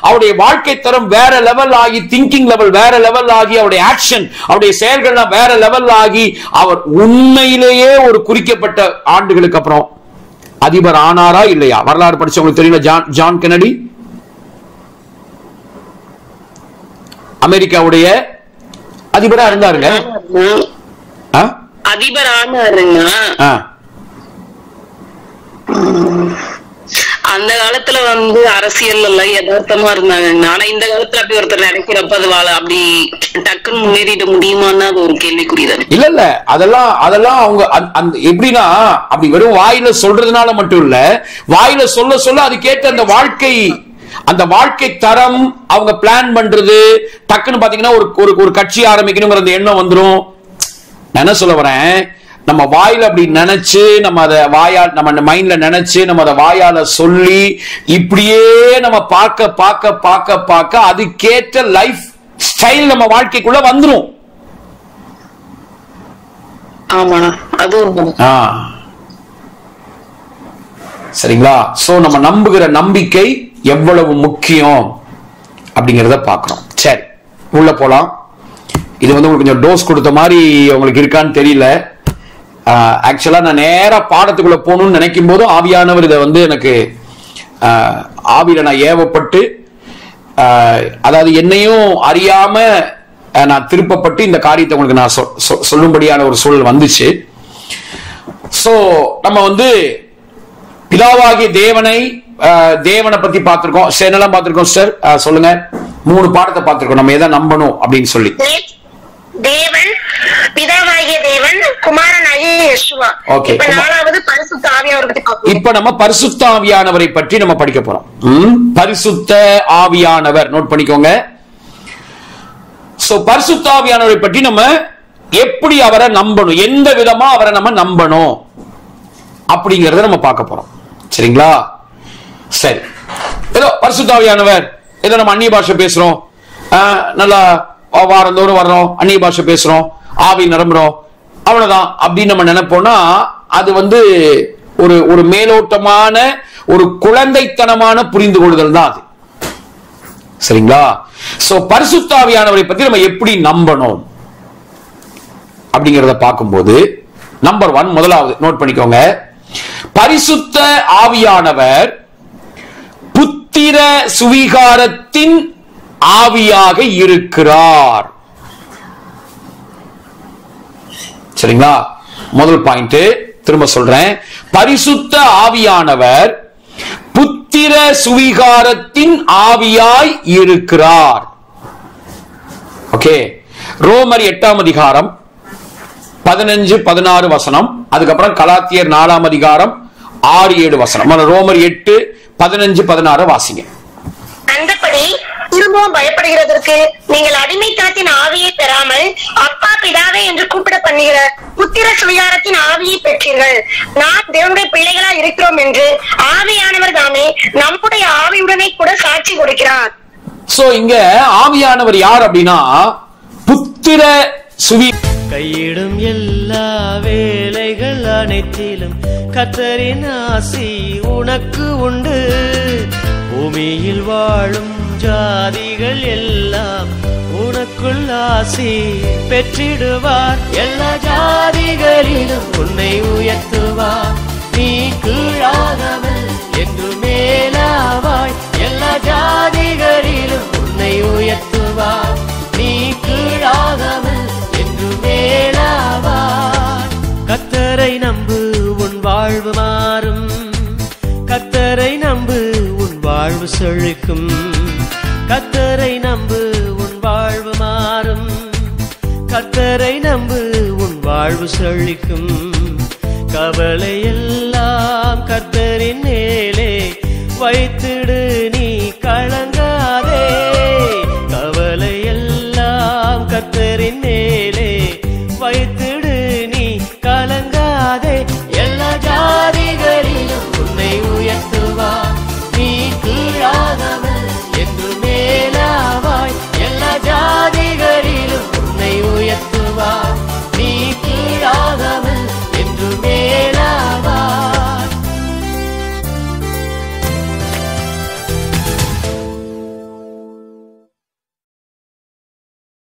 அவருடைய வாழ்க்கை தரம் வேற லெவல் ஆகி, திங்கிங் லெவல் வேற லெவல் ஆகி, அவருடைய ஆக்ஷன், அவருடைய செயல்கள்லாம் வேற லெவல் ஆகி, அவர் உண்மையிலேயே ஒரு குறிக்கப்பட்ட ஆண்டுகளுக்கு அப்புறம் அதிபர் ஆனாரா இல்லையா? வரலாறு படிச்சவங்களுக்கு தெரியல. ஜான் கென்னடி அமெரிக்காவுடைய அதிபரா இருந்தாருங்க. அதிபர் ஆனாருங்க. அந்த காலத்துல அரசியல் எல்லாம் யதார்த்தமா இருந்தாங்க. ஆனா இந்த காலத்துல அப்படி ஒருத்தர் நினைக்கிறப்ப அது அப்படி டக்குன்னு முன்னேறிட முடியுமான்னு அது ஒரு கேள்விக்குரியதான். இல்ல இல்ல, அதெல்லாம் அவங்க எப்படின்னா அப்படி வெறும் வாயில சொல்றதுனால மட்டும் இல்ல, வாயில சொல்ல சொல்ல அது கேட்டு அந்த வாழ்க்கை தரம் அவங்க பிளான் பண்றது, டக்குன்னு பாத்தீங்கன்னா ஒரு கட்சி ஆரம்பிக்கணுங்கிற அந்த எண்ணம் வந்துடும். நான் என்ன சொல்ல வரேன், நம்ம வாயில அப்படி நினைச்சு நம்ம அதை நம்ம மைண்ட்ல நினைச்சு நம்ம அதை வாயால சொல்லி இப்படியே நம்ம பார்க்க பார்க்க பார்க்க பார்க்க அதுக்கேற்ற லைஃப் ஸ்டைல் நம்ம வாழ்க்கைக்குள்ள வந்துரும். ஆமா, அது சரிங்களா? சோ நம்ம நம்புகிற நம்பிக்கை எவ்வளவு முக்கியம் அப்படிங்கறத பார்க்கணும். சரி, உள்ள போலாம். இது உங்களுக்கு கொஞ்சம் டோஸ் கொடுத்த மாதிரி உங்களுக்கு இருக்கான்னு தெரியல. ஆக்சுவலா நான் நேரா பாடத்துக்குள்ள போகணும்னு நினைக்கும் போது ஆவியானவர் இதை எனக்கு ஆவியில நான் ஏவப்பட்டு, அதாவது என்னையும் அறியாம நான் திருப்பப்பட்டு இந்த காரியத்தை உங்களுக்கு நான் சொல்லும்படியான ஒரு சூழல் வந்துச்சு. சோ நம்ம வந்து பிதாவாகிய தேவனை பத்தி பார்த்திருக்கோம். என்னெல்லாம் பார்த்திருக்கோம் சார் சொல்லுங்க? 3 பாடத்தை பார்த்திருக்கோம். நம்ம எதை நம்பணும் அப்படின்னு சொல்லி. தேவன், பிதாவாகிய தேவன், குமாரனாகிய யேசுவா. ஓகே. இப்ப 4வது பரிசுத்த ஆவியானவரை பத்தி பார்ப்போம். இப்ப நம்ம பரிசுத்த ஆவியானவரை பற்றி நம்ம படிக்க போறோம். பரிசுத்த ஆவியானவர் நோட் பண்ணிக்கோங்க. சோ பரிசுத்த ஆவியானவரை பற்றி நம்ம எப்படி அவரை நம்பணும், எந்த விதமா அவரை நம்ம நம்பணும் அப்படிங்கறத நம்ம பார்க்க போறோம். சரிங்களா? சரி, ஏதோ பரிசுத்த ஆவியானவர், ஏதோ நம்ம அந்நிய பாஷை பேசுறோம், நல்லா வாரந்தோறும் வர்றோம், அந்நிய பாஷை பேசுறோம், ஆவி நிரம்புறோம், அவ்வளவுதான் அப்படின்னு நம்ம நினைப்போம்னா அது வந்து ஒரு மேலோட்டமான ஒரு குழந்தைத்தனமான புரிந்து கொள்ளுதல் தான் அது. சரிங்களா? சோ பரிசுத்த ஆவியானவரை பத்தி நம்ம எப்படி நம்பணும் அப்படிங்கறத பார்க்கும்போது நம்பர் 1 முதலாவது நோட் பண்ணிக்கோங்க. பரிசுத்த ஆவியானவர் புத்திர சுவிகாரத்தின் ஆவியாக இருக்கிறார். சரிங்களா? முதல் பாயிண்ட் திரும்ப சொல்றேன். பரிசுத்த ஆவியானவர் புத்திர சுவிகாரத்தின் ஆவியாய் இருக்கிறார். ஓகே. ரோமர் 8ஆம் அதிகாரம் 15-16 வசனம், அதுக்கப்புறம் கலாத்தியர் 4ஆம் அதிகாரம் 6-7 வசனம். ரோமர் 8-15-16 வாசிங்க. அந்தபடி திரும்பவும் பயப்படுகிறதற்கு நீங்கள் அடிமைத்தனத்தின் ஆவியை பெறாமல் அப்பா பிதாவே என்று கூப்பிட பண்ணுகிற புத்திர சுவிகாரத்தின் ஆவியை பெற்றீர்கள். நாம் தேவனுடைய பிள்ளைகளா இருக்கிறோம் என்று ஆவியானவர் தாமே நம்முடைய ஆவியுடனே கூட சாட்சி கொடுக்கிறார். சோ இங்க ஆவியானவர் யார் அப்படின்னா புத்திர சுவி கையிடும் எல்லா வேலைகள் அனைத்திலும் கர்த்தரின் ஆசி உனக்கு உண்டு. பூமியில் வாழும் ஜாதிகள் எல்லாம் உனக்குள் ஆசி பெற்றிடுவார். எல்லா ஜாதிகளிலும் உன்னை உயர்த்துவார். நீ கீழாகாமல் என்று மேலாவாய். எல்லா ஜாதிகளிலும் உன்னை உயர்த்துவார். நீ கீழாகாமல் என்று மேலாவாய். கர்த்தரை நம்பு, உன் வாழ்வு மாறும். கர்த்தரை நம்பு, உன் வாழ்வு செழிக்கும். கர்த்தரை நம்பு, உன் வாழ்வு மாறும். கர்த்தரை நம்பு, உன் வாழ்வு செழிக்கும். கவலை எல்லாம் கர்த்தரின் மேலே வைத்திடு, நீ